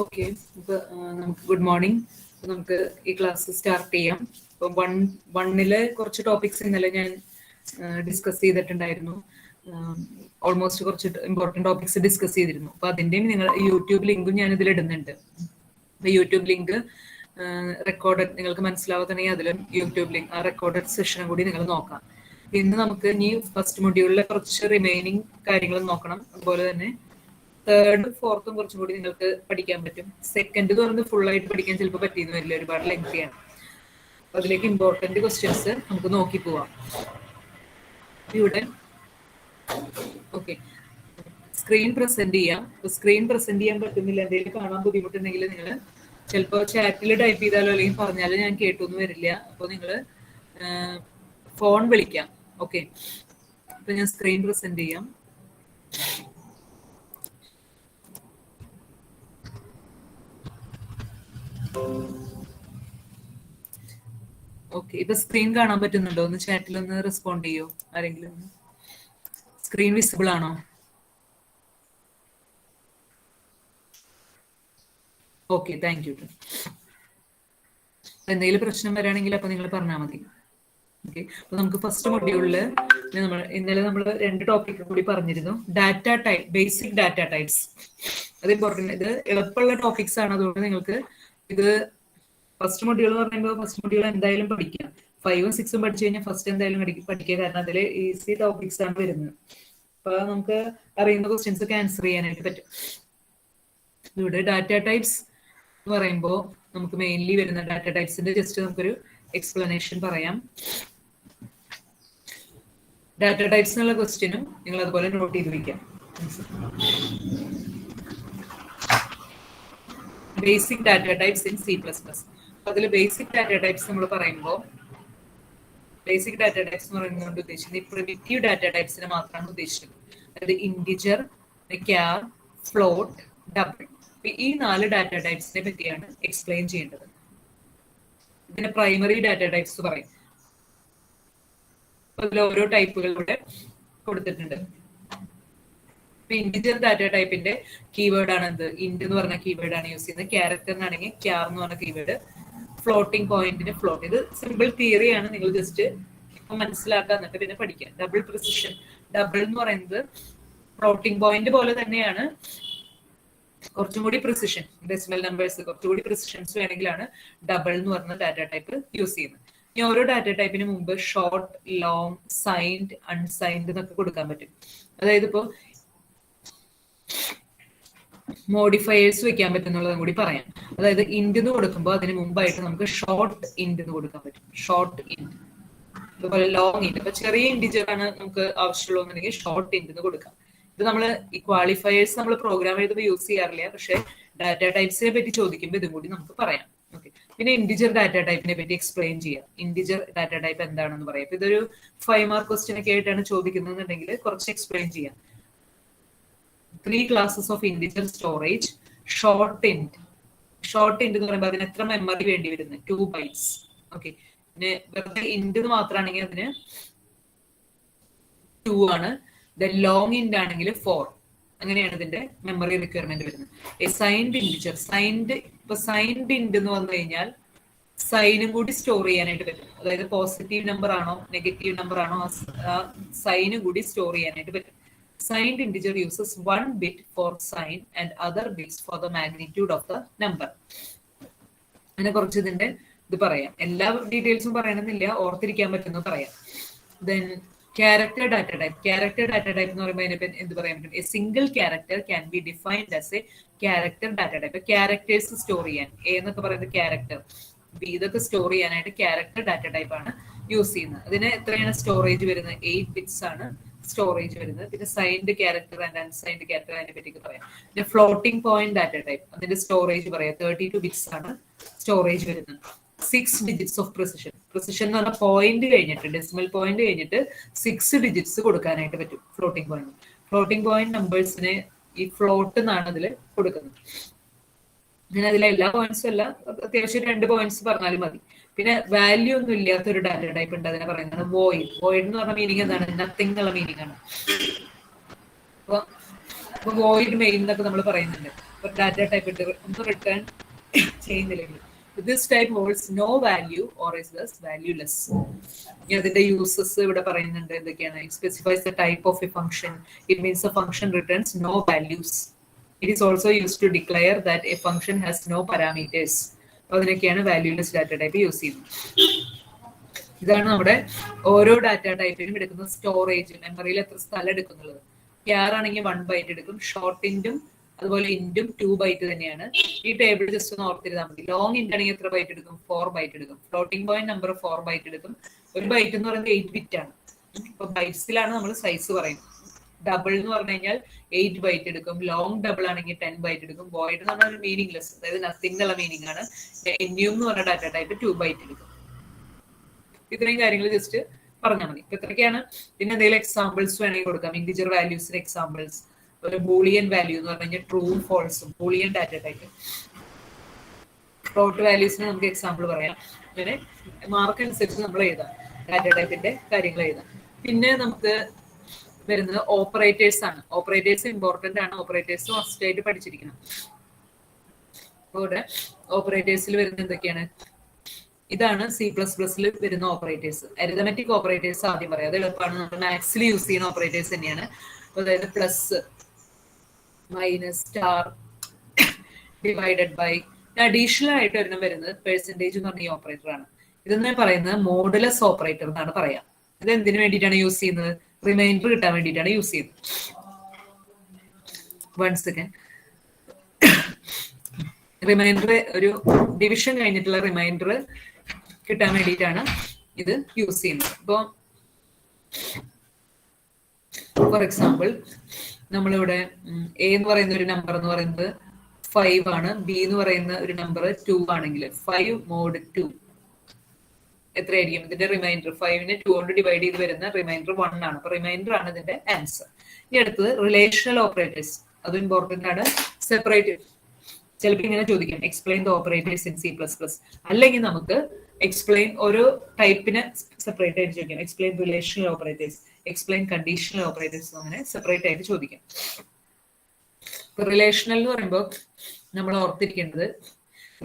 Okay, നമുക്ക് good morning. നമുക്ക് ഈ ക്ലാസ് സ്റ്റാർട്ട് ചെയ്യാം. ഇപ്പം വണ്ണില് കുറച്ച് ടോപ്പിക്സ് ഇന്നലെ ഞാൻ ഡിസ്കസ് ചെയ്തിട്ടുണ്ടായിരുന്നു. ഓൾമോസ്റ്റ് കുറച്ച് ഇമ്പോർട്ടൻറ്റ് ടോപ്പിക്സ് ഡിസ്കസ് ചെയ്തിരുന്നു. അപ്പോൾ അതിൻ്റെയും നിങ്ങൾ യൂട്യൂബ് ലിങ്കും ഞാൻ ഇതിൽ ഇടുന്നുണ്ട്. അപ്പോൾ യൂട്യൂബ് ലിങ്ക് റെക്കോർഡഡ് നിങ്ങൾക്ക് മനസ്സിലാവുന്നുണ്ടെങ്കിൽ അതിലും യൂട്യൂബ് ലിങ്ക് ആ റെക്കോർഡഡ് സെഷനും കൂടി നിങ്ങൾ നോക്കാം. ഇന്ന് നമുക്ക് ഇനി ഫസ്റ്റ് മൊഡ്യൂളിലെ കുറച്ച് റിമൈനിങ് കാര്യങ്ങൾ നോക്കണം. അതുപോലെ തന്നെ തേർഡും ഫോർത്തും കുറച്ചും കൂടി നിങ്ങൾക്ക് പഠിക്കാൻ പറ്റും. സെക്കൻഡ് എന്ന് പറയുന്നത് ഫുൾ ആയിട്ട് പഠിക്കാൻ ചിലപ്പോൾ പറ്റിയെന്ന് വരില്ല, ഒരുപാട് ലെങ്തിയാണ്. അതിലേക്ക് ഇമ്പോർട്ടൻറ്റ് ക്വസ്റ്റ്യൻസ് നമുക്ക് നോക്കി പോവാം. ഇവിടെ ഓക്കെ, സ്ക്രീൻ പ്രസന്റ് ചെയ്യാം. സ്ക്രീൻ പ്രസന്റ് ചെയ്യാൻ പറ്റുന്നില്ല, എന്തെങ്കിലും കാണാൻ ബുദ്ധിമുട്ടുണ്ടെങ്കിൽ നിങ്ങൾ ചിലപ്പോൾ ചാറ്റിൽ ടൈപ്പ് ചെയ്താലോ അല്ലെങ്കിൽ പറഞ്ഞാലോ ഞാൻ കേട്ടൊന്നും വരില്ല. അപ്പോൾ നിങ്ങൾ ഫോൺ വിളിക്കാം. ഓക്കെ, അപ്പൊ ഞാൻ സ്ക്രീൻ പ്രസന്റ് ചെയ്യാം. ഓക്കെ, ഇപ്പൊ സ്ക്രീൻ കാണാൻ പറ്റുന്നുണ്ടോ? ഒന്ന് ചാറ്റിൽ ഒന്ന് റെസ്പോണ്ട് ചെയ്യോ ആരെങ്കിലും? സ്ക്രീൻ വിസിബിൾ ആണോ? Okay, thank you. എന്തെങ്കിലും പ്രശ്നം വരാണെങ്കിൽ അപ്പൊ നിങ്ങൾ പറഞ്ഞാൽ മതി. ഓക്കെ, അപ്പൊ നമുക്ക് ഫസ്റ്റ് മൊഡ്യൂളില് ഇന്നലെ നമ്മൾ 2 ടോപ്പിക് കൂടി പറഞ്ഞിരുന്നു. Data type, basic data types. അത് ഇമ്പോർട്ടൻറ്റ്. ഇത് എളുപ്പമുള്ള ടോപ്പിക്സ് ആണ്, അതുകൊണ്ട് നിങ്ങൾക്ക് ഇത് ഫസ്റ്റ് മൊഡ്യൂൾ പറയുമ്പോൾ ഫസ്റ്റ് മൊഡ്യൂൾ എന്തായാലും പഠിക്കാം. 5ഉം 6ഉം പഠിച്ചു കഴിഞ്ഞാൽ ഫസ്റ്റ് എന്തായാലും പഠിക്കുക, കാരണം അതിൽ ഈസി ടോപ്പിക്സ് ആണ് വരുന്നത്. അപ്പൊ നമുക്ക് അറിയുന്ന ക്വസ്റ്റ്യൻസ് ഒക്കെ ആൻസർ ചെയ്യാനായിട്ട് പറ്റും. ഇവിടെ ഡാറ്റ ടൈപ്സ് എന്ന് പറയുമ്പോൾ നമുക്ക് മെയിൻലി വരുന്ന ഡാറ്റ ടൈപ്സിന്റെ ജസ്റ്റ് നമുക്കൊരു എക്സ്പ്ലനേഷൻ പറയാം. ഡാറ്റ ടൈപ്സ് എന്നുള്ള ക്വസ്റ്റ്യനും നിങ്ങൾ അതുപോലെ നോട്ട് ചെയ്ത് വയ്ക്കാം. Basic data types in C++. അതിൽ ബേസിക് ഡാറ്റ ടൈപ്സ് നമ്മൾ പറയുമ്പോൾ ബേസിക് ഡാറ്റ ടൈപ്സ് എന്ന് പറയുന്നത് ഉദ്ദേശിക്കുന്നത് ഈ പ്രിമിറ്റീവ് ഡാറ്റ ടൈപ്സിനെ മാത്രമാണ് ഉദ്ദേശിക്കുന്നത്. അതായത് ഇൻറ്റിജർ, ക്യാർ, ഫ്ലോട്ട്, ഡബിൾ. ഈ 4 ഡാറ്റ ടൈപ്സിനെ പറ്റിയാണ് എക്സ്പ്ലെയിൻ ചെയ്യേണ്ടത്. ഇതിനെ പ്രൈമറി ഡാറ്റ ടൈപ്സ് പറയും. അതിൽ ഓരോ ടൈപ്പുകളിലൂടെ കൊടുത്തിട്ടുണ്ട്. ഇൻറ്റിജർ ഡാറ്റ ടൈപ്പിന്റെ കീവേഡ് ആണ് എന്ത്? ഇന്റ് എന്ന് പറഞ്ഞ കീവേഡ് ആണ് യൂസ് ചെയ്യുന്നത്. ക്യാരക്ടറിനാണെങ്കിൽ ക്യാർ എന്ന് പറഞ്ഞ കീവേഡ്, ഫ്ലോട്ടിംഗ് പോയിന്റിന് ഫ്ലോട്ട്. ഇത് സിമ്പിൾ തിയറി ആണ്, നിങ്ങൾ ജസ്റ്റ് മനസ്സിലാക്കുക, എന്നിട്ട് പിന്നെ പഠിക്കുക. ഡബിൾ പ്രിസിഷൻ, ഡബിൾ എന്ന് പറയുന്നത് ഫ്ലോട്ടിംഗ് പോയിന്റ് പോലെ തന്നെയാണ്, കുറച്ചും കൂടി പ്രിസിഷൻ, ഡെസിമൽ നമ്പേഴ്സ് കുറച്ചുകൂടി പ്രിസിഷൻസ് വേണമെങ്കിലാണ് ഡബിൾ എന്ന് പറഞ്ഞ ഡാറ്റ ടൈപ്പ് യൂസ് ചെയ്യുന്നത്. ഇനി ഓരോ ഡാറ്റ ടൈപ്പിന് മുമ്പ് ഷോർട്ട്, ലോങ്, സൈൻഡ്, അൺസൈൻഡ് എന്നൊക്കെ കൊടുക്കാൻ പറ്റും. അതായത് ഇപ്പോൾ മോഡിഫയേഴ്സ് വെക്കാൻ പറ്റുന്നുള്ളതും കൂടി പറയാം. അതായത് ഇന്റ് എന്ന് കൊടുക്കുമ്പോൾ അതിന് മുമ്പായിട്ട് നമുക്ക് ഷോർട്ട് ഇന്റ് എന്ന് കൊടുക്കാൻ പറ്റും. ഷോർട്ട് ഇന്റ്, അതുപോലെ ലോങ് ഇന്റ്. ഇപ്പൊ ചെറിയ ഇൻഡിജർ ആണ് നമുക്ക് ആവശ്യമുള്ളതെന്നുണ്ടെങ്കിൽ ഷോർട്ട് ഇന്റ് എന്ന് കൊടുക്കാം. ഇത് നമ്മൾ ഈ ക്വാളിഫയേഴ്സ് നമ്മൾ പ്രോഗ്രാം എഴുതുമ്പോൾ യൂസ് ചെയ്യാറില്ല, പക്ഷെ ഡാറ്റ ടൈപ്സിനെ പറ്റി ചോദിക്കുമ്പോൾ ഇതും കൂടി നമുക്ക് പറയാം. ഓക്കെ, പിന്നെ ഇൻഡിജർ ഡാറ്റ ടൈപ്പിനെ പറ്റി എക്സ്പ്ലെയിൻ ചെയ്യാം. ഇൻഡിജർ ഡാറ്റ ടൈപ്പ് എന്താണെന്ന് പറയാം. ഇതൊരു 5 മാർക്ക് ക്വസ്റ്റ്യൻ ഒക്കെ ആയിട്ടാണ് ചോദിക്കുന്നതെന്നുണ്ടെങ്കിൽ കുറച്ച് എക്സ്പ്ലെയിൻ ചെയ്യാം. 3 classes of integer storage. Short int. Short int എന്ന് പറയുമ്പോൾ അതിന് എത്ര മെമ്മറി വേണ്ടി വരുന്നത്? 2 bytes. ഓക്കെ, പിന്നെ വെറുതെ ഇന്റ് എന്ന് മാത്രമാണെങ്കിൽ അതിന് 2 ആണ്. ലോങ് ഇന്റ് ആണെങ്കിൽ 4. അങ്ങനെയാണ് ഇതിന്റെ മെമ്മറി റിക്വയർമെന്റ് വരുന്നത്. സൈൻഡ് ഇൻഡിജർ, സൈൻഡ് ഇന്റ് എന്ന് വന്നു കഴിഞ്ഞാൽ സൈനും കൂടി സ്റ്റോർ ചെയ്യാനായിട്ട് പറ്റും. അതായത് പോസിറ്റീവ് നമ്പർ ആണോ നെഗറ്റീവ് നമ്പർ ആണോ ആ സൈനും കൂടി സ്റ്റോർ ചെയ്യാനായിട്ട് പറ്റും. Signed integer uses 1 bit for sign and other bits for the magnitude of the number. അങ്ങനെ കുറച്ച് ഇതിന്റെ ഇത് പറയാം. എല്ലാ ഡീറ്റെയിൽസും പറയണമെന്നില്ല, ഓർത്തിരിക്കാൻ പറ്റുന്നത് പറയാം. Then character data type. Character data type എന്ന് പറയുമ്പോൾ അതിനെ എന്ത് പറയാൻ പറ്റും? A single character can be defined as A character data type. Characters store ചെയ്യാൻ, എ എന്നൊക്കെ പറയുന്നത് ക്യാരക്ടർ, ബി ഇതൊക്കെ സ്റ്റോർ ചെയ്യാനായിട്ട് ക്യാരക്ടർ ഡാറ്റ ടൈപ്പ് ആണ് യൂസ് ചെയ്യുന്നത്. അതിന് എത്രയാണ് സ്റ്റോറേജ് വരുന്നത്? 8 bits ആണ് സ്റ്റോറേജ് വരുന്നത്. പിന്നെ signed character and unsigned character അതിനെ പറ്റി പറയാം. പിന്നെ ഫ്ലോട്ടിംഗ് പോയിന്റ് ഡാറ്റ ടൈപ്പ്, അതിന്റെ സ്റ്റോറേജ് പറയാം. 32 bits ആണ് സ്റ്റോറേജ് വരുന്നത്. 6 digits ഓഫ് പ്രിസിഷൻ. പ്രിസിഷൻ എന്ന് പറഞ്ഞാൽ പോയിന്റ് കഴിഞ്ഞിട്ട്, ഡെസിമൽ പോയിന്റ് കഴിഞ്ഞിട്ട് 6 digits കൊടുക്കാനായിട്ട് പറ്റും ഫ്ലോട്ടിംഗ് പോയിന്റ്. ഫ്ലോട്ടിംഗ് പോയിന്റ് നമ്പേഴ്സിന് ഈ ഫ്ലോട്ട് എന്നാണ് അതിൽ കൊടുക്കുന്നത്. ഞാൻ അതിലെ എല്ലാ പോയിന്റ്സും അല്ല, അത്യാവശ്യം 2 points പറഞ്ഞാലും മതി. പിന്നെ വാല്യൂ ഒന്നും ഇല്ലാത്തൊരു ഡാറ്റ ടൈപ്പ് ഉണ്ട്, അതിനെ പറയുന്നത് വോയിഡ്. വോയിഡ് എന്ന് പറഞ്ഞ മീനിങ് എന്താണ്? നത്തിങ് എന്നുള്ള മീനിങ് ആണ്. അപ്പൊ വോയിഡ് മെയിൻ എന്നൊക്കെ നമ്മൾ പറയുന്നുണ്ട്. ഡാറ്റ ടൈപ്പ് ഒന്ന് റിട്ടേൺ ചെയ്യുന്നില്ലെങ്കിൽ this type holds no value or is thus valueless. അതിന്റെ യൂസസ് ഇവിടെ പറയുന്നുണ്ട് എന്തൊക്കെയാണ്. It specifies the type of a function. It means the function returns no values. It is also used to declare that a function has no parameters. അതിനൊക്കെയാണ് valueless data type use ചെയ്യുന്നത്. ഇതാണ് നമ്മുടെ ഓരോ data ടൈപ്പിനും എടുക്കുന്ന storage, മെമ്മറിയിൽ എത്ര സ്ഥലം എടുക്കുന്നുള്ളത്. ക്യാർ ആണെങ്കിൽ 1 byte എടുക്കും, ഷോർട്ട് ഇൻറ്റും അതുപോലെ ഇൻറ്റും 2 ബൈറ്റ് തന്നെയാണ്. ഈ ടേബിൾ ജസ്റ്റ് ഒന്ന് ഓർത്തിരുന്നാൽ മതി. ലോങ് ഇൻറ്റ് ആണെങ്കിൽ എത്ര ബൈറ്റ് എടുക്കും? 4 ബൈറ്റ് എടുക്കും. ഫ്ലോട്ടിംഗ് പോയിന്റ് നമ്പർ 4 ബൈറ്റ് എടുക്കും. ഒരു ബൈറ്റ് എന്ന് പറയുന്നത് 8 ബിറ്റ് ആണ്. ഇപ്പൊ ബൈറ്റ്സിലാണ് നമ്മൾ സൈസ് പറയുന്നത്. ഡബിൾ എന്ന് പറഞ്ഞു കഴിഞ്ഞാൽ 8 ബൈറ്റ് എടുക്കും. ലോങ് ഡബിൾ ആണെങ്കിൽ 10 ബൈറ്റ് എടുക്കും. വോയിഡ് എന്ന് പറഞ്ഞാൽ മീനിങ്ലെസ്, അതായത് നത്തിങ് എന്നുള്ള മീനിങ് ആണ്. എന്യൂം എന്ന് പറഞ്ഞ ഡാറ്റ ടൈപ്പ് 2 ബൈറ്റ് എടുക്കും. ഇത്രയും കാര്യങ്ങൾ ജസ്റ്റ് പറഞ്ഞാൽ മതി. ഇപ്പൊ ഇത്രയൊക്കെയാണ്. പിന്നെ എന്തെങ്കിലും എക്സാമ്പിൾസ് വേണമെങ്കിൽ കൊടുക്കാം. ഇന്റിജർ വാല്യൂസിന് എക്സാമ്പിൾസ്, ഒരു ബൂളിയൻ വാല്യൂ എന്ന് പറഞ്ഞു കഴിഞ്ഞാൽ ട്രൂവും ഫോൾസും, ബൂളിയൻ ഡാറ്റ ടൈപ്പ്. ഫ്ലോട്ട് വാല്യൂസിന് നമുക്ക് എക്സാമ്പിൾ പറയാം. അങ്ങനെ മാർക്ക് അനുസരിച്ച് നമ്മൾ എഴുതാം, ഡാറ്റ ടൈപ്പിന്റെ കാര്യങ്ങൾ എഴുതാം. പിന്നെ നമുക്ക് വരുന്നത് ഓപ്പറേറ്റേഴ്സ് ആണ്. ഓപ്പറേറ്റേഴ്സ് ഇമ്പോർട്ടന്റ് ആണ്. ഓപ്പറേറ്റേഴ്സ് മസ്റ്റ് ആയിട്ട് പഠിച്ചിരിക്കണം. ഇവിടെ ഓപ്പറേറ്റേഴ്സിൽ വരുന്നത് എന്തൊക്കെയാണ്? ഇതാണ് C++ൽ വരുന്ന ഓപ്പറേറ്റേഴ്സ്. അരിതമെറ്റിക് ഓപ്പറേറ്റേഴ്സ് ആദ്യം പറയാം. അത് എളുപ്പമാണ്. നമ്മൾ മാത്സിൽ യൂസ് ചെയ്യുന്ന ഓപ്പറേറ്റേഴ്സ് തന്നെയാണ്. അതായത് plus, minus, star, divided by. Additional ആയിട്ട് ഒരെണ്ണം വരുന്നത് പെർസെന്റേജ് എന്ന് പറഞ്ഞ ഈ ഓപ്പറേറ്റർ ആണ്. ഇതെന്ന് പറയുന്നത് മോഡുലസ് ഓപ്പറേറ്റർ എന്നാണ് പറയാം. ഇത് എന്തിനു വേണ്ടിയിട്ടാണ് യൂസ് ചെയ്യുന്നത്? റിമൈൻഡർ കിട്ടാൻ വേണ്ടിയിട്ടാണ് യൂസ് ചെയ്യുന്നത്. 1 സെക്കൻഡ്. റിമൈൻഡർ, ഒരു ഡിവിഷൻ കഴിഞ്ഞിട്ടുള്ള റിമൈൻഡർ കിട്ടാൻ വേണ്ടിയിട്ടാണ് ഇത് യൂസ് ചെയ്യുന്നത്. ഇപ്പോൾ ഫോർ എക്സാമ്പിൾ നമ്മളിവിടെ എ എന്ന് പറയുന്ന ഒരു നമ്പർ എന്ന് പറയുന്നത് 5 ആണ്, ബി എന്ന് പറയുന്ന ഒരു നമ്പർ 2 ആണെങ്കിൽ 5 mod 2 എത്രയായിരിക്കും? ഇതിന്റെ റിമൈൻഡർ 5നെ 2 കൊണ്ട് ഡിവൈഡ് ചെയ്ത് വരുന്ന റിമൈൻഡർ 1 ആണ്. അപ്പൊ റിമൈൻഡർ ആണ് ഇതിന്റെ ആൻസർ. ഇനി അടുത്തത് റിലേഷണൽ ഓപ്പറേറ്റേഴ്സ്. അതും ഇമ്പോർട്ടന്റ് ആണ്. സെപ്പറേറ്റ് ചിലപ്പോൾ ഇങ്ങനെ ചോദിക്കാം, explain the operators in C++. അല്ലെങ്കിൽ നമുക്ക് എക്സ്പ്ലെയിൻ ഓരോ ടൈപ്പിനെ സെപ്പറേറ്റ് ആയിട്ട് ചോദിക്കാം. Explain relational operators, explain conditional operators, അങ്ങനെ സെപ്പറേറ്റ് ആയിട്ട് ചോദിക്കാം. റിലേഷണൽ എന്ന് പറയുമ്പോൾ നമ്മൾ ഓർത്തിരിക്കേണ്ടത്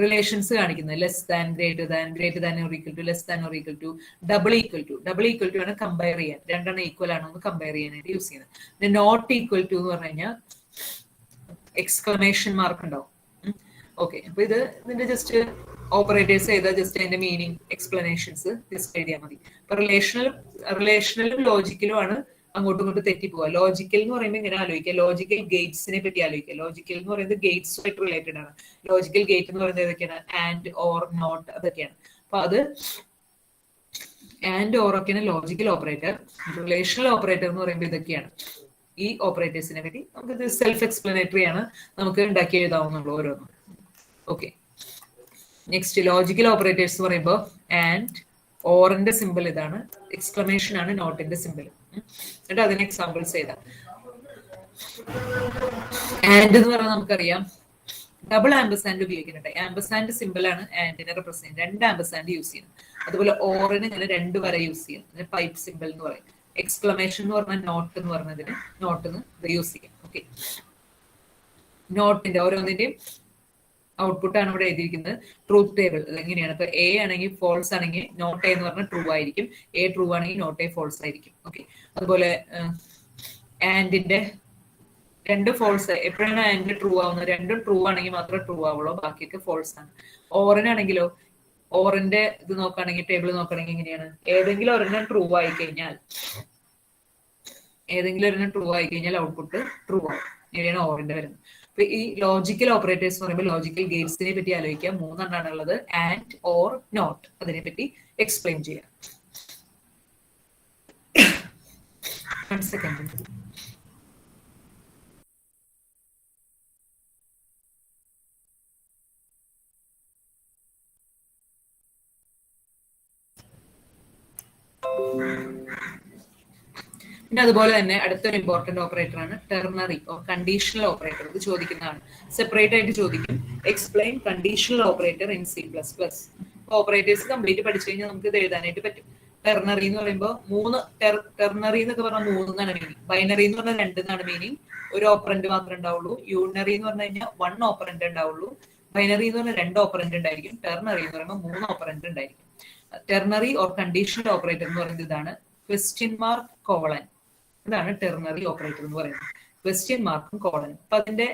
റിലേഷൻസ് കാണിക്കുന്നത് less than, greater than, greater than or equal to, less than or equal to, double equal to. Double equal to ആണ് കമ്പയർ ചെയ്യാൻ, രണ്ടെണ്ണം ഈക്വൽ ആണോ എന്ന് കമ്പയർ ചെയ്യാനായിട്ട് യൂസ് ചെയ്യുന്നത്. പിന്നെ നോട്ട് ഈക്വൽ ടു എന്ന് പറഞ്ഞു കഴിഞ്ഞാൽ എക്സ്ക്ലമേഷൻ മാർക്ക് ഉണ്ടാവും. ഓക്കെ, അപ്പൊ ഇതിന്റെ ജസ്റ്റ് ഓപ്പറേറ്റേഴ്സ് ചെയ്താൽ ജസ്റ്റ് അതിന്റെ മീനിങ്, എക്സ്പ്ലനേഷൻസ് ജസ്റ്റ് എഴുതിയാൽ മതി. അപ്പൊ റിലേഷണലും ലോജിക്കലും ആണ് അങ്ങോട്ടും ഇങ്ങോട്ടും തെറ്റിപ്പോവുക. ലോജിക്കൽ എന്ന് പറയുമ്പോൾ ഇങ്ങനെ ആലോചിക്കുക, ലോജിക്കൽ ഗേറ്റ്സിനെ പറ്റി ആലോചിക്കുക. ലോജിക്കൽ എന്ന് പറയുന്നത് ഗേറ്റ്സുമായിട്ട് റിലേറ്റഡ് ആണ്. ലോജിക്കൽ ഗേറ്റ് എന്ന് പറയുന്നത് ഏതൊക്കെയാണ്? ആൻഡ്, ഓർ, നോട്ട്, അതൊക്കെയാണ്. അപ്പൊ അത് ആൻഡ്, ഓർ ഒക്കെയാണ് ലോജിക്കൽ ഓപ്പറേറ്റർ. റിലേഷണൽ ഓപ്പറേറ്റർ എന്ന് പറയുമ്പോൾ ഇതൊക്കെയാണ്. ഈ ഓപ്പറേറ്റേഴ്സിനെ പറ്റി നമുക്ക് സെൽഫ് എക്സ്പ്ലനേറ്ററി ആണ്, നമുക്ക് ഉണ്ടാക്കി എഴുതാവുന്നുള്ളൂ ഓരോന്നും. ഓക്കെ, നെക്സ്റ്റ് ലോജിക്കൽ ഓപ്പറേറ്റേഴ്സ് എന്ന് പറയുമ്പോൾ ആൻഡ്, ഓറിന്റെ സിമ്പിൾ ഇതാണ്, എക്സ്ക്ലമേഷൻ ആണ് നോട്ടിന്റെ സിമ്പിൾ. എന്നിട്ട് അതിന് എക്സാമ്പിൾസ് ചെയ്താൽ ആൻഡ് എന്ന് പറഞ്ഞാൽ നമുക്കറിയാം ഡബിൾ ആംബസാൻഡ് ഉപയോഗിക്കുന്നുണ്ട്. ആംബസാൻഡ് സിമ്പിൾ ആണ് ആൻഡിനെ റെപ്രസെന്റ്, 2 ആംബസാൻഡ് യൂസ് ചെയ്യുന്നു. അതുപോലെ ഓറിന് ഇങ്ങനെ 2 വരെ യൂസ് ചെയ്യുന്നു, പൈപ്പ് സിമ്പിൾ എന്ന് പറയും. എക്സ്ക്ലമേഷൻ എന്ന് പറഞ്ഞാൽ നോട്ട് എന്ന് പറഞ്ഞതിന് നോട്ടിന് യൂസ് ചെയ്യാം. ഓക്കെ, നോട്ടിന്റെ ഓരോന്നിന്റെയും ഔട്ട്പുട്ട് ആണ് ഇവിടെ എഴുതിയിരിക്കുന്നത്. ട്രൂത്ത് ടേബിൾ എങ്ങനെയാണ്? ഇപ്പൊ എ ആണെങ്കിൽ ഫോൾസ് ആണെങ്കിൽ നോട്ട് എ എന്ന് പറഞ്ഞാൽ ട്രൂ ആയിരിക്കും, എ ട്രൂ ആണെങ്കിൽ നോട്ട് എ ഫോൾസ് ആയിരിക്കും. ഓക്കെ, അതുപോലെ ആൻഡിന്റെ 2 ഫോൾസ്, എപ്പോഴാണ് ആൻഡ് ട്രൂ ആവുന്നത്? 2 ട്രൂ ആണെങ്കിൽ മാത്രമേ ട്രൂ ആവുള്ളൂ, ബാക്കിയൊക്കെ ഫോൾസ് ആണ്. ഓറിനാണെങ്കിലോ, ഓറിന്റെ ഇത് നോക്കുകയാണെങ്കിൽ, ടേബിൾ നോക്കുകയാണെങ്കിൽ എങ്ങനെയാണ്? ഏതെങ്കിലും ഒരെണ്ണം ട്രൂ ആയി കഴിഞ്ഞാൽ ഔട്ട്പുട്ട് ട്രൂ ആവും. ഇങ്ങനെയാണ് ഓറിന്റെ വരുന്നത്. അപ്പൊ ഈ ലോജിക്കൽ ഓപ്പറേറ്റേഴ്സ് എന്ന് പറയുമ്പോൾ ലോജിക്കൽ ഗേറ്റ്സിനെ പറ്റി ആലോചിക്കാം. 3 എണ്ണമാണ് ഉള്ളത്, ആൻഡ്, ഓർ, നോട്ട്. അതിനെ പറ്റി എക്സ്പ്ലെയിൻ ചെയ്യാം. 1 സെക്കൻഡ്. പിന്നെ അതുപോലെ തന്നെ അടുത്തൊരു ഇമ്പോർട്ടന്റ് ഓപ്പറേറ്റർ ആണ് ടെർണറി ഓർ കണ്ടീഷണൽ ഓപ്പറേറ്റർ. ഇത് ചോദിക്കുന്നതാണ്, സെപ്പറേറ്റ് ആയിട്ട് ചോദിക്കും. Explain conditional operator in C++. Operators complete പഠിച്ചു കഴിഞ്ഞാൽ നമുക്ക് ഇത് എഴുതാനായിട്ട് പറ്റും. ടെർണറി എന്ന് പറയുമ്പോൾ മൂന്ന്, ടെർണറി എന്നൊക്കെ പറഞ്ഞാൽ 3 എന്നാണ് മീനിങ്. ബൈനറി എന്ന് പറഞ്ഞാൽ 2 എന്നാണ് മീനിങ്. ഒരു ഓപ്പറന്റ് മാത്രമേ ഉണ്ടാവുള്ളൂ. യൂണറി എന്ന് പറഞ്ഞു കഴിഞ്ഞാൽ 1 ഓപ്പറന്റ് ഉണ്ടാവുള്ളൂ. ബൈനറി എന്ന് പറഞ്ഞാൽ 2 ഓപ്പറന്റ് ഉണ്ടായിരിക്കും. ടെർണറി എന്ന് പറയുമ്പോൾ 3 ഓപ്പറന്റ് ഉണ്ടായിരിക്കും. ടെർണറി ഓർ കണ്ടീഷണൽ ഓപ്പറേറ്റർ എന്ന് പറയുന്നത് ഇതാണ്. ക്വസ്റ്റ്യൻ മാർക്ക് കോളൻ, ഇതാണ് ടെർണറി ഓപ്പറേറ്റർ എന്ന് പറയുന്നത്. ക്വസ്റ്റ്യൻ മാർക്കും കോളൻ. അപ്പൊ അതിന്റെ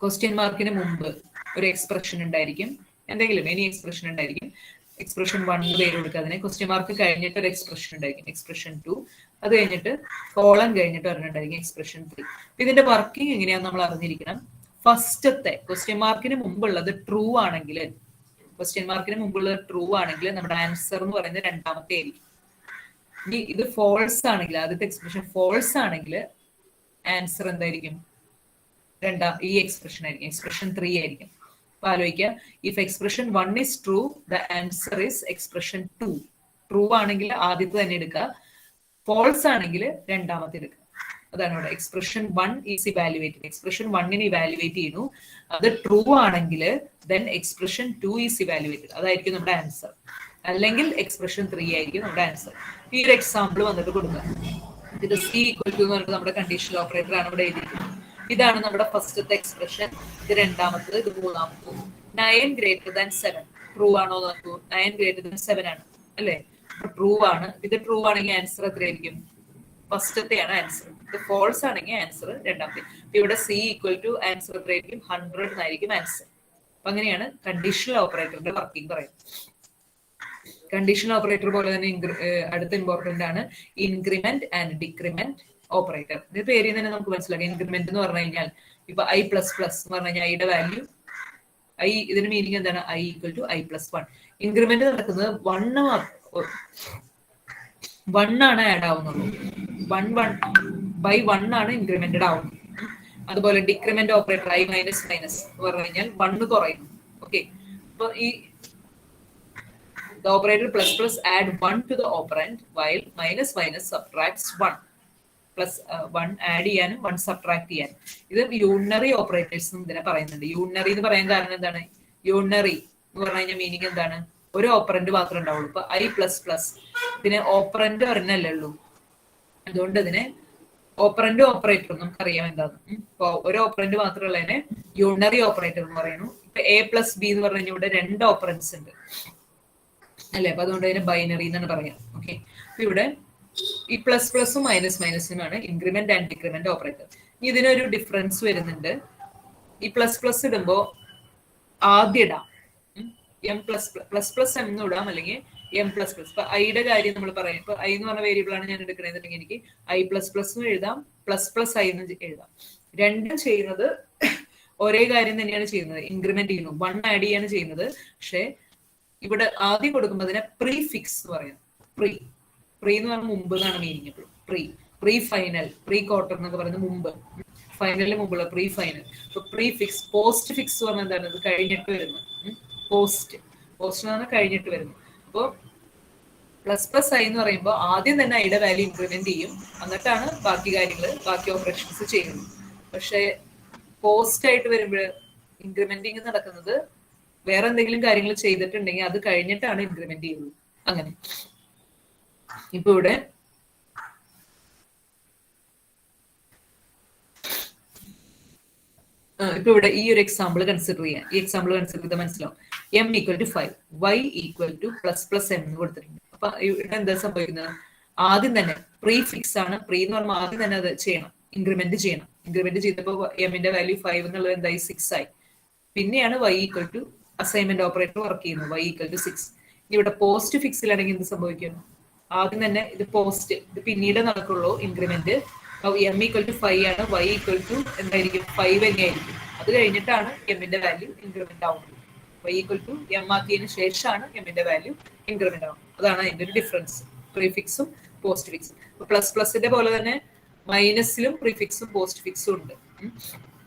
ക്വസ്റ്റ്യൻ മാർക്കിന് മുമ്പ് ഒരു എക്സ്പ്രഷൻ ഉണ്ടായിരിക്കും, എന്തെങ്കിലും എനി എക്സ്പ്രഷൻ ഉണ്ടായിരിക്കും. എക്സ്പ്രഷൻ 1 പേര് കൊടുക്കുക അതിനെ. ക്വസ്റ്റ്യൻ മാർക്ക് കഴിഞ്ഞിട്ട് ഒരു എക്സ്പ്രഷൻ ഉണ്ടായിരിക്കും, എക്സ്പ്രഷൻ 2. അത് കഴിഞ്ഞിട്ട് കോളൻ കഴിഞ്ഞിട്ട് ഒരെണ്ണുണ്ടായിരിക്കും, എക്സ്പ്രഷൻ 3. ഇതിന്റെ വർക്കിംഗ് എങ്ങനെയാന്ന് നമ്മൾ അറിഞ്ഞിരിക്കണം. ഫസ്റ്റത്തെ ക്വസ്റ്റ്യൻ മാർക്കിന് മുമ്പുള്ളത് ട്രൂ ആണെങ്കിൽ, ക്വസ്റ്റ്യൻ മാർക്കിന് മുമ്പുള്ളത് ട്രൂ ആണെങ്കിൽ നമ്മുടെ ആൻസർ എന്ന് പറയുന്നത് രണ്ടാമത്തെ ആയിരിക്കും. ഇനി ഇത് ഫോൾസ് ആണെങ്കിൽ, ആദ്യത്തെ എക്സ്പ്രഷൻ ഫോൾസ് ആണെങ്കിൽ ആൻസർ എന്തായിരിക്കും? ഈ എക്സ്പ്രഷൻ ആയിരിക്കും, എക്സ്പ്രഷൻ 3 ആയിരിക്കും. അപ്പൊ ആലോചിക്കുക, if expression 1 is true, the answer is expression 2. True ആണെങ്കിൽ ആദ്യത്തെ തന്നെ എടുക്കുക, ഫോൾസ് ആണെങ്കിൽ രണ്ടാമത്തെ എടുക്കുക. അതാണ് ഇവിടെ expression 1 is evaluated. Expression 1 evaluate ചെയ്യുന്നു, അത് ട്രൂ ആണെങ്കിൽ ദെൻ എക്സ്പ്രഷൻ 2 ഈസ് ഇവാലുവേറ്റഡ്. അതായിരിക്കും നമ്മുടെ ആൻസർ. അല്ലെങ്കിൽ എക്സ്പ്രഷൻ 3 ആയിരിക്കും നമ്മുടെ ആൻസർ. ഈ ഒരു എക്സാമ്പിൾ വന്നിട്ട് കൊടുക്കുക. ഇത് C ഈക്വൽ ടു എന്ന് പറഞ്ഞിട്ട് നമ്മുടെ കണ്ടീഷണൽ ഓപ്പറേറ്റർ ആണ് ഇവിടെ എഴുതിയിരിക്കുന്നത്. ഇതാണ് നമ്മുടെ ഫസ്റ്റത്തെ എക്സ്പ്രഷൻ. ഇത് രണ്ടാമത്തത്, ഇത് മൂന്നാമത്തത്. 9 ഗ്രേറ്റർ ദാൻ 7 ട്രൂ ആണോ നോക്കൂ. 9 ഗ്രേറ്റർ ദാൻ 7 ആണ് അല്ലെ, ട്രൂ ആണ്. ഇത് ട്രൂ ആണെങ്കിൽ ആൻസർ എത്രയായിരിക്കും? ഫസ്റ്റത്തെയാണ് ആൻസർ. ഇത് ഫോൾസ് ആണെങ്കിൽ ആൻസർ രണ്ടാമത്തെ. ഇവിടെ C ഈക്വൽ ടു ആൻസർ എത്രയായിരിക്കും? 100 എന്നായിരിക്കും ആൻസർ. അപ്പൊ അങ്ങനെയാണ് കണ്ടീഷണൽ ഓപ്പറേറ്ററിന്റെ വർക്കിംഗ് പറയുന്നത്. കണ്ടീഷണൽ ഓപ്പറേറ്റർ പോലെ തന്നെ അടുത്ത ഇമ്പോർട്ടന്റ് ആണ് ഇൻക്രിമെന്റ് ആൻഡ് ഡിക്രിമെന്റ് ഓപ്പറേറ്റർ. ഇത് പേരിൽ തന്നെ നമുക്ക് മനസ്സിലാക്കാം. ഇൻക്രിമെന്റ് എന്ന് പറഞ്ഞു കഴിഞ്ഞാൽ ഇപ്പൊ I++ എന്ന് പറഞ്ഞു കഴിഞ്ഞാൽ ഐയുടെ വാല്യൂ I, ഇതിന്റെ മീനിങ് എന്താണ്? I equal to I+1. Increment നടക്കുന്നത് 1 ആണ് ആഡ് ആവുന്നുള്ളൂ. 1 ആണ് ഇൻക്രിമെന്റഡ് ആവുന്നത്. അതുപോലെ decrement operator I minus minus എന്ന് പറഞ്ഞു കഴിഞ്ഞാൽ 1 കുറയുന്നു. ഓക്കെ, അപ്പൊ ഈ the operator plus plus add 1 to the operand while minus minus subtracts 1. Plus 1 add ചെയ്യാനും 1 സബ്ട്രാക്ട് ചെയ്യാനും. ഇത് യൂണറി ഓപ്പറേറ്റേഴ്സ് ഇതിനെ പറയുന്നുണ്ട്. യൂണറി എന്ന് പറയാൻ കാരണം എന്താണ്? യൂണറി എന്ന് പറഞ്ഞു കഴിഞ്ഞാൽ മീനിങ് എന്താണ്? ഒരു ഓപ്പറന്റ് മാത്രമേ ഉണ്ടാവുള്ളൂ. ഇപ്പൊ I++, ഇതിന് ഓപ്പറന്റ് ഒരെണ്ണല്ലേ ഉള്ളൂ, അതുകൊണ്ട് ഇതിനെ ഓപ്പറന്റ് ഓപ്പറേറ്റർ നമുക്കറിയാം എന്താണ്. ഒരു ഓപ്പറന്റ് മാത്രമുള്ളതിനെ യൂണറി ഓപ്പറേറ്റർ എന്ന് പറയുന്നു. ഇപ്പൊ A+B എന്ന് പറഞ്ഞു കഴിഞ്ഞാൽ ഇവിടെ 2 ഓപ്പറൻസ് ഉണ്ട് അല്ലെ, അപ്പൊ അതുകൊണ്ട് അതിന് ബൈനറി എന്നാണ് പറയാം. ഓക്കെ, അപ്പൊ ഇവിടെ ഈ പ്ലസ് പ്ലസും മൈനസ് മൈനസിനുമാണ് ഇൻക്രിമെന്റ് ആൻഡ് ഡിക്രിമെന്റ് ഓപ്പറേറ്റർ. ഇതിനൊരു ഡിഫറൻസ് വരുന്നുണ്ട്. ഈ പ്ലസ് പ്ലസ് ഇടുമ്പോ ആദ്യം ഇടാം M++++ എന്ന് ഇടാം, അല്ലെങ്കിൽ M++. ഇപ്പൊ ഐയുടെ കാര്യം നമ്മൾ പറയാം. ഇപ്പൊ I എന്ന് പറഞ്ഞ വേരിയബിൾ ആണ് ഞാൻ എടുക്കണമെന്നുണ്ടെങ്കിൽ എനിക്ക് I++ എഴുതാം, ++I എന്ന് എഴുതാം. രണ്ടും ചെയ്യുന്നത് ഒരേ കാര്യം തന്നെയാണ് ചെയ്യുന്നത്, ഇൻക്രിമെന്റ് ചെയ്യുന്നു, 1 ആഡ് ചെയ്യാണ് ചെയ്യുന്നത്. പക്ഷെ ഇവിടെ ആദ്യം കൊടുക്കുമ്പോൾ അതിനെ പ്രീഫിക്സ് എന്ന് പറയാം. പ്രീ എന്ന് പറഞ്ഞാൽ മുമ്പ് എന്നാണ് meaning. Pre final, pre quarter എന്നൊക്കെ പറയുന്നത് മുമ്പ്, ഫൈനലിന് മുമ്പുള്ള പ്രീ ഫൈനൽ. ഇപ്പൊ പ്രീഫിക്സ്. പോസ്റ്റ് ഫിക്സ് പറഞ്ഞാൽ എന്താണ്? ഇത് കഴിഞ്ഞിട്ട് വരുന്നത്. പോസ്റ്റ് എന്ന് പറഞ്ഞാൽ കഴിഞ്ഞിട്ട് വരുന്നു. അപ്പൊ ++I എന്ന് പറയുമ്പോൾ ആദ്യം തന്നെ ഐയുടെ വാല്യൂ ഇൻക്രിമെന്റ് ചെയ്യും, എന്നിട്ടാണ് ബാക്കി കാര്യങ്ങൾ, ബാക്കി ഓപ്പറേഷൻസ് ചെയ്യുന്നത്. പക്ഷെ പോസ്റ്റ് ആയിട്ട് വരുമ്പോൾ ഇൻക്രിമെന്റിങ് നടക്കുന്നത് വേറെ എന്തെങ്കിലും കാര്യങ്ങൾ ചെയ്തിട്ടുണ്ടെങ്കിൽ അത് കഴിഞ്ഞിട്ടാണ് ഇൻക്രിമെന്റ് ചെയ്യുന്നത്. അങ്ങനെ ഇപ്പൊ ഇവിടെ ഈ ഒരു എക്സാമ്പിൾ കൺസിഡർ ചെയ്യാം. ഈ എക്സാമ്പിൾ കൺസിഡർ ചെയ്താൽ മനസ്സിലാവും. M equal to 5, Y equal to ++M എന്ന് കൊടുത്തിട്ടുണ്ട്. അപ്പൊ ഇവിടെ എന്താ സംഭവിക്കുന്നത്? ആദ്യം തന്നെ പ്രീഫിക്സ് ആണ്. പ്രീ എന്ന് പറയുമ്പോൾ ആദ്യം തന്നെ അത് ചെയ്യണം, ഇൻക്രിമെന്റ് ചെയ്യണം. ഇൻക്രിമെന്റ് ചെയ്തപ്പോൾ എമ്മിന്റെ വാല്യൂ 5 എന്നുള്ളത് എന്തായി? 6 ആയി. പിന്നെയാണ് Y equal to assignment operator work ചെയ്യുന്നത്, Y ഈക്വൽ ടു 6. ഇവിടെ പോസ്റ്റ് ഫിക്സിലാണെങ്കിൽ എന്ത് സംഭവിക്കും? ആദ്യം തന്നെ ഇത് പോസ്റ്റ്, ഇത് പിന്നീട് നടക്കുള്ളൂ ഇൻക്രിമെന്റ്. M ഈക്വൽ ടു 5 ആണ്, Y ഈക്വൽ ടു എന്തായിരിക്കും? 5 തന്നെയായിരിക്കും. അത് കഴിഞ്ഞിട്ടാണ് എമ്മിന്റെ വാല്യൂ ഇൻക്രിമെന്റ് ആവുന്നത്. Y ഈക്വൽ ടു M ആക്കിയതിനു ശേഷമാണ് എമ്മിന്റെ വാല്യൂ ഇൻക്രിമെന്റ് ആവുന്നത്. അതാണ് അതിന്റെ ഒരു ഡിഫറൻസ്, പ്രീഫിക്സും പോസ്റ്റ് ഫിക്സും. ++ന്റെ പോലെ തന്നെ മൈനസിലും പ്രീഫിക്സും പോസ്റ്റ് ഫിക്സും ഉണ്ട്.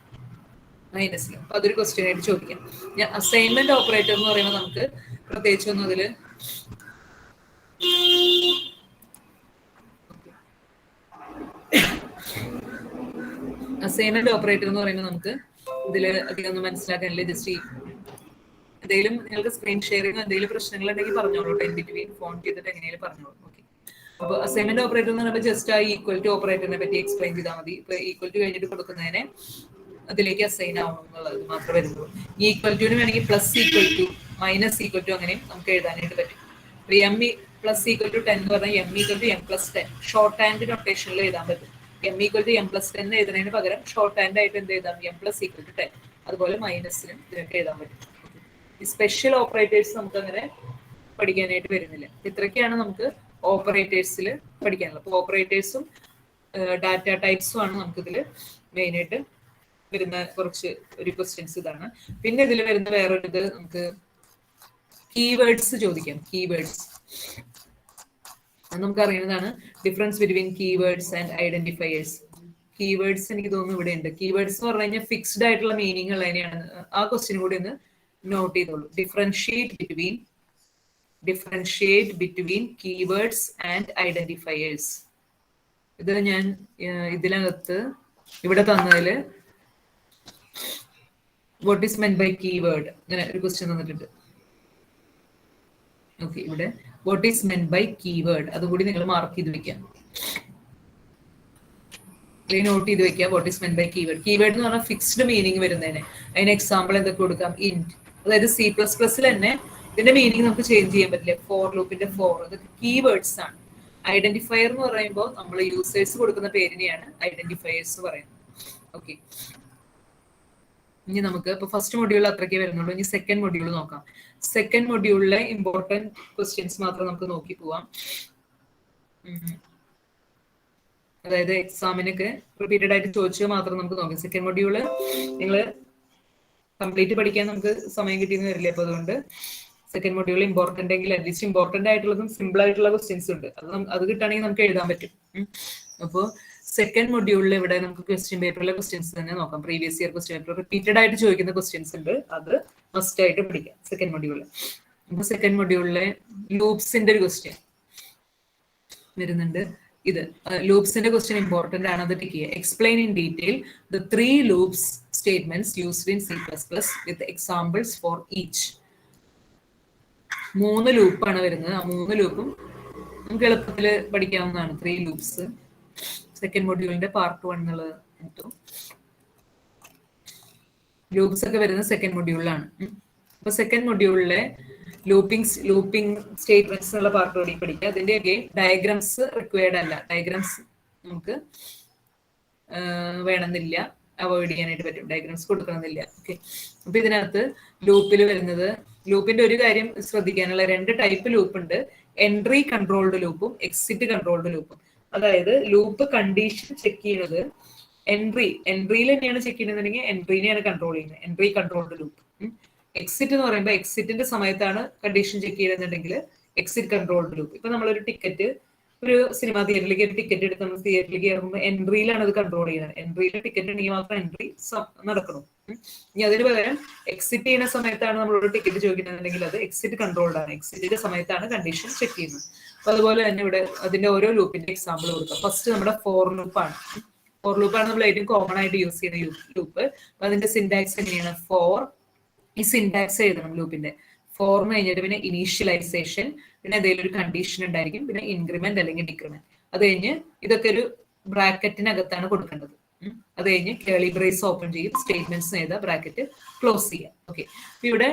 മൈനസിലും. അപ്പൊ അതൊരു ക്വസ്റ്റ്യൻ ആയിട്ട് ചോദിക്കാം. ഞാൻ അസൈൻമെന്റ് ഓപ്പറേറ്റർ എന്ന് പറയുമ്പോൾ നമുക്ക് പ്രത്യേകിച്ചൊന്നും അതില് അസൈൻമെന്റ് ഓപ്പറേറ്റർ എന്ന് പറയുമ്പോൾ നമുക്ക് ഇതില് അധികം ഒന്നും മനസ്സിലാക്കാനില്ല. ജസ്റ്റ് എന്തെങ്കിലും നിങ്ങൾക്ക് സ്ക്രീൻ ഷെയറിംഗ് എന്തെങ്കിലും പ്രശ്നങ്ങൾ ഉണ്ടെങ്കിൽ പറഞ്ഞോളൂ. ബിറ്റ്വീൻ ഫോൺ ചെയ്തിട്ട് എങ്ങനെയും പറഞ്ഞോളൂ. ഓക്കെ. അപ്പോൾ അസൈൻമെന്റ് ഓപ്പറേറ്റർ എന്ന് പറയുമ്പോൾ ജസ്റ്റ് ആ ഈക്വൽ ടു ഓപ്പറേറ്ററിനെ പറ്റി എക്സ്പ്ലെയിൻ ചെയ്താൽ മതി. ഇപ്പൊ ഈക്വൽ ടു കഴിഞ്ഞിട്ട് കൊടുക്കുന്നതിനെ അതിലേക്ക് അസൈൻ ആവണം എന്നുള്ളത് മാത്രമേ വരുന്നുള്ളൂ. ഈക്വൽ ടുവിന് വേണമെങ്കിൽ plus equal to, minus equal to അങ്ങനെയും നമുക്ക് എഴുതാനായിട്ട് പറ്റും. എം പ്ലസ് ഈക്വൽ ടു 10 എന്ന് പറഞ്ഞാൽ M equal to M plus 10 short hand നൊട്ടേഷനിൽ എഴുതാൻ പറ്റും. M equal to M plus 10 എഴുതുന്നതിന് പകരം ഷോർട്ട് ഹാൻഡ് ആയിട്ട് എന്ത് എഴുതാം, എം പ്ലസ് ഈക്വൽ ടു 10. അതുപോലെ മൈനസിനും ഇതിനൊക്കെ എഴുതാൻ പറ്റും. ഈ സ്പെഷ്യൽ ഓപ്പറേറ്റേഴ്സ് നമുക്ക് അങ്ങനെ പഠിക്കാനായിട്ട് വരുന്നില്ല. ഇത്രയൊക്കെയാണ് നമുക്ക് ഓപ്പറേറ്റേഴ്സിൽ പഠിക്കാനുള്ളത്. അപ്പോൾ ഓപ്പറേറ്റേഴ്സും ഡാറ്റ ടൈപ്സും ആണ് നമുക്കിതിൽ മെയിനായിട്ട് വരുന്ന കുറച്ച് ഒരു ക്വസ്റ്റ്യൻസ് ഇതാണ്. പിന്നെ ഇതിൽ വരുന്ന വേറൊരു ഇത് നമുക്ക് കീവേഡ്സ് ചോദിക്കാം. കീവേഡ്സ് അത് നമുക്കറിയുന്നതാണ്. Difference between keywords and identifiers. Keywords എനിക്ക് തോന്നുന്നു ഇവിടെ ഉണ്ട്. കീവേഡ്സ് എന്ന് പറഞ്ഞു കഴിഞ്ഞാൽ ഫിക്സ്ഡ് ആയിട്ടുള്ള മീനിങ് ഉള്ളതിനെയാണ്. ആ ക്വസ്റ്റ്യൻ കൂടി ഒന്ന് നോട്ട് ചെയ്തോളൂ. Differentiate between keywords and identifiers. ഇത് ഞാൻ ഇതിനകത്ത് ഇവിടെ തന്നതില് what is meant by keyword അങ്ങനെ ഒരു ക്വസ്റ്റ്യൻ തന്നിട്ടുണ്ട്. ഓക്കെ, ഇവിടെ what is meant by keyword അതുകൂടി നിങ്ങൾ മാർക്ക് ചെയ്ത് വെക്കാം, നോട്ട് ചെയ്ത് വെക്കുക. What is meant by keyword. Keyword എന്ന് പറഞ്ഞാൽ ഫിക്സ്ഡ് മീനിങ് വരുന്നതിന്. അതിന് എക്സാമ്പിൾ എന്തൊക്കെ കൊടുക്കാം? ഇന്റ്, അതായത് C++ൽ തന്നെ ഇതിന്റെ മീനിങ് നമുക്ക് ചേഞ്ച് ചെയ്യാൻ പറ്റില്ല. ഫോർ ലൂപ്പിന്റെ ഫോർ, അതൊക്കെ കീവേഡ്സ് ആണ്. ഐഡന്റിഫയർ എന്ന് പറയുമ്പോൾ നമ്മൾ യൂസേഴ്സ് കൊടുക്കുന്ന പേരിനെയാണ് ഐഡന്റിഫയേഴ്സ് പറയുന്നത്. ഓക്കെ, ഇനി നമുക്ക് ഇപ്പൊ ഫസ്റ്റ് മൊഡ്യൂൾ അത്രയ്ക്കേ വരുന്നുള്ളൂ. ഇനി സെക്കൻഡ് മൊഡ്യൂൾ നോക്കാം. സെക്കൻഡ് മൊഡ്യൂളിലെ ഇമ്പോർട്ടന്റ് ക്വസ്റ്റ്യൻസ് മാത്രം നമുക്ക് നോക്കി പോവാം. അതായത് എക്സാമിനൊക്കെ റിപ്പീറ്റഡ് ആയിട്ട് ചോദിച്ചത് മാത്രം നമുക്ക് നോക്കാം. സെക്കൻഡ് മൊഡ്യൂള് നിങ്ങൾ കംപ്ലീറ്റ് പഠിക്കാൻ നമുക്ക് സമയം കിട്ടിയെന്ന് വരില്ല. അപ്പൊ അതുകൊണ്ട് സെക്കൻഡ് മൊഡ്യൂൾ ഇമ്പോർട്ടന്റ് എങ്കിൽ അറ്റ്ലീസ്റ്റ് ഇമ്പോർട്ടന്റ് ആയിട്ടുള്ളതും സിമ്പിൾ ആയിട്ടുള്ള ക്വസ്റ്റ്യൻസ് ഉണ്ട്. അത് കിട്ടുകയാണെങ്കിൽ നമുക്ക് എഴുതാൻ പറ്റും. അപ്പോൾ സെക്കൻഡ് മൊഡ്യൂളിൽ ഇവിടെ നമുക്ക് ക്വസ്റ്റ്യൻ പേപ്പറിലെ ക്വസ്റ്റ്യൻസ് തന്നെ നോക്കാം. Previous year question paper repeated ആയിട്ട് ചോദിക്കുന്ന ക്വസ്റ്റ്യൻസ് ഉണ്ട്, അത് മസ്റ്റ് ആയിട്ട് പഠിക്കാം സെക്കൻഡ് മൊഡ്യൂളിൽ. അപ്പൊ സെക്കൻഡ് മൊഡ്യൂളിലെ ലൂപ്സിന്റെ ഒരു ക്വസ്റ്റ്യൻ വരുന്നുണ്ട്. ഇത് ലൂപ്സിന്റെ ക്വസ്റ്റ്യൻ ഇമ്പോർട്ടന്റ് ആണ്, അത് ടിക്ക് ചെയ്യുക. Explain in detail the 3 loops statements used in C++ with examples for each. 3 ലൂപ്പാണ് വരുന്നത്. ആ 3 ലൂപ്പും നമുക്ക് എളുപ്പത്തിൽ പഠിക്കാവുന്നതാണ്. 3 ലൂപ്സ് സെക്കൻഡ് മൊഡ്യൂളിന്റെ പാർട്ട് 1 എന്നുള്ളത്. ലൂപ്സ് ഒക്കെ വരുന്നത് സെക്കൻഡ് മൊഡ്യൂളിലാണ്. അപ്പൊ സെക്കൻഡ് മൊഡ്യൂളിലെ ലൂപ്പിംഗ് സ്റ്റേറ്റ്മെന്റ്സ് എന്നുള്ള പാർട്ട് കൂടി പഠിക്കുക. അതിന്റെ ഡയഗ്രാംസ് റിക്വയർഡ് അല്ല. ഡയഗ്രാംസ് നമുക്ക് വേണമെന്നില്ല, അവോയ്ഡ് ചെയ്യാനായിട്ട് പറ്റും. ഡയഗ്രാംസ് കൊടുക്കണമെന്നില്ല. ഓക്കെ, അപ്പൊ ഇതിനകത്ത് ലൂപ്പിൽ വരുന്നത്, ലൂപ്പിന്റെ ഒരു കാര്യം ശ്രദ്ധിക്കാനുള്ള 2 ടൈപ്പ് ലൂപ്പ് ഉണ്ട്. എൻട്രി കൺട്രോൾഡ് ലൂപ്പും എക്സിറ്റ് കൺട്രോൾഡ് ലൂപ്പും. അതായത് ലൂപ്പ് കണ്ടീഷൻ ചെക്ക് ചെയ്യുന്നത് എൻട്രിയിൽ തന്നെയാണ് ചെക്ക് ചെയ്യുന്നുണ്ടെങ്കിൽ എൻട്രീനെയാണ് കൺട്രോൾ ചെയ്യുന്നത്. Entry controlled loop. എക്സിറ്റ് എന്ന് പറയുമ്പോൾ എക്സിറ്റിന്റെ സമയത്താണ് കണ്ടീഷൻ ചെക്ക് ചെയ്യുന്നുണ്ടെങ്കിൽ എക്സിറ്റ് കൺട്രോൾഡ് ലൂപ്പ്. ഇപ്പൊ നമ്മളൊരു ടിക്കറ്റ്, ഒരു സിനിമ തിയേറ്ററിലേക്ക് ഒരു ടിക്കറ്റ് എടുത്ത് നമ്മൾ തിയേറ്ററിലേക്ക് ഇറങ്ങുമ്പോൾ എൻട്രിയിലാണ് അത് കൺട്രോൾ ചെയ്യുന്നത്. എൻട്രിയിൽ ടിക്കറ്റ് ഉണ്ടെങ്കിൽ മാത്രം എൻട്രി നടക്കണം. ഇനി അതിന് പകരം എക്സിറ്റ് ചെയ്യുന്ന സമയത്താണ് നമ്മളോട് ടിക്കറ്റ് ചോദിക്കുന്നുണ്ടെങ്കിൽ അത് എക്സിറ്റ് കൺട്രോൾഡ് ആണ്. എക്സിറ്റിന്റെ സമയത്താണ് കണ്ടീഷൻ ചെക്ക് ചെയ്യുന്നത്. അപ്പൊ അതുപോലെ തന്നെ ഇവിടെ അതിന്റെ ഓരോ ലൂപ്പിന്റെ എക്സാമ്പിൾ കൊടുക്കാം. ഫസ്റ്റ് നമ്മുടെ ഫോർ ലൂപ്പാണ്. ഫോർ ലൂപ്പാണ് നമ്മൾ ഏറ്റവും കോമൺ ആയിട്ട് യൂസ് ചെയ്യുന്ന ലൂപ്പ്. അപ്പൊ അതിന്റെ സിന്റാക്സ് എങ്ങനെയാണ്? ഫോർ, ഈ സിന്റാക്സ് എഴുതണം ലൂപ്പിന്റെ. ഫോറിന് കഴിഞ്ഞിട്ട് പിന്നെ ഇനീഷ്യലൈസേഷൻ, പിന്നെ എന്തെങ്കിലും ഒരു കണ്ടീഷൻ ഉണ്ടായിരിക്കും, പിന്നെ ഇൻക്രിമെന്റ് അല്ലെങ്കിൽ ഡിക്രിമെന്റ്. അത് കഴിഞ്ഞ് ഇതൊക്കെ ഒരു ബ്രാക്കറ്റിനകത്താണ് കൊടുക്കേണ്ടത്. അത് കഴിഞ്ഞ് കേളി ബ്രേസ് ഓപ്പൺ ചെയ്യും, സ്റ്റേറ്റ്മെന്റ്സ് എഴുതുക, ബ്രാക്കറ്റ് ക്ലോസ് ചെയ്യാം. ഓക്കെ, അപ്പൊ ഇവിടെ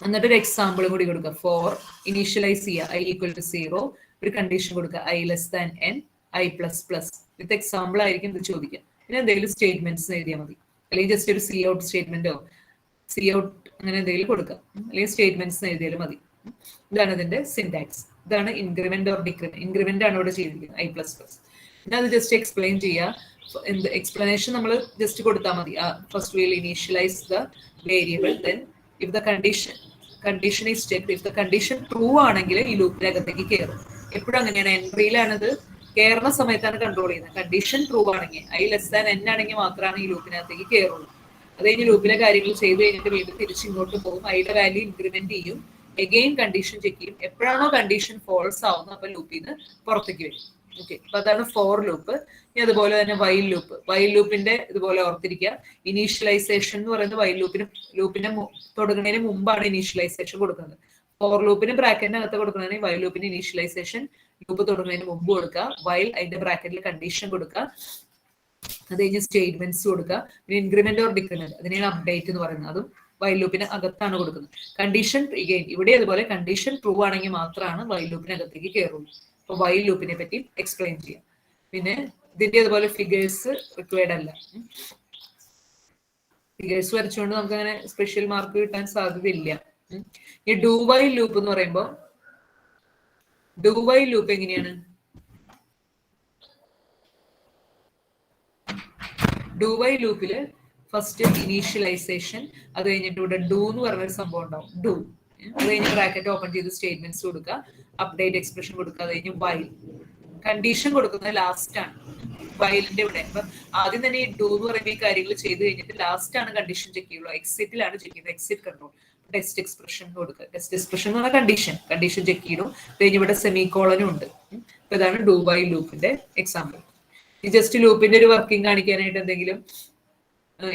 എന്നിട്ട് ഒരു എക്സാമ്പിൾ കൂടി കൊടുക്കുക. ഫോർ ഇനീഷ്യലൈസ് ചെയ്യുക, i = 0, ഒരു കണ്ടീഷൻ കൊടുക്കുക i n, i++. With example ആയിരിക്കും ഇത് ചോദിക്കുക. പിന്നെ എന്തെങ്കിലും സ്റ്റേറ്റ്മെന്റ്സ് എഴുതിയാൽ മതി, അല്ലെങ്കിൽ ജസ്റ്റ് ഒരു C ഔട്ട് സ്റ്റേറ്റ്മെന്റോ C ഔട്ട് അങ്ങനെ എന്തെങ്കിലും കൊടുക്കുക, അല്ലെങ്കിൽ സ്റ്റേറ്റ്മെന്റ്സ് എഴുതിയാലും മതി. ഇതാണ് ഇതിന്റെ സിന്റാക്സ്. ഇതാണ് ഇൻക്രിമെന്റ് ഓർ ഡിക്രിമെന്റ്. ഇൻക്രിമെന്റ് ആണ് ഇവിടെ ചെയ്തിരിക്കുന്നത്, i++. പിന്നെ അത് ജസ്റ്റ് എക്സ്പ്ലെയിൻ ചെയ്യുക. എന്ത് എക്സ്പ്ലനേഷൻ നമ്മൾ ജസ്റ്റ് കൊടുത്താൽ മതി. First will initialise the variable, then if the condition is checked, if the condition true ആണെങ്കിൽ ഈ ലൂപ്പിനകത്തേക്ക് കയറും. എപ്പോഴും അങ്ങനെയാണ്. എൻട്രിയിലാണത് കയറുന്ന സമയത്താണ് കൺട്രോൾ ചെയ്യുന്നത്. കണ്ടീഷൻ ട്രൂ ആണെങ്കിൽ i<n ആണെങ്കിൽ മാത്രമാണ് ഈ ലൂപ്പിനകത്തേക്ക് കയറുള്ളൂ. അത് കഴിഞ്ഞ് ലൂപ്പിലെ കാര്യങ്ങൾ ചെയ്ത് കഴിഞ്ഞിട്ട് വീണ്ടും തിരിച്ചിങ്ങോട്ട് പോകും. ഐയുടെ വാല്യൂ ഇൻക്രിമെന്റ് ചെയ്യും. എഗെയിൻ കണ്ടീഷൻ ചെക്ക് ചെയ്യും. എപ്പോഴാണോ കണ്ടീഷൻ ഫോൾസ് ആവുന്നത് അപ്പൊ ലൂപ്പിൽ നിന്ന് പുറത്തേക്ക് വരും. ഓക്കെ, അപ്പൊ അതാണ് ഫോർ ലൂപ്പ്. ഇനി അതുപോലെ തന്നെ വൈൽ ലൂപ്പ്. വൈൽ ലൂപ്പിന്റെ ഇതുപോലെ ഓർത്തിരിക്കുക, ഇനീഷ്യലൈസേഷൻ എന്ന് പറയുന്നത് വൈൽ ലൂപ്പിന്റെ തുടങ്ങുന്നതിന് മുമ്പാണ് ഇനീഷ്യലൈസേഷൻ കൊടുക്കുന്നത്. ഫോർ ലൂപ്പിന് ബ്രാക്കറ്റിനകത്ത് കൊടുക്കുന്നതിന് വൈൽ ലൂപ്പിന് ഇനീഷ്യലൈസേഷൻ ലൂപ്പ് തുടങ്ങുന്നതിന് മുമ്പ് കൊടുക്കുക, വൈൽ അതിന്റെ ബ്രാക്കറ്റിൽ കണ്ടീഷൻ കൊടുക്കുക, അത് കഴിഞ്ഞ് സ്റ്റേറ്റ്മെന്റ്സ് കൊടുക്കുക, പിന്നെ ഇൻക്രിമെന്റ് ഓർ ഡിക്രിമെന്റ് അതിനെയാണ് അപ്ഡേറ്റ് എന്ന് പറയുന്നത്. അതും വൈൽ ലൂപ്പിന് അകത്താണ് കൊടുക്കുന്നത്. കണ്ടീഷൻ ഇവിടെ അതുപോലെ കണ്ടീഷൻ ട്രൂ ആണെങ്കിൽ മാത്രമാണ് വൈൽ ലൂപ്പിനകത്തേക്ക് കയറുള്ളൂ. അപ്പൊ വൈൽ ലൂപ്പിനെ പറ്റി എക്സ്പ്ലെയിൻ ചെയ്യാം. പിന്നെ ഇതിന്റെ അതുപോലെ ഫിഗേഴ്സ് റിക്വയർഡ് അല്ല. ഫിഗേഴ്സ് വരച്ചുകൊണ്ട് നമുക്ക് അങ്ങനെ സ്പെഷ്യൽ മാർക്ക് കിട്ടാൻ സാധ്യതയില്ല. ഈ ഡു വൈൽ ലൂപ്പ് എന്ന് പറയുമ്പോൾ ഡു വൈൽ ലൂപ്പ് എങ്ങനെയാണ്? ഡു വൈൽ ലൂപ്പില് ഫസ്റ്റ് ഇനീഷ്യലൈസേഷൻ, അത് കഴിഞ്ഞിട്ട് ഇവിടെ ഡു എന്ന് പറഞ്ഞൊരു സംഭവം ഉണ്ടാവും, ഡു. അത് കഴിഞ്ഞ് ബ്രാക്കറ്റ് ഓപ്പൺ ചെയ്ത് സ്റ്റേറ്റ്മെന്റ്സ് കൊടുക്കുക, അപ്ഡേറ്റ് എക്സ്പ്രഷൻ കൊടുക്കുക, അത് കഴിഞ്ഞ് വൈൽ. കണ്ടീഷൻ കൊടുക്കുന്നത് ലാസ്റ്റ് ആണ് വൈലിന്റെ ഇവിടെ. അപ്പൊ ആദ്യം തന്നെ ഈ ഡു എന്ന് പറയുന്ന ഈ കാര്യങ്ങൾ ചെയ്ത് കഴിഞ്ഞിട്ട് ലാസ്റ്റ് ആണ് കണ്ടീഷൻ ചെക്ക് ചെയ്യുള്ളൂ. എക്സിറ്റിലാണ് ചെക്ക് ചെയ്യുന്നത്, എക്സിറ്റ് കൺട്രോൾ. ടെസ്റ്റ് എക്സ്പ്രഷൻ കൊടുക്കുക. ടെസ്റ്റ് എക്സ്പ്രഷൻ എന്ന് പറഞ്ഞാൽ കണ്ടീഷൻ ചെക്ക് ചെയ്തു. കഴിഞ്ഞ് ഇവിടെ സെമി കോളനും ഉണ്ട്. അപ്പൊ ഇതാണ് ഡു വൈൽ ലൂപ്പിന്റെ എക്സാമ്പിൾ. ഈ ജസ്റ്റ് ലൂപ്പിന്റെ ഒരു വർക്കിംഗ് കാണിക്കാനായിട്ട്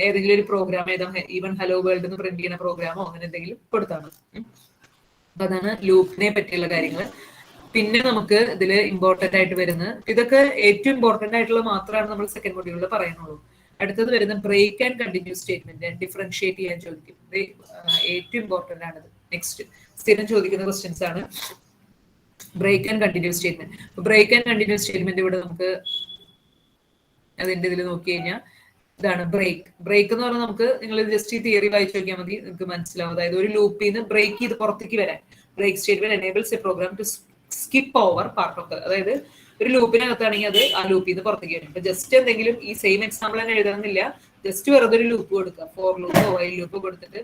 ഏതെങ്കിലും ഒരു പ്രോഗ്രാം ഈവൻ ഹലോ വേൾഡ് എന്ന് പ്രിന്റ് ചെയ്യുന്ന പ്രോഗ്രാമോ അങ്ങനെ എന്തെങ്കിലും കൊടുത്താൽ മതി. അപ്പൊ അതാണ് ലൂപ്പിനെ പറ്റിയുള്ള കാര്യങ്ങൾ. പിന്നെ നമുക്ക് ഇതിൽ ഇമ്പോർട്ടന്റ് ആയിട്ട് വരുന്നത്, ഇതൊക്കെ ഏറ്റവും ഇമ്പോർട്ടന്റ് ആയിട്ടുള്ള മാത്രമാണ് നമ്മൾ സെക്കൻഡ് മൊഡ്യൂളിൽ പറയുന്നുള്ളൂ. അടുത്തത് വരുന്ന break and continue statement differentiate ചെയ്യാൻ ചോദിക്കും. ഏറ്റവും ഇമ്പോർട്ടന്റ് ആണത്. നെക്സ്റ്റ് സ്ഥിരം ചോദിക്കുന്ന ക്വസ്റ്റ്യൻസ് ആണ് break and continue statement. Break and continue statement ഇവിടെ നമുക്ക് അതിന്റെ ഇതിൽ നോക്കി കഴിഞ്ഞാൽ ഇതാണ് ബ്രേക്ക് എന്ന് പറഞ്ഞാൽ നമുക്ക് നിങ്ങൾ ജസ്റ്റ് ഈ തിയറി വായിച്ചു നോക്കിയാൽ മതി, നിങ്ങൾക്ക് മനസ്സിലാവും. അതായത് ഒരു ലൂപ്പിൽ നിന്ന് ബ്രേക്ക് ചെയ്ത് പുറത്തേക്ക് വരാൻ break statement enables a program to skip over part of അതായത് ഒരു ലൂപ്പിനകത്താണെങ്കിൽ അത് ആ ലൂപ്പിൽ നിന്ന് പുറത്തേക്ക് വരും. ഇപ്പൊ ജസ്റ്റ് എന്തെങ്കിലും ഈ സെയിം എക്സാമ്പിൾ തന്നെ എഴുതണമെന്നില്ല, ജസ്റ്റ് വെറുതെ ഒരു ലൂപ്പ് കൊടുക്കുക, ഫോർ ലൂപ്പോ വൈൽ ലൂപ്പോ കൊടുത്തിട്ട്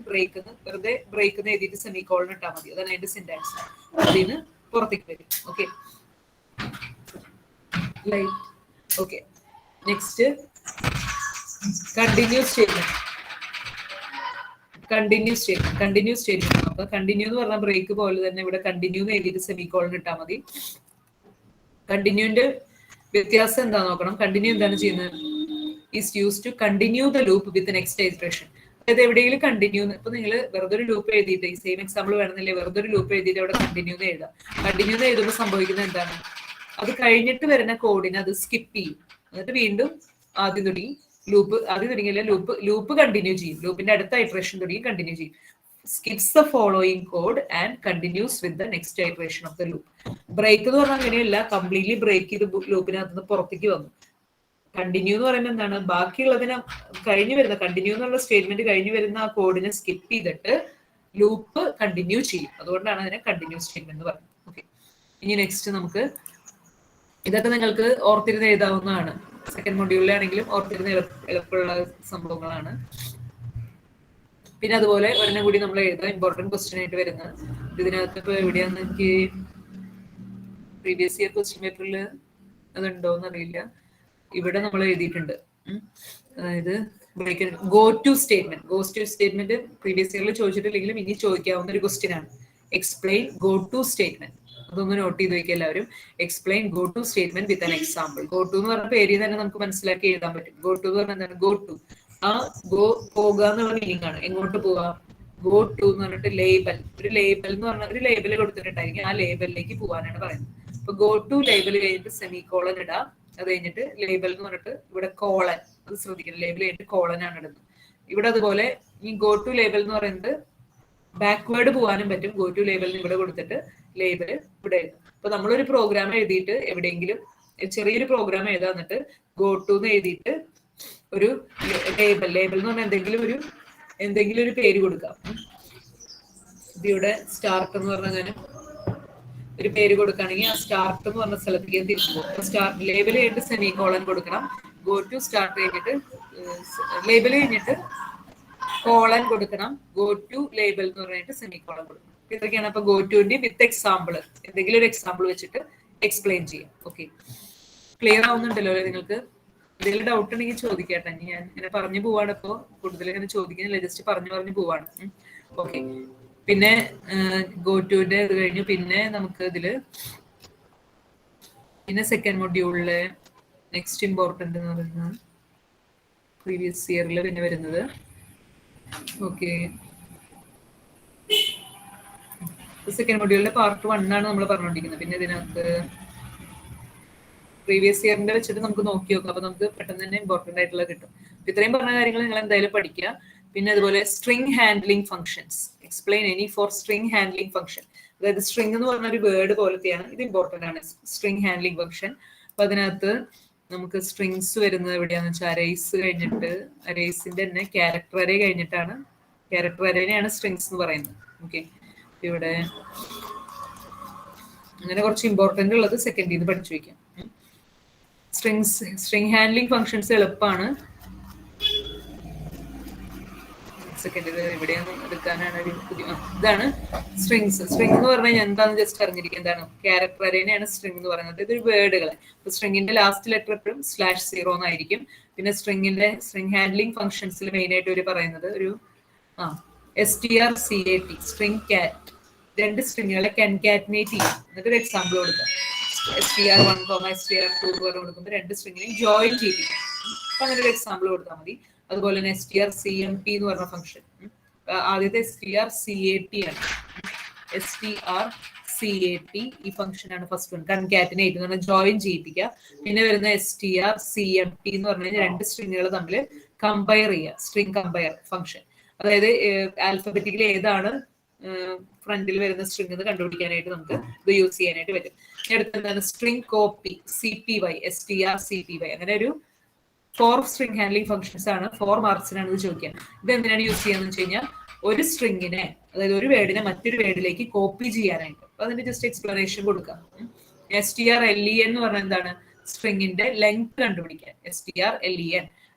വെറുതെ ബ്രേക്ക് എഴുതിയിട്ട് സെമി കോളൻ ഇട്ടാൽ മതി. അതാണ് അതിന്റെ സിന്റാക്സ്. അതിൽ നിന്ന് പുറത്തേക്ക് വരും. Okay, okay. Next continue statement. നോക്കാം. കണ്ടിന്യൂ എന്ന് പറഞ്ഞാൽ ബ്രേക്ക് പോലെ തന്നെ ഇവിടെ കണ്ടിന്യൂ എന്ന് എഴുതിയിട്ട് സെമി കോളൻ ഇട്ടാൽ മതി. കണ്ടിന്യൂന്റെ വ്യത്യാസം എന്താ നോക്കണം. കണ്ടിന്യൂ എന്താണ് ചെയ്യുന്നത്? Is use to continue the loop with next iteration. അതായത് എവിടെയെങ്കിലും കണ്ടിന്യൂ, ഇപ്പൊ നിങ്ങൾ വെറുതെ ഒരു ലൂപ്പ് എഴുതിയിട്ട് ഈ സെയിം എക്സാമ്പിൾ വേണമെന്നില്ലേ, വെറുതെ ഒരു ലൂപ്പ് എഴുതിയിട്ട് അവിടെ കണ്ടിന്യൂ എന്ന് എഴുതാം. കണ്ടിന്യൂ എന്ന് എഴുതുമ്പോൾ സംഭവിക്കുന്നത് എന്താണ്? അത് കഴിഞ്ഞിട്ട് വരുന്ന കോഡിനെ അത് സ്കിപ്പ് ചെയ്യും. എന്നിട്ട് വീണ്ടും ആദ്യം തുടങ്ങിയില്ല ലൂപ്പ് കണ്ടിന്യൂ ചെയ്യും. ലൂപ്പിന്റെ അടുത്ത ഇറ്ററേഷൻ തുടങ്ങി കണ്ടിന്യൂ ചെയ്യും. Skips the following code and continues with the next iteration of the loop. Break എന്ന് പറഞ്ഞാൽ അങ്ങനെയല്ല, കംപ്ലീറ്റ്ലി ബ്രേക്ക് ചെയ്ത് ലൂപ്പിനകത്ത് നിന്ന് പുറത്തേക്ക് വന്നു. കണ്ടിന്യൂ എന്ന് പറയുമ്പോൾ എന്താണ്? ബാക്കിയുള്ളതിനെ കഴിഞ്ഞു വരുന്ന കണ്ടിന്യൂ എന്നുള്ള സ്റ്റേറ്റ്മെന്റ് കഴിഞ്ഞു വരുന്ന ആ കോഡിനെ സ്കിപ്പ് ചെയ്തിട്ട് ലൂപ്പ് കണ്ടിന്യൂ ചെയ്യും. അതുകൊണ്ടാണ് അതിനെ കണ്ടിന്യൂ സ്റ്റേറ്റ്മെന്റ് എന്ന് പറയുന്നത്. ഓക്കെ, ഇനി നെക്സ്റ്റ് നമുക്ക് ഇതൊക്കെ നിങ്ങൾക്ക് ഓർത്തിരുന്ന് എഴുതാവുന്നതാണ്. സെക്കൻഡ് മൊഡ്യൂളിലാണെങ്കിലും ഓർത്തിരുന്ന് എളുപ്പമുള്ള സംഭവങ്ങളാണ്. പിന്നെ അതുപോലെ ഒരെണ്ണം കൂടി നമ്മൾ എഴുതാം, ഇമ്പോർട്ടന്റ് ക്വസ്റ്റ്യൻ ആയിട്ട് വരുന്നത്. ഇതിനകത്ത് ഇപ്പൊ എവിടെയാന്ന് എനിക്ക് പ്രീവിയസ് ഇയർ ക്വസ്റ്റ്യൻ പേപ്പറിൽ അതുണ്ടോന്ന് അറിയില്ല. ഇവിടെ നമ്മൾ എഴുതിയിട്ടുണ്ട്. അതായത് ഗോ ടു സ്റ്റേറ്റ്മെന്റ് പ്രീവിയസ് ഇയറിൽ ചോദിച്ചിട്ടില്ലെങ്കിലും ഇനി ചോദിക്കാവുന്ന ഒരു ക്വസ്റ്റ്യൻ ആണ്. Explain go to statement. അതൊന്ന് നോട്ട് ചെയ്ത് വയ്ക്കുക എല്ലാവരും. Explain go to statement with an example. Go to എന്ന് പറഞ്ഞ പേരിൽ തന്നെ നമുക്ക് മനസ്സിലാക്കി എഴുതാൻ പറ്റും. ഗോ ടു എന്ന് പറഞ്ഞാൽ എന്താണ്? ഗോ ടു പോകുക എന്നുള്ള മീനിങ് ആണ്. എങ്ങോട്ട് പോവാം? ഗോ ടു എന്ന് പറഞ്ഞിട്ട് ഒരു ലേബൽ എന്ന് പറഞ്ഞാൽ ഒരു ലേബൽ കൊടുത്തിട്ടുണ്ടായിരിക്കും, ആ ലേബലിലേക്ക് പോകാനാണ് പറയുന്നത്. അപ്പൊ ഗോ ടു ലേബൽ കഴിഞ്ഞിട്ട് സെമി കോളൻ ഇടാം. അത് കഴിഞ്ഞിട്ട് ലേബൽ എന്ന് പറഞ്ഞിട്ട് ഇവിടെ കോളൻ, അത് ശ്രദ്ധിക്കണം, ലേബൽ കഴിഞ്ഞിട്ട് കോളൻ ആണ് ഇടുന്നത്. ഇവിടെ അതുപോലെ ഈ ഗോ ടു ലേബൽ എന്ന് പറയുന്നത് ബാക്ക്വേർഡ് പോകാനും പറ്റും. ഗോ ടു ലേബലിന് ഇവിടെ കൊടുത്തിട്ട് ലേബൽ ഇവിടെ എഴുതും. അപ്പൊ നമ്മളൊരു പ്രോഗ്രാം എഴുതിയിട്ട് എവിടെയെങ്കിലും ചെറിയൊരു പ്രോഗ്രാം എഴുതാൻ എന്നിട്ട് ഗോ ടു എന്ന് എഴുതിയിട്ട് ഒരു ലേബൽ എന്ന് പറഞ്ഞാൽ എന്തെങ്കിലും ഒരു പേര് കൊടുക്കാം. ഇവിടെ സ്റ്റാർട്ട് എന്ന് പറഞ്ഞാൽ ഒരു പേര് കൊടുക്കുകയാണെങ്കിൽ ആ സ്റ്റാർട്ട് എന്ന് പറഞ്ഞ സ്ഥലത്തേക്ക് തിരിച്ചു പോകും. സ്റ്റാർട്ട് ലേബൽ കഴിഞ്ഞിട്ട് സെമി കോളൻ കൊടുക്കണം. ഗോ ടു സ്റ്റാർട്ട് കഴിഞ്ഞിട്ട് ലേബൽ കഴിഞ്ഞിട്ട് കോളൻ കൊടുക്കണം. ഗോ ടു ലേബൽ എന്ന് പറഞ്ഞിട്ട് സെമി കോളൻ കൊടുക്കണം. ഇതൊക്കെയാണ്. അപ്പൊ ഗോ ടുവിന്റെ വിത്ത് എക്സാമ്പിൾ, എന്തെങ്കിലും ഒരു എക്സാമ്പിൾ വെച്ചിട്ട് എക്സ്പ്ലെയിൻ ചെയ്യാം. ഓക്കെ, ക്ലിയർ ആവുന്നുണ്ടല്ലോ അല്ലെ നിങ്ങൾക്ക്? എന്തെങ്കിലും ഡൗട്ട് ഉണ്ടെങ്കിൽ ചോദിക്കട്ടെ. ഞാൻ ഇങ്ങനെ പറഞ്ഞു പോവാണ്. ഇപ്പോ കൂടുതൽ ഇങ്ങനെ ചോദിക്കുന്നില്ല, ജസ്റ്റ് പറഞ്ഞു പോവാണ്. ഓക്കെ, പിന്നെ ഗോ ടുന്റെ ഇത് കഴിഞ്ഞു. പിന്നെ നമുക്ക് ഇതില് പിന്നെ സെക്കൻഡ് മൊഡ്യൂളില് നെക്സ്റ്റ് ഇമ്പോർട്ടൻ്റ് എന്ന് പറയുന്നത് പ്രീവിയസ് ഇയറിൽ പിന്നെ വരുന്നത് ഓക്കെ സെക്കൻഡ് മൊഡ്യൂളിലെ പാർട്ട് 1 ആണ് നമ്മൾ പറഞ്ഞുകൊണ്ടിരിക്കുന്നത്. പിന്നെ ഇതിനകത്ത് പ്രീവിയസ് ഇയറിന്റെ വെച്ചിട്ട് നമുക്ക് നോക്കി നോക്കാം. അപ്പൊ നമുക്ക് പെട്ടെന്ന് തന്നെ ഇമ്പോർട്ടൻ്റ് ആയിട്ടുള്ള കിട്ടും. ഇത്രയും പറഞ്ഞ കാര്യങ്ങൾ നിങ്ങൾ എന്തായാലും പഠിക്കുക. പിന്നെ അതുപോലെ string handling functions, explain any four string handling function. അതായത് സ്ട്രിംഗ് എന്ന് പറഞ്ഞ ഒരു വേർഡ് പോലത്തെയാണ്, ഇത് ഇമ്പോർട്ടൻ്റ് ആണ് സ്ട്രിംഗ് ഹാൻഡ്ലിംഗ് ഫംഗ്ഷൻ. അപ്പൊ അതിനകത്ത് നമുക്ക് സ്ട്രിങ്സ് വരുന്നത് എവിടെയാന്ന് വെച്ചാൽ അരേസ് കഴിഞ്ഞിട്ട്, അരേസിന്റെ തന്നെ ക്യാരക്ടർ അരേ കഴിഞ്ഞിട്ടാണ്, ക്യാരക്ടർ അരേനെയാണ് സ്ട്രിങ്സ് എന്ന് പറയുന്നത്. ഓക്കെ, ഇവിടെ അങ്ങനെ കുറച്ച് ഇമ്പോർട്ടൻ്റ് ഉള്ളത് സെക്കൻഡ് ഇത് പഠിച്ചു വയ്ക്കാം. സ്ട്രിംഗ് ഹാൻഡ്ലിംഗ് ഫംഗ്ഷൻസ് എളുപ്പമാണ്. സെക്കൻഡ് ഇത് എവിടെയാണ് എടുക്കാനാണ് ഒരു പുതിയ ഇതാണ് സ്ട്രിങ്സ്. സ്ട്രിംഗ് എന്ന് പറഞ്ഞാൽ എന്താണെന്ന് ജസ്റ്റ് അറിഞ്ഞിരിക്കുക. എന്താണ് ക്യാരക്ടർ അരേനെയാണ് സ്ട്രിംഗ് എന്ന് പറയുന്നത്. ഇതൊരു വേർഡുകളെ, സ്ട്രിംഗിന്റെ ലാസ്റ്റ് ലെറ്റർ എപ്പോഴും /0 എന്നായിരിക്കും. പിന്നെ സ്ട്രിംഗ് ഹാൻഡ്ലിംഗ് ഫംഗ്ഷൻസിൽ മെയിൻ ആയിട്ട് ഒരു പറയുന്നത് ഒരു strcat സ്ട്രിംഗ് കാറ്റ്, രണ്ട് സ്ട്രിങ്ങുകളെ കൺകാറ്റിനേറ്റ് ചെയ്യും. എന്നിട്ട് ഒരു എക്സാമ്പിൾ കൊടുക്കാം. str1, str2 കൊടുക്കുമ്പോൾ രണ്ട് സ്ട്രിങ്ങിനെയും ജോയിൻ ചെയ്യിപ്പിക്കും. അപ്പൊ അങ്ങനെ ഒരു എക്സാമ്പിൾ കൊടുത്താൽ മതി. അതുപോലെ തന്നെ strcmp എന്ന് പറഞ്ഞ ഫംഗ്ഷൻ, ആദ്യത്തെ strcat ആണ്. strcat ഈ ഫംഗ്ഷൻ ആണ് ഫസ്റ്റ് വൺ, കൺകാറ്റിനേറ്റ് എന്ന് പറഞ്ഞാൽ ജോയിൻ ചെയ്യിപ്പിക്കുക. പിന്നെ വരുന്ന strcmp എന്ന് പറഞ്ഞു കഴിഞ്ഞാൽ രണ്ട് സ്ട്രിങ്ങുകൾ തമ്മിൽ കമ്പയർ ചെയ്യുക, സ്ട്രിംഗ് കമ്പയർ ഫംഗ്ഷൻ. അതായത് ആൽഫബറ്റിക്കലി ഏതാണ് ഫ്രണ്ടിൽ വരുന്ന സ്ട്രിംഗ് എന്ന് കണ്ടുപിടിക്കാനായിട്ട് നമുക്ക് ഇത് യൂസ് ചെയ്യാനായിട്ട് പറ്റും. അടുത്ത എന്താണ് സ്ട്രിംഗ് കോപ്പി, cpy, strcpy. അങ്ങനെ ഒരു 4 സ്ട്രിംഗ് ഹാൻഡ്ലിംഗ് ഫംഗ്ഷൻസ് ആണ്. 4 മാർക്സിനാണ് ഇത് ചോദിക്കുക. ഇത് എന്തിനാണ് യൂസ് ചെയ്യാന്ന് വെച്ച് കഴിഞ്ഞാൽ ഒരു സ്ട്രിങ്ങിനെ, അതായത് ഒരു വേർഡിനെ മറ്റൊരു വേർഡിലേക്ക് കോപ്പി ചെയ്യാനായിട്ട്. അപ്പൊ അതിന്റെ ജസ്റ്റ് എക്സ്പ്ലനേഷൻ കൊടുക്കാം. strlen എന്ന് പറഞ്ഞാൽ എന്താണ്, സ്ട്രിങ്ങിന്റെ ലെങ്ത് കണ്ടുപിടിക്കാൻ. strlen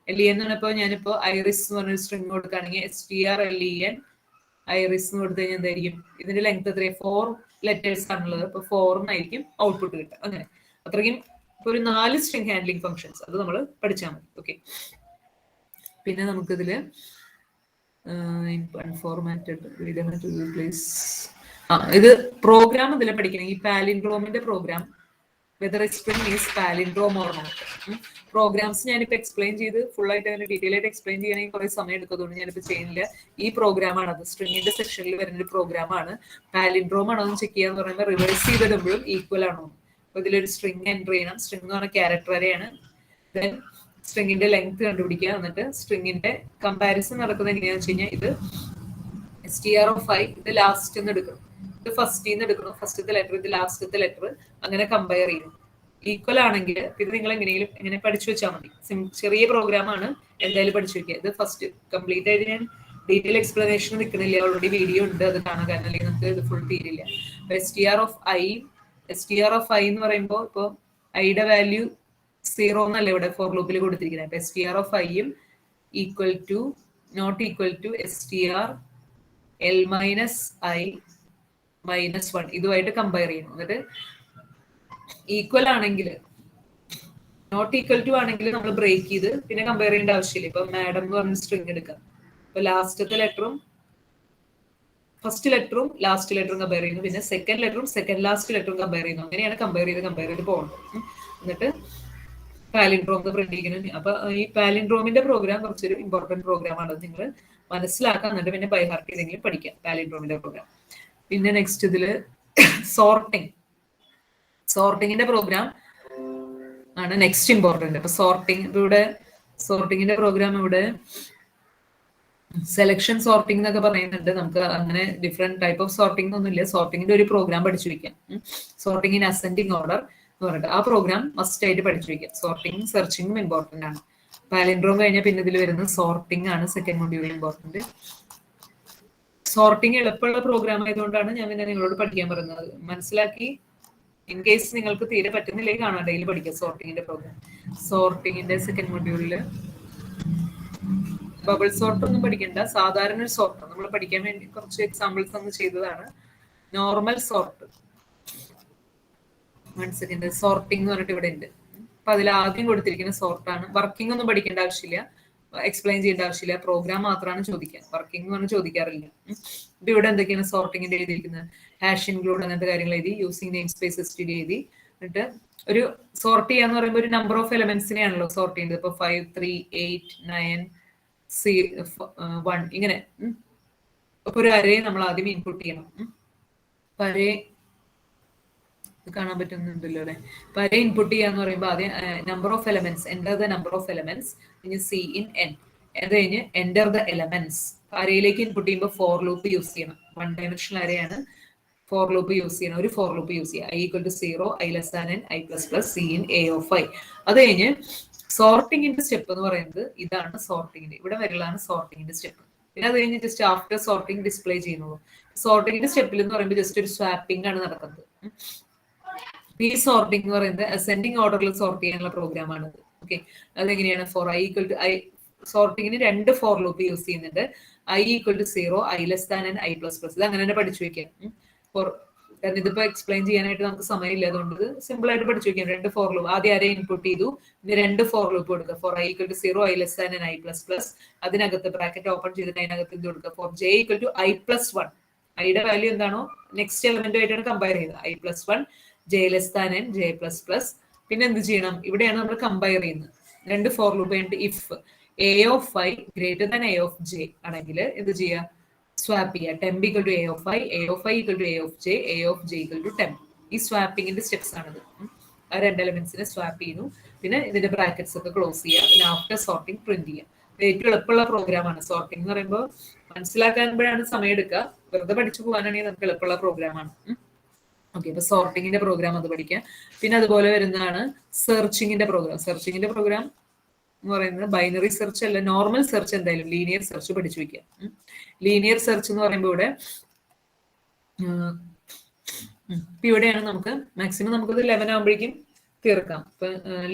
എന്ന് പറഞ്ഞപ്പോ ഞാനിപ്പോ ഐറിസ് എന്ന് പറഞ്ഞൊരു സ്ട്രിങ് കൊടുക്കുകയാണെങ്കിൽ strlen ഐറിസ് എന്ന് കൊടുത്തു കഴിഞ്ഞാൽ എന്തായിരിക്കും, ഇതിന്റെ ലെങ്ത് എത്രയും 4 ലെറ്റേഴ്സ് ആണുള്ളത്. അപ്പൊ 4 എന്നായിരിക്കും ഔട്ട്പുട്ട് കിട്ടുക. അങ്ങനെ അത്രയും ഇപ്പൊ ഒരു 4 സ്ട്രിംഗ് ഹാൻഡ്ലിംഗ് ഫംഗ്ഷൻസ് അത് നമ്മൾ പഠിച്ചാൽ മതി. ഓക്കെ, പിന്നെ നമുക്കിതില് ഇത് പ്രോഗ്രാം ഇതിൽ പഠിക്കണം. ഈ പാലിൻഡ്രോമിന്റെ program, whether string is palindrome or not. Programs ഞാനിപ്പോ എക്സ്പ്ലെയിൻ ചെയ്ത് ഫുൾ ആയിട്ട് അങ്ങനെ ഡീറ്റെയിൽ ആയിട്ട് എക്സ്പ്ലെയിൻ ചെയ്യണമെങ്കിൽ കുറെ സമയം എടുക്കുന്നതുകൊണ്ട് ഞാനിപ്പോ ചെയ്യുന്നില്ല. ഈ പ്രോഗ്രാമാണ് അത്, സ്ട്രിംഗിന്റെ സെക്ഷനിൽ വരുന്ന ഒരു പ്രോഗ്രാമാണ്. പാലിൻഡ്രോം ആണോ എന്ന് ചെക്ക് ചെയ്യാന്ന് പറയുമ്പോൾ റിവേഴ്സ് ചെയ്തിടുമ്പോഴും ഈക്വൽ ആണോ. അപ്പൊ ഇതിലൊരു സ്ട്രിംഗ് എൻ്റർ ചെയ്യണം. സ്ട്രിംഗ് എന്ന് പറഞ്ഞ ക്യാരക്ടർ അരയാണ്. ദെൻ സ്ട്രിംഗിന്റെ ലെങ്ത് കണ്ടുപിടിക്കുക. എന്നിട്ട് സ്ട്രിംഗിന്റെ കമ്പാരിസൺ നടക്കുന്നത് എങ്ങനെയാന്ന് വെച്ച് കഴിഞ്ഞാൽ ഇത് str ഇത് ലാസ്റ്റ് നിന്ന് എടുക്കണം, ഇത് ഫസ്റ്റ് നിന്ന് എടുക്കണം, ഫസ്റ്റത്തെ ലെറ്റർ ഇത് ലാസ്റ്റത്തെ ലെറ്റർ, അങ്ങനെ കമ്പയർ ചെയ്യും. ഈക്വൽ ആണെങ്കിൽ ഇത് നിങ്ങൾ എങ്ങനെയെങ്കിലും എങ്ങനെ പഠിച്ചു വെച്ചാൽ മതി. ചെറിയ പ്രോഗ്രാം ആണ്, എന്തായാലും പഠിച്ചു വെക്കുക. ഇത് ഫസ്റ്റ് കംപ്ലീറ്റ് ആയിട്ട് ഞാൻ ഡീറ്റെയിൽ എക്സ്പ്ലനേഷൻ നിൽക്കുന്നില്ല, ഓൾറെഡി വീഡിയോ ഉണ്ട്, അത് കാണാൻ. കാരണം അല്ലെങ്കിൽ നമുക്ക് ഇത് ഫുൾ തീരില്ല. str എന്ന് പറയുമ്പോൾ ഇപ്പൊ ഐയുടെ വാല്യൂ 0 എന്നല്ല ഇവിടെ ഫോർ ലൂപ്പിൽ കൊടുത്തിരിക്കുന്നത്. അപ്പൊ str equal to not equal to strl - i -1 ഇതുമായിട്ട് കമ്പയർ ചെയ്യണം. എന്നിട്ട് ഈക്വൽ ആണെങ്കിൽ, നോട്ട് ഈക്വൽ ടു ആണെങ്കിൽ നമ്മൾ ബ്രേക്ക് ചെയ്ത് പിന്നെ കമ്പയർ ചെയ്യേണ്ട ആവശ്യമില്ല. ഇപ്പൊ മാഡം എന്ന് പറഞ്ഞ സ്ട്രിംഗ് എടുക്കാം. അപ്പൊ ലാസ്റ്റത്തെ ലെറ്ററും ഫസ്റ്റ് ലെറ്ററും ലാസ്റ്റ് ലെറ്ററും കമ്പയർ ചെയ്യുന്നു, പിന്നെ സെക്കൻഡ് ലെറ്ററും സെക്കൻഡ് ലാസ്റ്റ് ലെറ്ററും കമ്പയർ ചെയ്യുന്നു. അങ്ങനെയാണ് കമ്പയർ ചെയ്ത് പോകണം. എന്നിട്ട് പാലിൻഡ്രോം പ്രിന്റ് ചെയ്യുന്നു. അപ്പൊ ഈ പാലിൻഡ്രോമിന്റെ പ്രോഗ്രാം കുറച്ചൊരു ഇമ്പോർട്ടന്റ് പ്രോഗ്രാം ആണ്, നിങ്ങൾ മനസ്സിലാക്കാം. എന്നിട്ട് പിന്നെ ബൈ ഹാർട്ട് ചെയ്തെങ്കിലും പഠിക്കാം പാലിൻഡ്രോമിന്റെ പ്രോഗ്രാം. പിന്നെ നെക്സ്റ്റ് ഇതില് സോർട്ടിങ്ങിന്റെ പ്രോഗ്രാം ആണ് നെക്സ്റ്റ് ഇമ്പോർട്ടന്റ്. അപ്പൊ സോർട്ടിങ്ങിന്റെ പ്രോഗ്രാം ഇവിടെ സെലക്ഷൻ സോർട്ടിംഗ് എന്നൊക്കെ പറയുന്നുണ്ട്. നമുക്ക് അങ്ങനെ ഡിഫറെന്റ് ടൈപ്പ് ഓഫ് സോർട്ടിംഗ് ഒന്നും ഇല്ല. സോർട്ടിങ്ങിന്റെ ഒരു പ്രോഗ്രാം പഠിച്ചു വെക്കാം. സോർട്ടിംഗ് ഇൻ അസെൻഡിങ് ഓർഡർ എന്ന് പറഞ്ഞിട്ട് ആ പ്രോഗ്രാം മസ്റ്റ് ആയിട്ട് പഠിച്ചു വെക്കാം. സോർട്ടിംഗ് സെർച്ചിങ്ങും ഇമ്പോർട്ടന്റ് ആണ്. പാലിൻഡ്രോം കഴിഞ്ഞാൽ പിന്നെ ഇതിൽ വരുന്നത് സോർട്ടിംഗ് ആണ്, സെക്കൻഡ് മൊഡ്യൂൾ ഇമ്പോർട്ടന്റ്. സോർട്ടിംഗ് എളുപ്പമുള്ള പ്രോഗ്രാം ആയതുകൊണ്ടാണ് ഞാൻ പിന്നെ നിങ്ങളോട് പഠിക്കാൻ പറയുന്നത്. മനസ്സിലാക്കി ഇൻ കേസ് നിങ്ങൾക്ക് തീരെ പറ്റുന്നില്ലെങ്കിൽ കാണാൻ ഡെയിലി പഠിക്കാം സോർട്ടിങ്ങിന്റെ പ്രോഗ്രാം. സോർട്ടിങ്ങിന്റെ സെക്കൻഡ് മൊഡ്യൂളില് ബബിൾ സോർട്ട് ഒന്നും പഠിക്കണ്ട, സാധാരണ ഒരു സോർട്ട് നമ്മൾ പഠിക്കാൻ വേണ്ടി കുറച്ച് എക്സാമ്പിൾസ് ഒന്ന് ചെയ്തതാണ്. നോർമൽ സോർട്ട്, 1 സെക്കൻഡ്, സോർട്ടിംഗ് എന്ന് പറഞ്ഞിട്ട് ഇവിടെ ഉണ്ട്. അപ്പൊ അതിൽ ആദ്യം കൊടുത്തിരിക്കുന്ന സോർട്ടാണ്. വർക്കിംഗ് ഒന്നും പഠിക്കേണ്ട ആവശ്യമില്ല. എക്സ്പ്ലെയിൻ ചെയ്യേണ്ട ആവശ്യമില്ല, പ്രോഗ്രാം മാത്രമാണ് ചോദിക്കുക, വർക്കിംഗ് എന്ന് പറഞ്ഞാൽ ചോദിക്കാറില്ല. ഇപ്പൊ ഇവിടെ എന്തൊക്കെയാണ് സോർട്ടിങ്ങിന്റെ എഴുതിയിരിക്കുന്നത്, ഹാഷ് ഇൻക്ലൂഡ് അങ്ങനത്തെ കാര്യങ്ങൾ എഴുതി, യൂസിങ് നെയിം സ്പേസ് എസ്ടിഡി എഴുതി. എന്നിട്ട് ഒരു സോർട്ട് ചെയ്യാന്ന് പറയുമ്പോൾ ഒരു നമ്പർ ഓഫ് എലമെന്റ്സിനെയാണല്ലോ സോർട്ട് ചെയ്യുന്നത്. ഇപ്പൊ 5, 3, 8, 9, 1 ഇങ്ങനെ. അപ്പൊ ഒരു അരേ നമ്മൾ ആദ്യം ഇൻപുട്ട് ചെയ്യണം. അരേ കാണാൻ പറ്റുന്നുണ്ടല്ലോ അല്ലെ. അപ്പൊ അരേ ഇൻപുട്ട് ചെയ്യാന്ന് പറയുമ്പോൾ ആദ്യം number of elements, enter the number of elements, ഇനി സി ഇൻ എൻ, അത് കഴിഞ്ഞ് എന്റർ ദ എലമെന്റ്സ്. അരയിലേക്ക് ഇൻപുട്ട് ചെയ്യുമ്പോൾ ഫോർ ലൂപ്പ് യൂസ് ചെയ്യണം. 1 ഡയമെൻഷണൽ അരയാണ്, ഫോർ ലൂപ്പ് യൂസ് ചെയ്യണം. ഒരു ഫോർ ലൂപ്പ് യൂസ് ചെയ്യുക. i = 0, i less than n, i++, c in a of i. അത് കഴിഞ്ഞ് സോർട്ടിങ്ങിന്റെ സ്റ്റെപ്പ് എന്ന് പറയുന്നത് ഇതാണ്. സോർട്ടിങ്ങിന്റെ ഇവിടെ വരലാണ് സോർട്ടിങ്ങിന്റെ സ്റ്റെപ്പ്. പിന്നെ അത് കഴിഞ്ഞ് ജസ്റ്റ് ആഫ്റ്റർ സോർട്ടിങ് ഡിസ്പ്ലേ ചെയ്യുന്നുള്ളൂ. സോർട്ടിങ്ങിന്റെ സ്റ്റെപ്പിൽ എന്ന് പറയുമ്പോൾ ജസ്റ്റ് ഒരു സ്വാപ്പിംഗ് ആണ് നടക്കുന്നത്. ഈ സോർട്ടിംഗ് എന്ന് പറയുന്നത് അസെൻഡിങ് ഓർഡറിൽ സോർട്ട് ചെയ്യാനുള്ള പ്രോഗ്രാം ആണ്. ഓക്കെ, അതെങ്ങനെയാണ്? ഫോർ i = i, സോർട്ടിങ്ങിന് 2 ഫോർ ലൂപ്പ് യൂസ് ചെയ്യുന്നുണ്ട്. i = 0, i less than n, i++. ഇത് അങ്ങനെ തന്നെ പഠിച്ചു വെക്കാം. കാരണം ഇതിപ്പോ എക്സ്പ്ലെയിൻ ചെയ്യാനായിട്ട് നമുക്ക് സമയമില്ല, അതുകൊണ്ട് സിമ്പിൾ ആയിട്ട് പഠിച്ചു വെക്കാം. 2 ഫോർ ലൂപ്പ് ആദ്യം അരേ ഇൻപുട്ട് ചെയ്തു, ഇനി 2 ഫോർ ലൂപ്പ് കൊടുക്കുക. For i = 0, i less than n, i++. അതിനകത്ത് ബ്രാക്കറ്റ് ഓപ്പൺ ചെയ്തിട്ട് അതിനകത്ത് ഇത് കൊടുക്കുക. ഫോർ j = i+1, ഐയുടെ വാല്യൂ എന്താണോ നെക്സ്റ്റ് എലമെന്റുമായിട്ടാണ് കമ്പയർ ചെയ്യുന്നത്. i+1, j less than n, j++. പിന്നെ എന്ത് ചെയ്യണം? ഇവിടെയാണ് നമ്മൾ കമ്പയർ ചെയ്യുന്നത്. 2 ഫോർ ലൂപ്പ് കഴിഞ്ഞിട്ട് if a of i greater than a of j ആണെങ്കിൽ എന്ത് ചെയ്യുക? സ്വാപ്പ് ചെയ്യുക. temp = a of i, a of i = a of j, a of j = temp. ഈ സ്വാപ്പിങ്ങിന്റെ സ്റ്റെപ്സ് ആണിത്. ആ 2 എലമെന്റ്സിനെ സ്വാപ്പ് ചെയ്യുന്നു. പിന്നെ ഇതിന്റെ ബ്രാക്കറ്റ്സ് ഒക്കെ ക്ലോസ് ചെയ്യുക. പിന്നെ ആഫ്റ്റർ സോർട്ടിങ് പ്രിന്റ് ചെയ്യുക. ഏറ്റവും എളുപ്പമുള്ള പ്രോഗ്രാമാണ് സോർട്ടിംഗ് എന്ന് പറയുമ്പോൾ. മനസ്സിലാക്കാനുമ്പോഴാണ് സമയം എടുക്കുക, വെറുതെ പഠിച്ചു പോകാനാണെങ്കിൽ നമുക്ക് എളുപ്പമുള്ള പ്രോഗ്രാമാണ്. ഓക്കെ, അപ്പൊ സോർട്ടിങ്ങിന്റെ പ്രോഗ്രാം അത് പഠിക്കാം. പിന്നെ അതുപോലെ വരുന്നതാണ് സെർച്ചിങ്ങിന്റെ പ്രോഗ്രാം. സെർച്ചിങ്ങിന്റെ പ്രോഗ്രാം എന്ന് പറയുന്നത് ബൈനറി സെർച്ച് അല്ല, നോർമൽ സെർച്ച്, എന്തായാലും ലീനിയർ സെർച്ച് പഠിച്ചു വെക്കാം. ലീനിയർ സെർച്ച് എന്ന് പറയുമ്പോൾ ഇവിടെയാണ് നമുക്ക് മാക്സിമം നമുക്കത് 11 ആകുമ്പോഴേക്കും തീർക്കാം. ഇപ്പൊ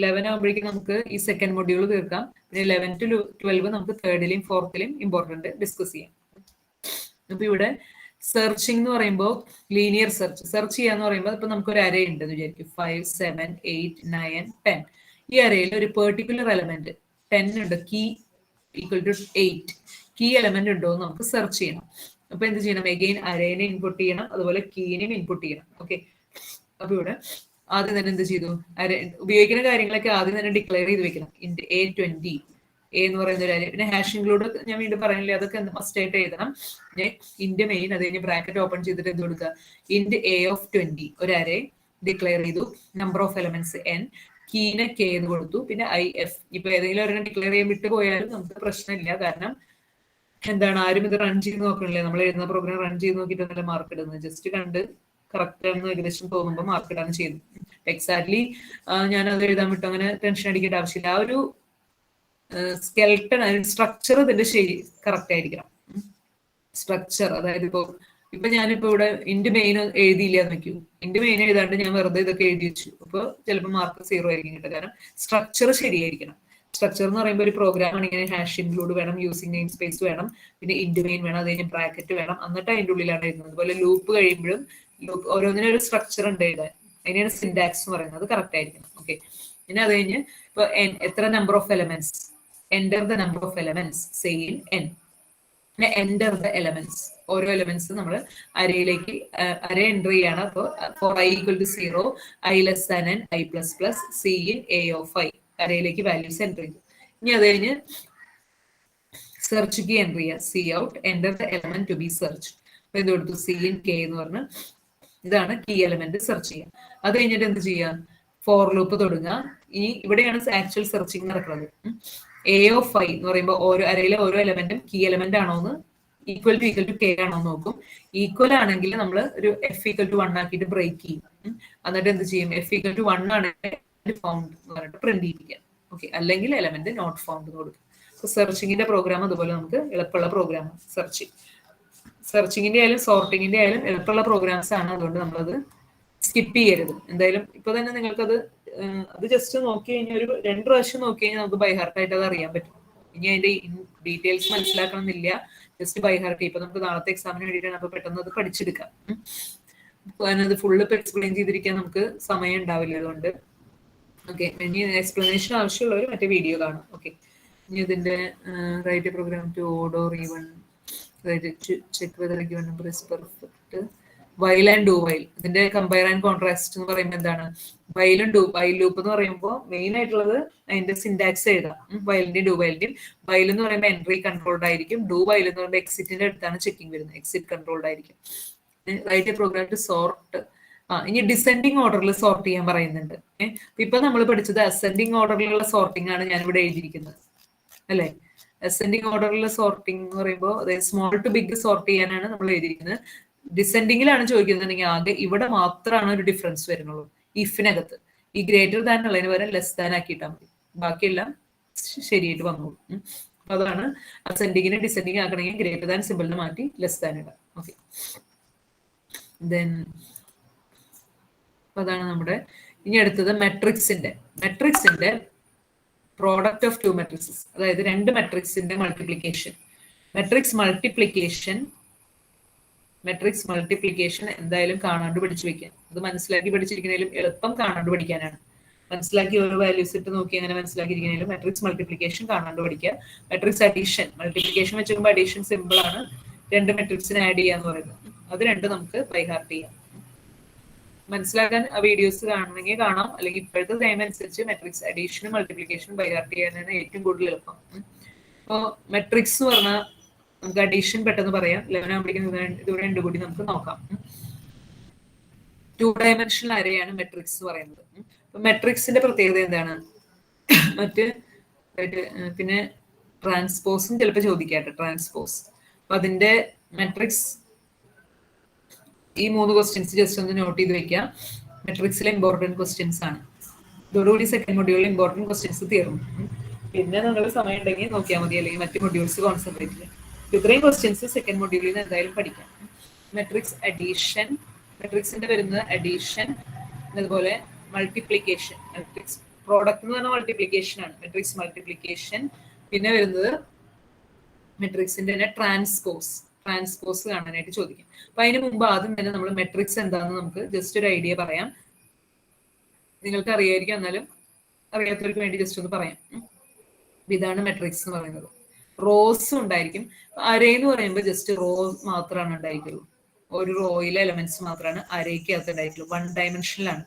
11 ആകുമ്പോഴേക്കും നമുക്ക് ഈ സെക്കൻഡ് മൊഡ്യൂൾ തീർക്കാം. പിന്നെ 11 to 12 നമുക്ക് തേർഡിലെയും ഫോർത്തിലെയും ഇമ്പോർട്ടന്റ് ഡിസ്കസ് ചെയ്യാം. അപ്പൊ ഇവിടെ സെർച്ചിങ് എന്ന് പറയുമ്പോൾ ലീനിയർ സെർച്ച് ചെയ്യാന്ന് പറയുമ്പോൾ ഇപ്പൊ നമുക്ക് ഒരു അരേ ഉണ്ടെന്ന് വിചാരിക്കും. 5, 7, 8, 9, 10. ഈ അരയിൽ ഒരു പെർട്ടിക്കുലർ എലമെന്റ് 10 ഉണ്ട്, കീ = 8, കീ എലമെന്റ് ഉണ്ടോ എന്ന് നമുക്ക് സെർച്ച് ചെയ്യണം. അപ്പൊ എന്ത് ചെയ്യണം? എഗെയിൻ അരേനെ ഇൻപുട്ട് ചെയ്യണം, അതുപോലെ കീനെയും ഇൻപുട്ട് ചെയ്യണം. ഓക്കെ, അപ്പൊ ഇവിടെ ആദ്യം തന്നെ എന്ത് ചെയ്തു? അരേ ഉപയോഗിക്കുന്ന കാര്യങ്ങളൊക്കെ ആദ്യം തന്നെ ഡിക്ലെയർ ചെയ്ത് വെക്കണം. ഇന്റ് A20, എ എന്ന് പറയുന്ന ഒരു അരേ. പിന്നെ ഹാഷ് ഇൻക്ലൂഡ് ഞാൻ വീണ്ടും പറയുന്നില്ല, അതൊക്കെ മസ്റ്റ് ആയിട്ട് എഴുതണം. ഇന്റ് മെയിൻ, അത് കഴിഞ്ഞ് ബ്രാക്കറ്റ് ഓപ്പൺ ചെയ്തിട്ട് എന്ത് കൊടുക്കുക? ഇന്റ് a of 20 ഒരു അരേ ഡിക്ലെയർ ചെയ്തു. Number of elements n, കീനെ k എന്ന് കൊടുത്തു. പിന്നെ if. ഇപ്പൊ ഏതെങ്കിലും ഒരെണ്ണം ഡിക്ലെയർ ചെയ്യാൻ വിട്ടു പോയാലും നമുക്ക് പ്രശ്നമില്ല, കാരണം എന്താണ്, ആരും ഇത് റൺ ചെയ്ത് നോക്കണില്ലേ. നമ്മൾ എഴുതുന്ന പ്രോഗ്രാം റൺ ചെയ്ത് നോക്കിയിട്ടൊന്നല്ല മാർക്ക് ഇടുന്നത്. ജസ്റ്റ് കണ്ട് കറക്റ്റ് ആണെന്ന് ഏകദേശം തോന്നുമ്പോൾ മാർക്ക് ഇടാൻ ചെയ്തു. എക്സാക്ട്ലി ഞാൻ അത് എഴുതാൻ വിട്ടു, അങ്ങനെ ടെൻഷൻ അടിക്കേണ്ട ആവശ്യമില്ല. ആ ഒരു സ്കെൽട്ടൺ, സ്ട്രക്ചർ ഇതിന്റെ ശരി കറക്റ്റ് ആയിരിക്കണം. സ്ട്രക്ചർ, അതായത് ഇപ്പൊ ഞാനിപ്പോ ഇവിടെ ഇന്റ് മെയിൻ എഴുതിയില്ല എന്ന് വെക്കൂ. ഇന്റ് മെയിൻ എഴുതാണ്ട് ഞാൻ വെറുതെ ഇതൊക്കെ എഴുതി വെച്ചു, അപ്പൊ ചിലപ്പോൾ മാർക്ക് 0 ആയിരിക്കും കിട്ടുക. കാരണം സ്ട്രക്ചർ ശരിയായിരിക്കണം. സ്ട്രക്ചർ എന്ന് പറയുമ്പോൾ ഒരു പ്രോഗ്രാം ആണെങ്കിൽ ഹാഷ് ഇൻക്ലൂഡ് വേണം, യൂസിങ് നെയിം സ്പേസ് വേണം, പിന്നെ ഇന്റ് മെയിൻ വേണം, അത് കഴിഞ്ഞ് ബ്രാക്കറ്റ് വേണം, എന്നിട്ട് അതിന്റെ ഉള്ളിലാണ് എഴുതുന്നത്. അതുപോലെ ലൂപ്പ് കഴിയുമ്പോഴും ലൂപ്പ് ഓരോന്നിനും ഒരു സ്ട്രക്ചർ ഉണ്ട് എഴുതാൻ. അതിനെയാണ് സിൻടാക്സ് എന്ന് പറയുന്നത്. അത് കറക്റ്റ് ആയിരിക്കണം. ഓക്കെ, പിന്നെ അത് കഴിഞ്ഞ് ഇപ്പൊ എത്ര number of elements, enter the number of elements, say in n. പിന്നെ എന്റർ ദ എലമെന്റ്സ്, ഓരോ എലമെന്റ്സ് നമ്മൾ അരയിലേക്ക് അരേ എൻട്രി ചെയ്യാണ്. അപ്പോൾ four i = 0, i less than n, i++, c in a of i. അരയിലേക്ക് വാല്യൂസ് എൻട്രി ചെയ്തു. ഇനി അത് കഴിഞ്ഞ് സെർച്ച് കീ എൻട്രി ചെയ്യുക. Cout, enter the element to be search. അപ്പൊ എന്ത് കൊടുത്തു? c in k എന്ന് പറഞ്ഞ് ഇതാണ് കീ എലമെന്റ് സെർച്ച് ചെയ്യുക. അത് കഴിഞ്ഞിട്ട് എന്ത് ചെയ്യുക? ഫോർ ലൂപ്പ് തുടങ്ങുക. ഇവിടെയാണ് ആക്ച്വൽ സെർച്ചിങ് നടക്കുന്നത്. a of i എന്ന് പറയുമ്പോൾ ഓരോ അരയിലെ ഓരോ എലമെന്റും കീ എലമെന്റ് ആണോ എന്ന് ഈക്വൽ ടു k ആണോ എന്ന് നോക്കും. ഈക്വൽ ആണെങ്കിൽ നമ്മൾ ഒരു f = 1 ആക്കിയിട്ട് ബ്രേക്ക് ചെയ്യും. എന്നിട്ട് എന്ത് ചെയ്യും? f = 1 ആണെങ്കിൽ ഫൗണ്ട് എന്ന് പറഞ്ഞിട്ട് പ്രിന്റ് ചെയ്യിപ്പിക്കാം. ഓക്കെ, അല്ലെങ്കിൽ എലമെന്റ് നോട്ട് ഫൗണ്ട് എന്ന് കൊടുക്കും. അപ്പൊ സെർച്ചിങ്ങിന്റെ പ്രോഗ്രാം അതുപോലെ നമുക്ക് എളുപ്പമുള്ള പ്രോഗ്രാം. സെർച്ചിങ്ങിന്റെ ആയാലും സോർട്ടിങ്ങിന്റെ ആയാലും എളുപ്പമുള്ള പ്രോഗ്രാംസ് ആണ്. അതുകൊണ്ട് നമ്മളത് സ്കിപ്പ് ചെയ്യരുത്. എന്തായാലും ഇപ്പൊ തന്നെ നിങ്ങൾക്കത് അത് ജസ്റ്റ് നോക്കി കഴിഞ്ഞാൽ ഒരു 2 പ്രാവശ്യം നോക്കി കഴിഞ്ഞാൽ നമുക്ക് ബൈ ഹാർട്ട് ആയിട്ട് അത് അറിയാൻ പറ്റും. ഇനി അതിന്റെ ഡീറ്റെയിൽസ് മനസ്സിലാക്കണം എന്നില്ല, ജസ്റ്റ് ബൈ ഹാർട്ട്. ഇപ്പൊ നമുക്ക് നാളത്തെ എക്സാമിന് വേണ്ടിയിട്ടാണ്, അപ്പൊ പെട്ടെന്ന് അത് പഠിച്ചെടുക്കാം. അത് ഫുള്ള് ഇപ്പൊ എക്സ്പ്ലെയിൻ ചെയ്തിരിക്കാൻ നമുക്ക് സമയം ഉണ്ടാവില്ല. അതുകൊണ്ട് ഓക്കെ, ഇനി എക്സ്പ്ലനേഷൻ ആവശ്യമുള്ളവർ മറ്റേ വീഡിയോ കാണും. ഓക്കെ, ഇതിന്റെ write a program to odd or even check whether a given number is perfect. While and do while, ഇതിന്റെ കമ്പയർ ആൻഡ് കോൺട്രാസ്റ്റ് എന്ന് പറയുമ്പോൾ എന്താണ്? വൈലും വൈൽ ലൂപ്പ് എന്ന് പറയുമ്പോൾ മെയിൻ ആയിട്ടുള്ളത് അതിന്റെ സിന്റാക്സ് എഴുതാം. വൈലിന്റെയും ഡു വൈലിന്റെയും. വൈൽ എന്ന് പറയുമ്പോൾ എൻട്രി കൺട്രോൾഡ് ആയിരിക്കും. ഡു വൈൽ എന്ന് പറയുമ്പോൾ എക്സിറ്റിന്റെ അടുത്താണ് ചെക്കിംഗ് വരുന്നത്. എക്സിറ്റ് കൺട്രോൾഡ് ആയിരിക്കും. Write a program to sort. ഇനി ഡിസെൻഡിങ് ഓർഡറിൽ സോർട്ട് ചെയ്യാൻ പറയുന്നുണ്ട്. ഇപ്പൊ നമ്മൾ പഠിച്ചത് അസെൻഡിങ് ഓർഡറിലുള്ള സോർട്ടിംഗ് ആണ് ഞാൻ ഇവിടെ എഴുതിയിരിക്കുന്നത്, അല്ലെ? അസെൻഡിങ് ഓർഡറിലുള്ള സോർട്ടിംഗ് എന്ന് പറയുമ്പോൾ അതായത് സ്മോൾ ടു ബിഗ് സോർട്ട് ചെയ്യാനാണ് നമ്മൾ എഴുതിയിരിക്കുന്നത്. ഡിസെൻഡിങ്ങിലാണ് ചോദിക്കുന്നുണ്ടെങ്കിൽ ആകെ ഇവിടെ മാത്രമാണ് ഒരു ഡിഫറൻസ് വരുന്നുള്ളൂ. ഇഫിനകത്ത് ഈ ഗ്രേറ്റർ ദാൻ ഉള്ളതിന് പകരം ലെസ് ദാൻ ആക്കിയിട്ടാൽ മതി, ബാക്കിയെല്ലാം ശരിയായിട്ട് വന്നോളൂ. അതാണ് അസെൻഡിങ്ങിനെ ഡിസെൻഡിങ് ആക്കണമെങ്കിൽ ഗ്രേറ്റർ ദാൻ സിമ്പിളിന് മാറ്റി ലെസ് ദാൻ ഇടാം. ഓക്കെ, ദെൻ അതാണ് നമ്മുടെ. ഇനി അടുത്തത് മെട്രിക്സിന്റെ പ്രോഡക്റ്റ് ഓഫ് ടു മെട്രിക്സസ്, അതായത് രണ്ട് മെട്രിക്സിന്റെ മൾട്ടിപ്ലിക്കേഷൻ. മെട്രിക്സ് മൾട്ടിപ്ലിക്കേഷൻ എന്തായാലും കാണാണ്ട് പഠിച്ചു വെക്കാൻ. അത് മനസ്സിലാക്കി പഠിച്ചിരിക്കുന്നതിലും എളുപ്പം കാണാണ്ട് പഠിക്കാനാണ്. മനസ്സിലാക്കി ഓരോ വാല്യൂസ് ഇട്ട് നോക്കി അങ്ങനെ മനസ്സിലാക്കിയിരിക്കുന്നതിലും മെട്രിക്സ് മൾട്ടിപ്ലിക്കേഷൻ കാണാണ്ട് പഠിക്കുക. മെട്രിക്സ് അഡീഷൻ, മൾട്ടിപ്ലിക്കേഷൻ വെച്ച് നോക്കുമ്പോൾ അഡീഷൻ സിമ്പിൾ ആണ്. രണ്ട് മെട്രിക്സിനെ ആഡ് ചെയ്യാന്ന് പറയുന്നത്, അത് രണ്ടും നമുക്ക് ബൈ ഹാർട്ട് ചെയ്യാം. മനസ്സിലാക്കാൻ ആ വീഡിയോസ് കാണണമെങ്കിൽ കാണാം, അല്ലെങ്കിൽ ഇപ്പോഴത്തെ ടൈം അനുസരിച്ച് മെട്രിക്സ് അഡീഷനും മൾട്ടിപ്ലിക്കേഷനും ബൈ ഹാർട്ട് ചെയ്യാനാണ് ഏറ്റവും കൂടുതൽ എളുപ്പം. അപ്പോൾ മെട്രിക്സ് എന്ന് പറഞ്ഞാൽ നമുക്ക് അഡീഷൻ പെട്ടെന്ന് പറയാം. 11 ആകുമ്പോഴേക്കും ഇതുകൂടെ രണ്ടു കൂടി നമുക്ക് നോക്കാം. 2 ഡയമെൻഷണൽ അരയാണ് മെട്രിക്സ് പറയുന്നത്. അപ്പൊ മെട്രിക്സിന്റെ പ്രത്യേകത എന്താണ്? മറ്റ് പിന്നെ ട്രാൻസ്പോസും ചിലപ്പോൾ ചോദിക്കാട്ടെ, ട്രാൻസ്പോസ്. അപ്പൊ അതിന്റെ മെട്രിക്സ് ഈ 3 ക്വസ്റ്റ്യൻസ് ജസ്റ്റ് ഒന്ന് നോട്ട് ചെയ്ത് വെക്കാം. മെട്രിക്സിലെ ഇമ്പോർട്ടൻറ്റ് ക്വസ്റ്റ്യൻസ് ആണ്. ഇതോടുകൂടി സെക്കൻഡ് മൊഡ്യൂളിൽ ഇമ്പോർട്ടൻറ്റ് ക്വസ്റ്റ്യൻസ് തീർന്നു. പിന്നെ നിങ്ങൾ സമയം ഉണ്ടെങ്കിൽ നോക്കിയാൽ മതി, അല്ലെങ്കിൽ മറ്റു മൊഡ്യൂൾസ് കോൺസെൻട്രേറ്റ് ചെയ്യാം. ഇത്രയും ക്വസ്റ്റ്യൻസ് സെക്കൻഡ് മൊഡ്യൂളിൽ നിന്ന് എന്തായാലും പഠിക്കാം. മെട്രിക്സ് അഡീഷൻ, മെട്രിക്സിന്റെ വരുന്നത് അഡീഷൻ, അതുപോലെ മൾട്ടിപ്ലിക്കേഷൻ. മെട്രിക്സ് പ്രോഡക്റ്റ് എന്ന് പറഞ്ഞാൽ മൾട്ടിപ്ലിക്കേഷൻ ആണ്, മെട്രിക്സ് മൾട്ടിപ്ലിക്കേഷൻ. പിന്നെ വരുന്നത് മെട്രിക്സിന്റെ തന്നെ ട്രാൻസ്പോസ് കാണാനായിട്ട് ചോദിക്കും. അപ്പൊ അതിന് മുമ്പ് ആദ്യം തന്നെ നമ്മൾ മെട്രിക്സ് എന്താണെന്ന് നമുക്ക് ജസ്റ്റ് ഒരു ഐഡിയ പറയാം. നിങ്ങൾക്ക് അറിയായിരിക്കും, എന്നാലും അറിയാത്തവർക്ക് വേണ്ടി ജസ്റ്റ് ഒന്ന് പറയാം. ഇതാണ് മെട്രിക്സ് എന്ന് പറയുന്നത്. റോസും ഉണ്ടായിരിക്കും. അരേ എന്ന് പറയുമ്പോൾ ജസ്റ്റ് റോ മാത്രമാണ് ഉണ്ടായിരിക്കുള്ളൂ. ഒരു റോയിലെ എലമെന്റ്സ് മാത്രമാണ് അരയ്ക്കകത്ത് ഉണ്ടായിരിക്കുള്ളൂ. 1 ഡയമെൻഷനിലാണ്.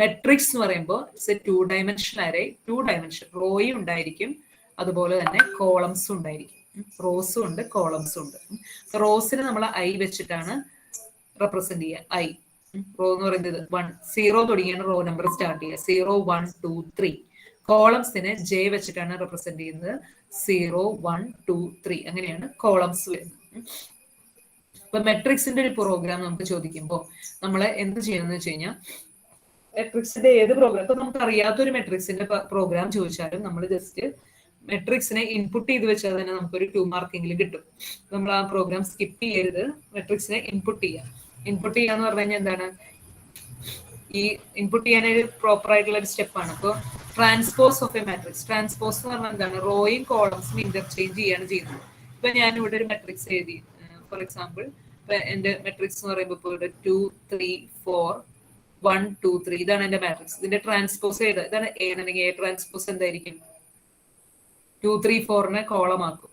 മെട്രിക്സ് എന്ന് പറയുമ്പോൾ ഇറ്റ്സ് എ 2 ഡയമെൻഷണൽ അരേ. 2 ഡയമെൻഷൻ റോയും ഉണ്ടായിരിക്കും, അതുപോലെ തന്നെ കോളംസും ഉണ്ടായിരിക്കും. റോസും ഉണ്ട്, കോളംസും ഉണ്ട്. റോസിനെ നമ്മൾ ഐ വെച്ചിട്ടാണ് റെപ്രസെന്റ് ചെയ്യുക. ഐ റോ എന്ന് പറയുന്നത് 1 0 തുടങ്ങിയാണ് റോ നമ്പർ സ്റ്റാർട്ട് ചെയ്യുക. 0 1 2 3. കോളംസിനെ ജെ വെച്ചിട്ടാണ് റെപ്രസെന്റ് ചെയ്യുന്നത്. 0 1 2 3 അങ്ങനെയാണ് കോളംസ് വരുന്നത്. ഇപ്പൊ മെട്രിക്സിന്റെ ഒരു പ്രോഗ്രാം നമുക്ക് ചോദിക്കുമ്പോൾ നമ്മൾ എന്ത് ചെയ്യണമെന്ന് വെച്ച് കഴിഞ്ഞാൽ, മെട്രിക്സിന്റെ ഏത് പ്രോഗ്രാം ഇപ്പൊ നമുക്ക് അറിയാത്തൊരു മെട്രിക്സിന്റെ പ്രോഗ്രാം ചോദിച്ചാലും നമ്മൾ ജസ്റ്റ് മെട്രിക്സിനെ ഇൻപുട്ട് ചെയ്ത് വെച്ചാൽ തന്നെ നമുക്കൊരു 2 മാർക്കെങ്കിലും കിട്ടും. നമ്മൾ ആ പ്രോഗ്രാം സ്കിപ്പ് ചെയ്യരുത്, മെട്രിക്സിനെ ഇൻപുട്ട് ചെയ്യാം. ഇൻപുട്ട് ചെയ്യാന്ന് പറഞ്ഞു കഴിഞ്ഞാൽ എന്താണ്? ഈ ഇൻപുട്ട് ചെയ്യാനൊരു പ്രോപ്പർ ആയിട്ടുള്ള ഒരു സ്റ്റെപ്പാണ്. അപ്പോൾ transpose of A matrix. Transpose എന്ന് പറഞ്ഞാൽ എന്താണ്? റോയും കോളംസും ഇന്റർചേഞ്ച് ചെയ്യാണ് ചെയ്യുന്നത്. ഇപ്പൊ ഞാൻ ഇവിടെ ഒരു മെട്രിക്സ് എഴുതി, ഫോർ എക്സാമ്പിൾ എന്റെ മെട്രിക്സ് എന്ന് പറയുമ്പോൾ ഇപ്പോൾ ഇവിടെ 2 3 4 1 2 3 ഇതാണ് എന്റെ മാട്രിക്സ്. ഇതിന്റെ ട്രാൻസ്പോസ് ഏത്? ഇതാണ് എ എന്നുണ്ടെങ്കിൽ എ ട്രാൻസ്പോസ് എന്തായിരിക്കും? 2 3 4നെ കോളം ആക്കും,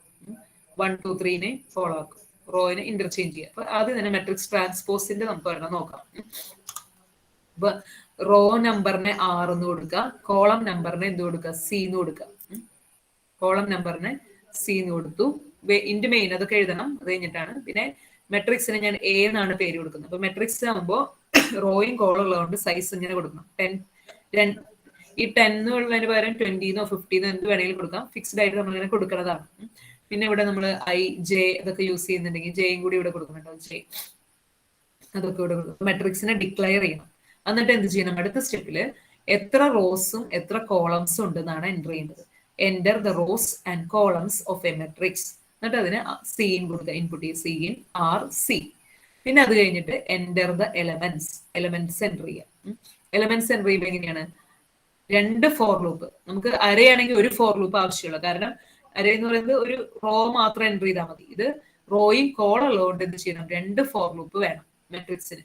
1 2 3നെ കോളം ആക്കും, റോയിനെ ഇന്റർചേഞ്ച് ചെയ്യുക. അപ്പൊ ആദ്യം തന്നെ മെട്രിക്സ് ട്രാൻസ്പോസിന്റെ നമുക്ക് വേണം നോക്കാം. അപ്പൊ റോ നമ്പറിനെ 6 എന്ന് കൊടുക്കുക, കോളം നമ്പറിനെ എന്ത് കൊടുക്കുക? സി എന്ന് കൊടുക്കുക. കോളം നമ്പറിനെ സി എന്ന് കൊടുത്തു. ഇന്റെ മെയിൻ അതൊക്കെ എഴുതണം, അത് കഴിഞ്ഞിട്ടാണ്. പിന്നെ മെട്രിക്സിന് ഞാൻ എ എന്നാണ് പേര് കൊടുക്കുന്നത്. അപ്പൊ മെട്രിക്സ് ആകുമ്പോൾ റോയും കോളം ഉള്ളതുകൊണ്ട് സൈസ് ഇങ്ങനെ കൊടുക്കണം. 10 ഈ 10 ഉള്ളതിന് പകരം 20 15 എന്ത് വേണമെങ്കിലും കൊടുക്കാം. ഫിക്സ്ഡ് ആയിട്ട് നമ്മൾ ഇങ്ങനെ കൊടുക്കുന്നതാണ്. പിന്നെ ഇവിടെ നമ്മൾ ഐ ജെ അതൊക്കെ യൂസ് ചെയ്യുന്നുണ്ടെങ്കിൽ ജെയും കൂടി ഇവിടെ കൊടുക്കുന്നുണ്ടോ? ജെ അതൊക്കെ ഇവിടെ കൊടുക്കും. മെട്രിക്സിനെ ഡിക്ലെയർ ചെയ്യണം. എന്നിട്ട് എന്ത് ചെയ്യണം? അടുത്ത സ്റ്റെപ്പില് എത്ര റോസും എത്ര കോളംസും ഉണ്ടെന്നാണ് എൻ്റർ ചെയ്യുന്നത്. Enter the rows and columns of a matrix. എന്നിട്ട് അതിന് സി കൊടുക്കുക, ഇൻപുട്ട് ചെയ്യുക. C in r c. പിന്നെ അത് കഴിഞ്ഞിട്ട് എൻ്റർ ദ എലമെന്റ്സ് എൻ്റർ ചെയ്യുക. എലമെന്റ്സ് എൻ്റർ ചെയ്യുമ്പോൾ എങ്ങനെയാണ്? 2 ഫോർ ലൂപ്പ്. നമുക്ക് അരയാണെങ്കിൽ ഒരു ഫോർ ലൂപ്പ് ആവശ്യമുള്ള, കാരണം അര എന്ന് പറയുന്നത് ഒരു റോ മാത്രം എൻ്റർ ചെയ്താൽ മതി. ഇത് റോയും കോളം ഉള്ളതുകൊണ്ട് എന്ത് ചെയ്യണം? 2 ഫോർ ലൂപ്പ് വേണം മെട്രിക്സിന്.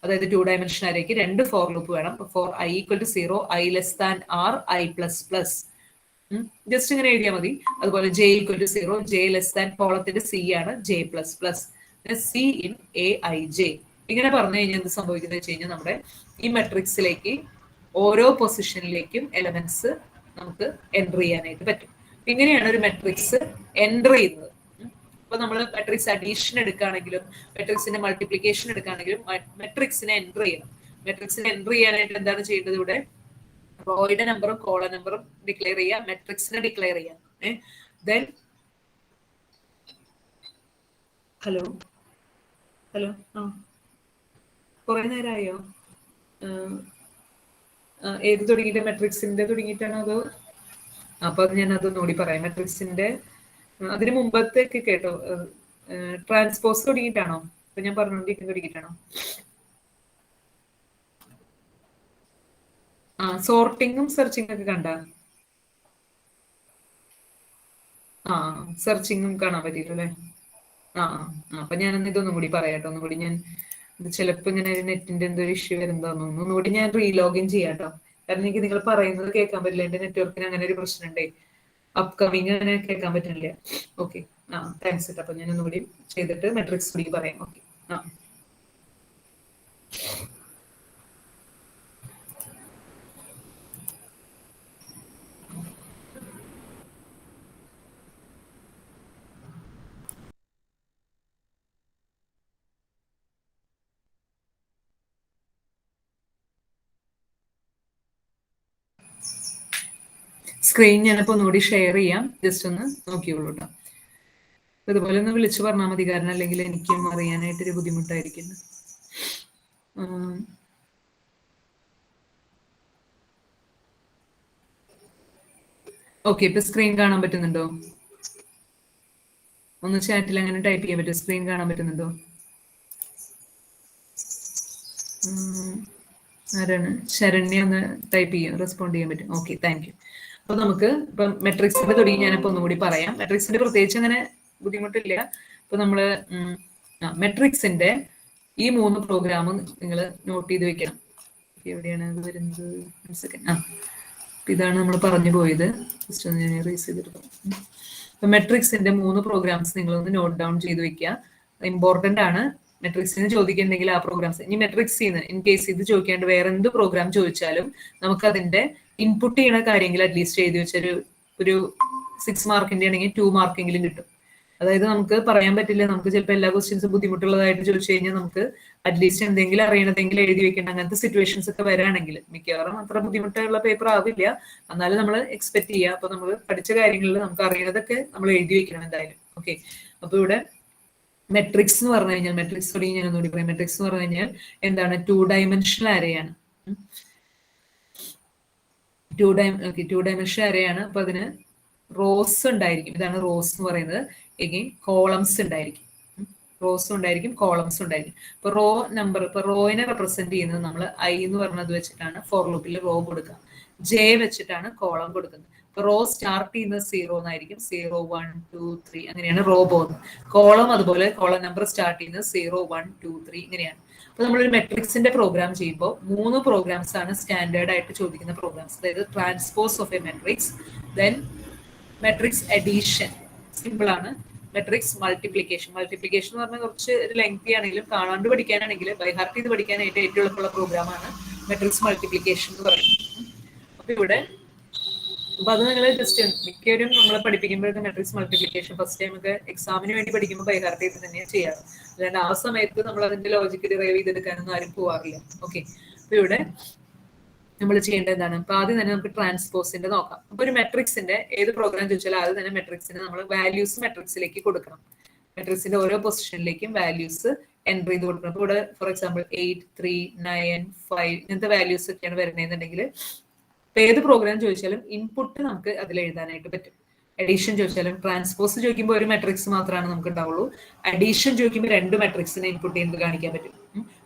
അതായത് 2 ഡയമെൻഷൻ അരയ്ക്ക് 2 ഫോർ ലൂപ്പ് വേണം. For I equal to 0, I less than R, I plus plus. Just ഇങ്ങനെ എഴുതിയാൽ മതി. അതുപോലെ J equal to 0, J less than കോളത്തിന്റെ സി ആണ് J plus plus cin A I J. ഇങ്ങനെ പറഞ്ഞു കഴിഞ്ഞാൽ എന്ത് സംഭവിക്കുന്നത് വെച്ച് കഴിഞ്ഞാൽ നമ്മുടെ ഈ മെട്രിക്സിലേക്ക് ഓരോ പൊസിഷനിലേക്കും എലമെന്റ്സ് നമുക്ക് എൻ്റർ ചെയ്യാനായിട്ട് പറ്റും. ഇങ്ങനെയാണ് ഒരു മെട്രിക്സ് എൻ്റർ ചെയ്യുന്നത്. ഇപ്പൊ നമ്മൾ മെട്രിക്സ് അഡീഷൻ എടുക്കുകയാണെങ്കിലും മെട്രിക്സിന്റെ മൾട്ടിപ്ലിക്കേഷൻ എടുക്കുകയാണെങ്കിലും മെട്രിക്സിനെ എൻ്റർ ചെയ്യണം. മെട്രിക്സിനെ എൻ്റർ ചെയ്യാനായിട്ട് എന്താണ് ചെയ്യേണ്ടത്? ഇവിടെ റോയുടെ നമ്പറും കോളം നമ്പറും ഡിക്ലെയർ ചെയ്യാം, മെട്രിക്സിനെ ഡിക്ലെയർ ചെയ്യാം. ദെൻ ഹലോ ഹലോ കുറെ നേരമായോ? ഏത് തുടങ്ങിയിട്ട് മെട്രിക്സിന്റെ തുടങ്ങിയിട്ടാണോ അതോ? അപ്പൊ അത് ഞാൻ അതൊന്നുകൂടി പറയാം. മെട്രിക്സിന്റെ അതിന് മുമ്പത്തേക്ക് കേട്ടോ, ട്രാൻസ്പോസ് തുടങ്ങിയിട്ടാണോ? അപ്പൊ ഞാൻ പറഞ്ഞോണ്ടിരിക്കുന്ന തുടങ്ങിയിട്ടാണോ? സോർട്ടിങ്ങും സെർച്ചിങ്ങും ഒക്കെ കണ്ട? സെർച്ചിങ്ങും കാണാൻ പറ്റിയില്ല അല്ലേ? അപ്പൊ ഞാനൊന്ന് ഇതൊന്നും കൂടി പറയാട്ടോ. ഒന്നും കൂടി ഞാൻ ചിലപ്പോ ഇങ്ങനെ നെറ്റിന്റെ എന്തോ ഇഷ്യൂ വരുന്നതാന്ന് തോന്നുന്നു. ഒന്നുകൂടി ഞാൻ റീലോഗിൻ ചെയ്യാട്ടോ. കാരണം എനിക്ക് നിങ്ങൾ പറയുന്നത് കേൾക്കാൻ പറ്റില്ല. എന്റെ നെറ്റ്വർക്കിന് അങ്ങനെ ഒരു പ്രശ്നമുണ്ടേ. അപ്കമിങ് അങ്ങനെ കേൾക്കാൻ പറ്റുന്നില്ല. ഓക്കെ, താങ്ക്സ് കേട്ടോ. അപ്പൊ ഞാൻ ഒന്നുകൂടി ചെയ്തിട്ട് മെട്രിക്സ് കൂടി പറയാം. ഓക്കെ. സ്ക്രീൻ ഞാനിപ്പോ ഒന്നുകൂടി ഷെയർ ചെയ്യാം. ജസ്റ്റ് ഒന്ന് നോക്കിയോളൂ കേട്ടോ. ഇതുപോലെ ഒന്ന് വിളിച്ചു പറഞ്ഞാൽ മതി, കാരണം അല്ലെങ്കിൽ എനിക്കും അറിയാനായിട്ടൊരു ബുദ്ധിമുട്ടായിരിക്കും. ഓക്കെ, ഇപ്പൊ സ്ക്രീൻ കാണാൻ പറ്റുന്നുണ്ടോ? ഒന്ന് ചാറ്റിൽ അങ്ങനെ ടൈപ്പ് ചെയ്യാൻ പറ്റുമോ? സ്ക്രീൻ കാണാൻ പറ്റുന്നുണ്ടോ? ആരാണ്? ശരണ്യ ഒന്ന് ടൈപ്പ് ചെയ്യാൻ, റെസ്പോണ്ട് ചെയ്യാൻ പറ്റും. Okay, thank you. അപ്പൊ നമുക്ക് ഇപ്പൊ മെട്രിക്സിന്റെ തുടങ്ങി ഞാനിപ്പോ ഒന്നുകൂടി പറയാം. മെട്രിക്സിന്റെ പ്രത്യേകിച്ച് അങ്ങനെ ബുദ്ധിമുട്ടില്ല. ഇപ്പൊ നമ്മള് മെട്രിക്സിന്റെ ഈ 3 പ്രോഗ്രാമും നിങ്ങൾ നോട്ട് ചെയ്ത് വെക്കണം. എവിടെയാണ് അത് വരുന്നത്? സെക്കൻഡ്. ഇതാണ് നമ്മൾ പറഞ്ഞു പോയത്. ജസ്റ്റ് ഒന്ന് ഞാൻ റീസ് ചെയ്തിട്ട്. മെട്രിക്സിന്റെ 3 പ്രോഗ്രാംസ് നിങ്ങളൊന്ന് നോട്ട് ഡൗൺ ചെയ്ത് വെക്കുക. ഇമ്പോർട്ടന്റ് ആണ്. മെട്രിക്സിന് ചോദിക്കുന്നുണ്ടെങ്കിൽ ആ പ്രോഗ്രാംസ്, ഇനി മെട്രിക്സിന്ന് ഇൻ കേസ് ഇത് ചോദിക്കാണ്ട് വേറെ എന്ത് പ്രോഗ്രാം ചോദിച്ചാലും നമുക്ക് അതിന്റെ ഇൻപുട്ട് ചെയ്യണ കാര്യങ്ങൾ അറ്റ്ലീസ്റ്റ് എഴുതി വെച്ചൊരു ഒരു 6 മാർക്കിന്റെ ആണെങ്കിൽ 2 മാർക്കെങ്കിലും കിട്ടും. അതായത് നമുക്ക് പറയാൻ പറ്റില്ല, നമുക്ക് ചിലപ്പോൾ എല്ലാ ക്വസ്റ്റ്യൻസും ബുദ്ധിമുട്ടുള്ളതായിട്ട് ചോദിച്ചു കഴിഞ്ഞാൽ നമുക്ക് അറ്റ്ലീസ്റ്റ് എന്തെങ്കിലും അറിയണതെങ്കിലും എഴുതി വെക്കേണ്ട അങ്ങനത്തെ സിറ്റുവേഷൻസ് ഒക്കെ വരാണെങ്കിൽ മിക്കവാറും അത്ര ബുദ്ധിമുട്ടുള്ള പേപ്പർ ആവില്ല. എന്നാലും നമ്മൾ എക്സ്പെക്ട് ചെയ്യുക. അപ്പൊ നമ്മൾ പഠിച്ച കാര്യങ്ങളിൽ നമുക്ക് അറിയണതൊക്കെ നമ്മൾ എഴുതി വെക്കണം എന്തായാലും. ഓക്കെ, അപ്പൊ ഇവിടെ മെട്രിക്സ് എന്ന് പറഞ്ഞു കഴിഞ്ഞാൽ, മെട്രിക്സ് തുടങ്ങി ഞാൻ ഒന്നുകൂടി പറയാം. മെട്രിക്സ് എന്ന് പറഞ്ഞു കഴിഞ്ഞാൽ എന്താണ്? 2 ഡയമെൻഷണൽ അരയാണ്. 2 ഡയമെൻഷണൽ അരയാണ്. അപ്പൊ അതിന് റോസ് ഉണ്ടായിരിക്കും. ഇതാണ് റോസ് എന്ന് പറയുന്നത്. എഗെയിൻ കോളംസ് ഉണ്ടായിരിക്കും. റോസും ഉണ്ടായിരിക്കും, കോളംസും ഉണ്ടായിരിക്കും. ഇപ്പൊ റോ നമ്പർ, ഇപ്പൊ റോയിനെ റെപ്രസെന്റ് ചെയ്യുന്നത് നമ്മൾ ഐ എന്ന് പറഞ്ഞത് വെച്ചിട്ടാണ് ഫോർ ലൂപ്പിൽ റോ കൊടുക്കുക. ജെ വെച്ചിട്ടാണ് കോളം കൊടുക്കുന്നത്. ഇപ്പൊ റോ സ്റ്റാർട്ട് ചെയ്യുന്നത് 0 എന്നായിരിക്കും. 0, 1, 2, 3 അങ്ങനെയാണ് റോ പോകുന്നത്. കോളം അതുപോലെ കോളം നമ്പർ സ്റ്റാർട്ട് ചെയ്യുന്നത് 0, 1, 2, 3 ഇങ്ങനെയാണ്. അപ്പൊ നമ്മളൊരു മെട്രിക്സിന്റെ പ്രോഗ്രാം ചെയ്യുമ്പോൾ 3 പ്രോഗ്രാംസ് ആണ് സ്റ്റാൻഡേർഡ് ആയിട്ട് ചോദിക്കുന്ന പ്രോഗ്രാംസ്. അതായത് transpose of a matrix, then matrix addition, simple ആണ്. മെട്രിക്സ് മൾട്ടിപ്ലിക്കേഷൻ, മൾട്ടിപ്ലിക്കേഷൻ എന്ന് പറഞ്ഞാൽ കുറച്ച് ഒരു ലെങ്തി ആണെങ്കിലും കാണാണ്ട് പഠിക്കാനാണെങ്കിൽ ബൈ ഹാർട്ട് ചെയ്ത് പഠിക്കാനായിട്ട് ഏറ്റവും എളുപ്പമുള്ള പ്രോഗ്രാമാണ് മെട്രിക്സ് മൾട്ടിപ്ലിക്കേഷൻ എന്ന് പറയുന്നത്. അപ്പൊ ഇവിടെ അപ്പൊ അത് നിങ്ങൾ ജസ്റ്റ് മിക്കവരും നമ്മളെ പഠിപ്പിക്കുമ്പോഴൊക്കെ മെട്രിക്സ് മൾട്ടിപ്ലിക്കേഷൻ ഫസ്റ്റ് ടൈം ഒക്കെ എക്സാമിന് വേണ്ടി പഠിക്കുമ്പോൾ ബൈ ഹാർട്ട് ചെയ്ത് തന്നെയാണ് ചെയ്യാറ്. അല്ലാണ്ട് ആ സമയത്ത് നമ്മൾ അതിന്റെ ലോജിക്ക് ഡിറൈവ് ചെയ്തെടുക്കാനൊന്നും ആരും പോവാറില്ല. ഓക്കെ, അപ്പൊ ഇവിടെ നമ്മൾ ചെയ്യേണ്ടത് എന്താണ്? അപ്പൊ ആദ്യം തന്നെ നമുക്ക് ട്രാൻസ്പോസിന്റെ നോക്കാം. അപ്പൊ ഒരു മെട്രിക്സിന്റെ ഏത് പ്രോഗ്രാം ചോദിച്ചാലും ആദ്യം തന്നെ മെട്രിക്സിന് നമ്മൾ വാല്യൂസ് മെട്രിക്സിലേക്ക് കൊടുക്കണം. മെട്രിക്സിന്റെ ഓരോ പൊസിഷനിലേക്കും വാല്യൂസ് എൻ്റർ ചെയ്ത് കൊടുക്കണം. അപ്പൊ ഇവിടെ ഫോർ എക്സാമ്പിൾ 8, 3, 9, 5 ഇങ്ങനത്തെ വാല്യൂസ് ഒക്കെയാണ് വരുന്നതെന്നുണ്ടെങ്കിൽ ഇപ്പൊ ഏത് പ്രോഗ്രാം ചോദിച്ചാലും ഇൻപുട്ട് നമുക്ക് അതിൽ എഴുതാനായിട്ട് പറ്റും. അഡീഷൻ ചോദിച്ചാലും, ട്രാൻസ്പോസ് ചോദിക്കുമ്പോൾ ഒരു മെട്രിക്സ് മാത്രമാണ് നമുക്ക് ഉണ്ടാവുള്ളൂ. അഡീഷൻ ചോദിക്കുമ്പോൾ 2 മെട്രിക്സിന് ഇൻപുട്ട് ചെയ്യുന്നത് കാണിക്കാൻ പറ്റും.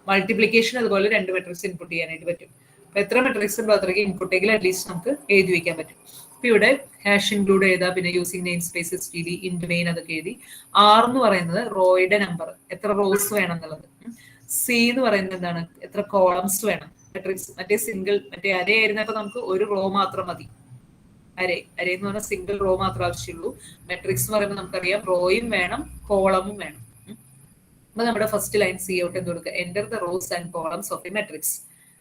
മൾട്ടിപ്ലിക്കേഷൻ അതുപോലെ 2 മെട്രിക്സ് ഇൻപുട്ട് ചെയ്യാനായിട്ട് പറ്റും. അപ്പൊ എത്ര മെട്രിക്സ് ഉണ്ടോ അത്രയ്ക്ക് ഇൻപുട്ടെങ്കിൽ അറ്റ്ലീസ്റ്റ് നമുക്ക് എഴുതി വെക്കാൻ പറ്റും. അപ്പൊ ഇവിടെ ഹാഷ് ഇൻക്ലൂഡ് ചെയ്താൽ പിന്നെ using name spaces T D ഇൻഡ് മെയിൻ അതൊക്കെ എഴുതി. ആർ എന്ന് പറയുന്നത് റോയുടെ നമ്പർ, എത്ര റോസ് വേണം എന്നുള്ളത്. സി എന്ന് പറയുന്നത് എന്താണ്? എത്ര കോളംസ് വേണം. മെട്രിക്സ് മറ്റേ സിംഗിൾ മറ്റേ അരയായിരുന്നപ്പോ നമുക്ക് ഒരു റോ മാത്രം മതി. അരേ എന്ന് പറഞ്ഞാൽ സിംഗിൾ റോ മാത്രമേ ആവശ്യമുള്ളൂ. മെട്രിക്സ് എന്ന് പറയുമ്പോൾ നമുക്കറിയാം റോയും വേണം കോളമും വേണം. അപ്പൊ നമ്മുടെ ഫസ്റ്റ് ലൈൻ സി ഔട്ട് എന്ത് കൊടുക്കുക, enter the rows and columns of a matrix.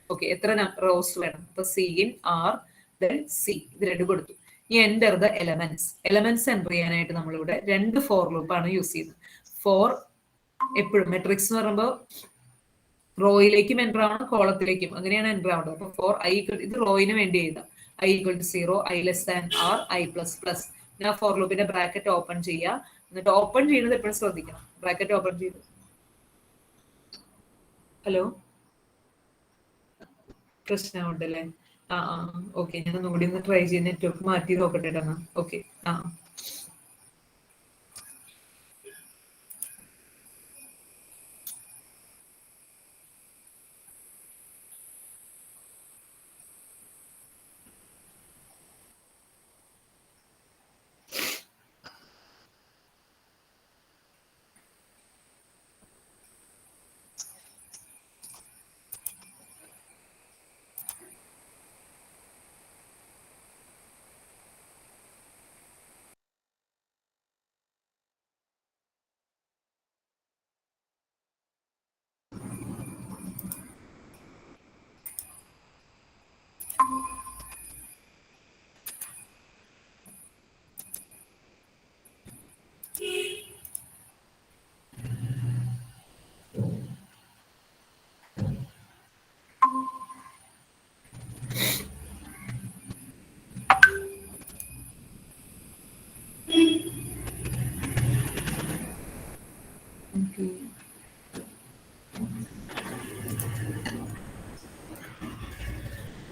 Okay, എത്ര റോസ് വേണം? അപ്പൊ c in r then c, ഇത് രണ്ട് കൊടുത്തു. ഈ enter the elements. Elements enter ചെയ്യാനായിട്ട് നമ്മളിവിടെ രണ്ട് ഫോർ ലൂപ്പാണ് യൂസ് ചെയ്യുന്നത്. ഫോർ എപ്പോഴും മെട്രിക്സ് എന്ന് പറയുമ്പോൾ റോയിലേക്കും എൻ്റർ ആവണം കോളത്തിലേക്കും, അങ്ങനെയാണ് എൻ്റർ ആവേണ്ടത്. അപ്പൊ ഫോർ ഐ, ഇത് റോയിന് വേണ്ടി എഴുതാം. I equal to 0, I less than R, I plus plus. ഞാൻ ഫോർ ലൂപ്പിന്റെ ബ്രാക്കറ്റ് ഓപ്പൺ ചെയ്യുക. എന്നിട്ട് ഓപ്പൺ ചെയ്യുന്നത് എപ്പോഴും ശ്രദ്ധിക്കണം, ബ്രാക്കറ്റ് ഓപ്പൺ ചെയ്ത്. ഹലോ, പ്രശ്നമുണ്ടല്ലേ? ആ ഓക്കെ, ഞാൻ ഒന്നുകൂടി ഒന്ന് ട്രൈ ചെയ്ത് നെറ്റ്വർക്ക് മാറ്റി നോക്കട്ടെ. ഓക്കെ, ആ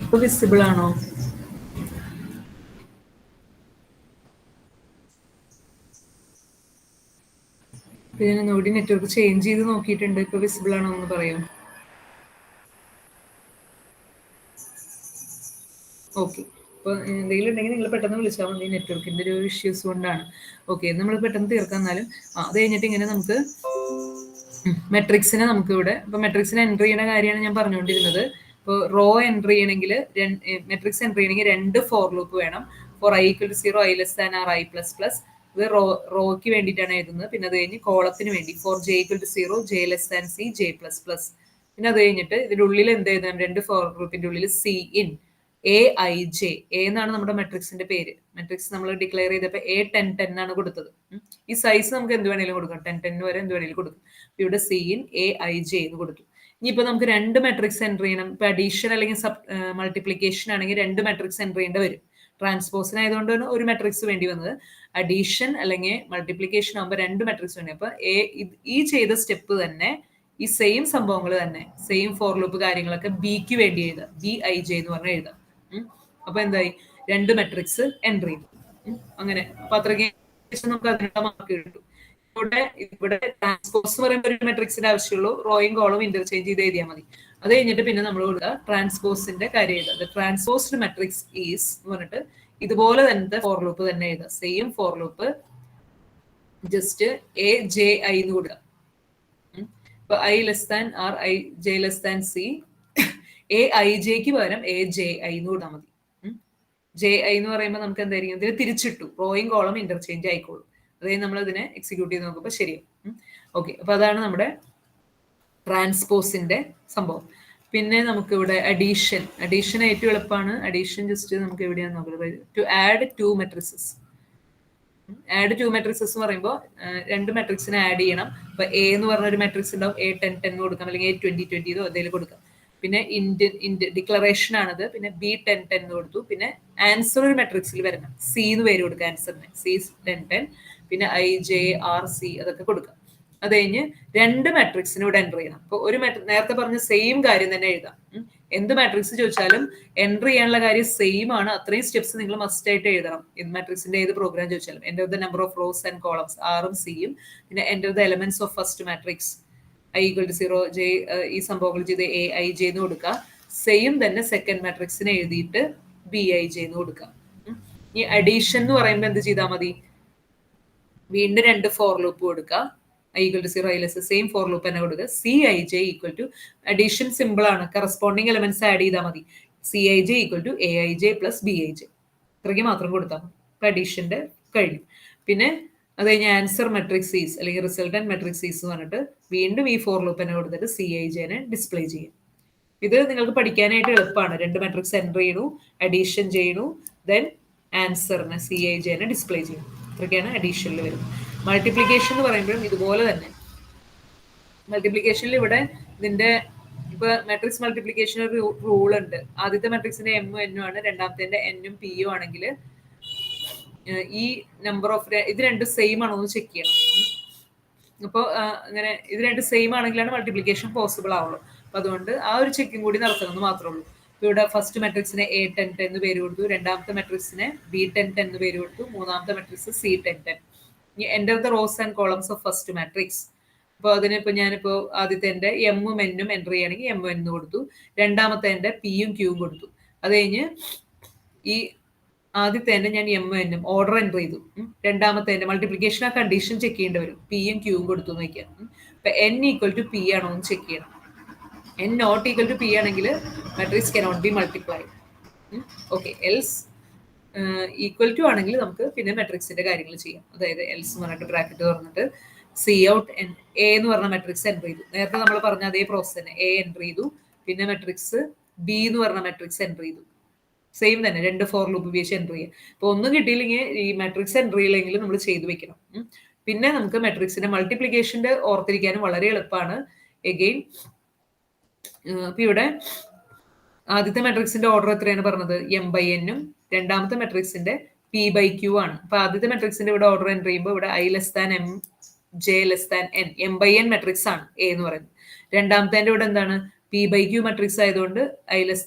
ഇപ്പൊ വിസിബിൾ ആണോ? ഞാൻ ഒന്നുകൂടി നെറ്റ്വർക്ക് ചേഞ്ച് ചെയ്ത് നോക്കിയിട്ടുണ്ട്. ഇപ്പൊ വിസിബിൾ ആണോ എന്ന് പറയും. ഓക്കെ, അപ്പോൾ എന്തെങ്കിലും ഉണ്ടെങ്കിൽ നിങ്ങൾ പെട്ടെന്ന് വിളിച്ചാൽ മതി. നെറ്റ്വർക്കിന്റെ ഒരു ഇഷ്യൂസ് കൊണ്ടാണ്. ഓക്കെ, നമ്മൾ പെട്ടെന്ന് തീർക്കാം. എന്നാലും അത് കഴിഞ്ഞിട്ട് ഇങ്ങനെ നമുക്ക് മെട്രിക്സിനെ നമുക്ക് ഇവിടെ ഇപ്പൊ മെട്രിക്സിനെ എൻ്റർ ചെയ്യുന്ന കാര്യമാണ് ഞാൻ പറഞ്ഞുകൊണ്ടിരുന്നത്. ഇപ്പോൾ റോ എൻ്റർ ചെയ്യണമെങ്കിൽ മെട്രിക്സ് എൻ്റർ ചെയ്യണമെങ്കിൽ രണ്ട് ഫോർ ലൂപ്പ് വേണം. For I equal to 0, I less than R, I plus plus. ഇത് റോയ്ക്ക് വേണ്ടിയിട്ടാണ് എഴുതുന്നത്. പിന്നെ അത് കഴിഞ്ഞ് കോളത്തിന് വേണ്ടി for j equal to 0, J less than c, j plus plus. പിന്നെ അത് കഴിഞ്ഞിട്ട് ഇതിന്റെ ഉള്ളിൽ എന്ത് എഴുതാൻ, രണ്ട് ഫോർ ഗ്രൂപ്പിന്റെ ഉള്ളിൽ C in A I J. A എന്നാണ് നമ്മുടെ മെട്രിക്സിന്റെ പേര്. മെട്രിക്സ് നമ്മൾ ഡിക്ലെയർ ചെയ്തപ്പോൾ A1010 ആണ് കൊടുത്തത്. ഈ സൈസ് നമുക്ക് എന്ത് വേണേലും കൊടുക്കാം, 1010 വരെ എന്ത് വേണേലും കൊടുക്കും. ഇവിടെ C in A I J എന്ന് കൊടുത്തു. ഇനിയിപ്പോ നമുക്ക് രണ്ട് മെട്രിക്സ് എൻ്റർ ചെയ്യണം. ഇപ്പൊ അഡീഷൻ അല്ലെങ്കിൽ മൾട്ടിപ്ലിക്കേഷൻ ആണെങ്കിൽ രണ്ട് മെട്രിക്സ് എൻ്റർ ചെയ്യേണ്ടി വരും. ട്രാൻസ്പോസിനായതുകൊണ്ടാണ് ഒരു മെട്രിക്സ് വേണ്ടി വന്നത്. അഡീഷൻ അല്ലെങ്കിൽ മൾട്ടിപ്ലിക്കേഷൻ ആകുമ്പോൾ രണ്ട് മെട്രിക്സ് വേണ്ടി. അപ്പൊ ഈ ചെയ്ത സ്റ്റെപ്പ് തന്നെ, ഈ സെയിം സംഭവങ്ങൾ തന്നെ, സെയിം ഫോർ ലൂപ്പ് കാര്യങ്ങളൊക്കെ ബിക്ക് വേണ്ടി എഴുതാം. ബി ഐ ജെ എന്ന് പറഞ്ഞാൽ എഴുതാം. അപ്പൊ എന്തായി, രണ്ട് മെട്രിക്സ് എൻ്റർ ചെയ്തു. അങ്ങനെ അപ്പൊ അത്രയ്ക്ക് നമുക്ക് അതിനുള്ള മാർക്ക് കിട്ടും. ഇവിടെ ട്രാൻസ്പോസ് എന്ന് പറയുമ്പോൾ ഒരു മെട്രിക്സിന്റെ ആവശ്യമുള്ളൂ. റോയും കോളും ഇന്റർചേഞ്ച് ചെയ്ത് എഴുതിയാൽ മതി. അത് കഴിഞ്ഞിട്ട് പിന്നെ നമ്മൾ കൊടുക്കുക ട്രാൻസ്പോസിന്റെ കാര്യം എഴുതാം. ട്രാൻസ്പോസ്ഡ് മെട്രിക്സ് ഈസ് എന്ന് പറഞ്ഞിട്ട് ഇതുപോലെ തന്നെ ഫോർ ലൂപ്പ് തന്നെ എഴുതാം. Same for loop, just A J I എന്ന് കൊടുക്കുക. ഇപ്പൊ I less than R, I J less than C. A I ജെക്ക് പകരം എ ജെ ഐ എന്ന് കൊടുത്താൽ മതി. ജെ ഐ എന്ന് പറയുമ്പോൾ നമുക്ക് എന്തായിരിക്കും, ഇതിന് തിരിച്ചിട്ടു, റോയും കോളം ഇന്റർചേഞ്ച് ആയിക്കോളും. അതായത് നമ്മൾ ഇതിനെ എക്സിക്യൂട്ട് ചെയ്ത് നോക്കുമ്പോൾ ശരിയാവും. ഓക്കെ, അപ്പൊ അതാണ് നമ്മുടെ ട്രാൻസ്പോസിന്റെ സംഭവം. പിന്നെ നമുക്ക് ഇവിടെ അഡീഷൻ ഏറ്റവും എളുപ്പമാണ്. അഡീഷൻ ജസ്റ്റ് നമുക്ക് എവിടെയാണ് നോക്കുന്നത്, to add two matrices. Add two matrices എന്ന് പറയുമ്പോൾ രണ്ട് മെട്രിക്സിനെ ആഡ് ചെയ്യണം. ഇപ്പൊ എ എന്ന് പറഞ്ഞ ഒരു മെട്രിക്സ് ഉണ്ടാവും, A1010 കൊടുക്കാം, അല്ലെങ്കിൽ A2020 എന്തെങ്കിലും കൊടുക്കാം. പിന്നെ ഡിക്ലറേഷൻ ആണത്. പിന്നെ B1010 കൊടുത്തു. പിന്നെ ആൻസർ ഒരു മെട്രിക്സിൽ വരണം, സി എന്ന് പേര് കൊടുക്കുക ആൻസറിന്, C1010. പിന്നെ ഐ ജെ ആർ സി അതൊക്കെ കൊടുക്കാം. അത് കഴിഞ്ഞ് രണ്ട് മെട്രിക്സിന് ഇവിടെ എൻ്റർ ചെയ്യണം. അപ്പൊ ഒരു നേരത്തെ പറഞ്ഞ സെയിം കാര്യം തന്നെ എഴുതാം. എന്ത് മാട്രിക്സ് ചോദിച്ചാലും എൻ്റർ ചെയ്യാനുള്ള കാര്യം സെയിം ആണ്. അത്രയും സ്റ്റെപ്സ് നിങ്ങൾ മസ്റ്റ് ആയിട്ട് എഴുതണം. മാട്രിക്സിന്റെ ഏത് പ്രോഗ്രാം ചോദിച്ചാലും enter the number of rows and columns, ആറും സിയും. പിന്നെ enter the elements of first matrix, i equal to 0, j, ഈ സംഭവങ്ങൾ ചെയ്ത് എ ഐ ജെ എന്ന് കൊടുക്കുക. സെയിം തന്നെ സെക്കൻഡ് മാട്രിക്സിന് എഴുതിയിട്ട് ബി ഐ ജെ എന്ന് കൊടുക്കുക. ഈ അഡീഷൻ എന്ന് പറയുമ്പോൾ എന്ത് ചെയ്താൽ മതി, വീണ്ടും രണ്ട് ഫോർ ലൂപ്പ് കൊടുക്കുക. I equal to 0, I less same for loop തന്നെ കൊടുക്കുക. C I J equal to, addition simple ആണ്, കറസ്പോണ്ടിങ് എലമെന്റ്സ് ആഡ് ചെയ്താൽ മതി. C I J equal to A I J plus B I J. ഇത്രയ്ക്ക് മാത്രം കൊടുത്താൽ അഡീഷന്റെ കഴിഞ്ഞു. പിന്നെ അത് കഴിഞ്ഞ് ആൻസർ മെട്രിക്സ് ഈസ് അല്ലെങ്കിൽ റിസൾട്ടന്റ് മെട്രിക്സ് ഈസ് എന്ന് പറഞ്ഞിട്ട് വീണ്ടും ഈ ഫോർ ലൂപ്പ് തന്നെ കൊടുത്തിട്ട് CIJ ഡിസ്പ്ലേ ചെയ്യും. ഇത് നിങ്ങൾക്ക് പഠിക്കാനായിട്ട് എളുപ്പമാണ്. രണ്ട് മെട്രിക്സ് എൻ്റർ ചെയ്യണു, അഡീഷൻ ചെയ്യണു, ദെൻ ആൻസറിന് CIJ ഡിസ്പ്ലേ ചെയ്യും. ഇത്രയൊക്കെയാണ് അഡീഷനിൽ വരുന്നത്. മൾട്ടിപ്ലിക്കേഷൻ എന്ന് പറയുമ്പോഴും ഇതുപോലെ തന്നെ. മൾട്ടിപ്ലിക്കേഷനിൽ ഇവിടെ ഇതിന്റെ ഇപ്പൊ മെട്രിക്സ് മൾട്ടിപ്ലിക്കേഷൻ ഒരു റൂൾ ഉണ്ട്. ആദ്യത്തെ മെട്രിക്സിന്റെ എമ്മും എന്നും ആണ്, രണ്ടാമത്തെ എന്നും പിയും ആണെങ്കിൽ ഈ നമ്പർ ഓഫ് ഇത് രണ്ടും സെയിം ആണോ എന്ന് ചെക്ക് ചെയ്യണം. അപ്പോൾ അങ്ങനെ ഇത് രണ്ടും സെയിം ആണെങ്കിലാണ് മൾട്ടിപ്ലിക്കേഷൻ പോസിബിൾ ആവുള്ളൂ. അപ്പൊ അതുകൊണ്ട് ആ ഒരു ചെക്കിങ് കൂടി നടത്തണമെന്ന് മാത്രമേ ഉള്ളൂ. ഇപ്പൊ ഇവിടെ ഫസ്റ്റ് മെട്രിക്സിനെ A10 എന്ന് പേര് കൊടുത്തു, രണ്ടാമത്തെ മെട്രിക്സിനെ B10 എന്ന് പേര് കൊടുത്തു, മൂന്നാമത്തെ matrix C10. Enter the rows and columns of first matrix. അപ്പോൾ അതിനിപ്പോൾ ഞാനിപ്പോൾ ആദ്യത്തെ എൻ്റെ എമ്മും എന്നും എൻ്റർ ചെയ്യുകയാണെങ്കിൽ എമ്മും എന്ന് കൊടുത്തു, രണ്ടാമത്തെ എൻ്റെ പിയും ക്യൂവും കൊടുത്തു. അത് കഴിഞ്ഞ് ഈ ആദ്യത്തെ എൻ്റെ ഞാൻ എമ്മും എന്നും ഓർഡർ എൻ്റർ ചെയ്തു. രണ്ടാമത്തെ എൻ്റെ മൾട്ടിപ്ലിക്കേഷൻ ആ കണ്ടീഷൻ ചെക്ക് ചെയ്യേണ്ടി വരും. പിയും ക്യൂവും കൊടുത്തു എന്ന് വയ്ക്കാം. ഇപ്പം N=P ആണോ എന്ന് ചെക്ക് ചെയ്യണം. N=P ആണെങ്കിൽ matrix cannot be multiplied. Okay, else equal to ആണെങ്കിൽ നമുക്ക് പിന്നെ മെട്രിക്സിന്റെ കാര്യങ്ങൾ ചെയ്യാം. അതായത് എൽസ് എന്ന് പറഞ്ഞിട്ട് ബ്രാക്കറ്റ് തുറന്നിട്ട് C ഔട്ട് A എന്ന് പറഞ്ഞ മെട്രിക്സ് എൻ്റർ ചെയ്തു. നേരത്തെ നമ്മൾ പറഞ്ഞ അതേ പ്രോസസ് തന്നെ. A എൻ്റർ ചെയ്തു, പിന്നെ മെട്രിക്സ് B എന്ന് പറഞ്ഞ മെട്രിക്സ് എൻ്റർ ചെയ്തു. സെയിം തന്നെ, രണ്ട് ഫോർ ലൂപ്പ് ഉപയോഗിച്ച് എൻ്റർ ചെയ്യുക. ഇപ്പൊ ഒന്നും കിട്ടിയില്ലെങ്കിൽ ഈ മെട്രിക്സ് എൻ്റർ ചെയ്യില്ലെങ്കിൽ നമ്മൾ ചെയ്തു വെക്കണം. പിന്നെ നമുക്ക് മെട്രിക്സിന്റെ മൾട്ടിപ്ലിക്കേഷന്റെ ഓർത്തിരിക്കാനും വളരെ എളുപ്പമാണ്. എഗെയിൻ ഇപ്പൊ ഇവിടെ ആദ്യത്തെ മെട്രിക്സിന്റെ ഓർഡർ എത്രയാണ് പറഞ്ഞത്? M/N ഉം രണ്ടാമത്തെ മെട്രിക്സിന്റെ P/Q ആണ്. അപ്പൊ ആദ്യത്തെ മെട്രിക്സിന്റെ ഇവിടെ ഓർഡർ എൻ്റർ ചെയ്യുമ്പോൾ ഇവിടെ I M J N M/N matrix ആണ് A എന്ന് പറയുന്നത്. രണ്ടാമത്തെ ഇവിടെ എന്താണ്? P/Q മെട്രിക്സ് ആയതുകൊണ്ട് I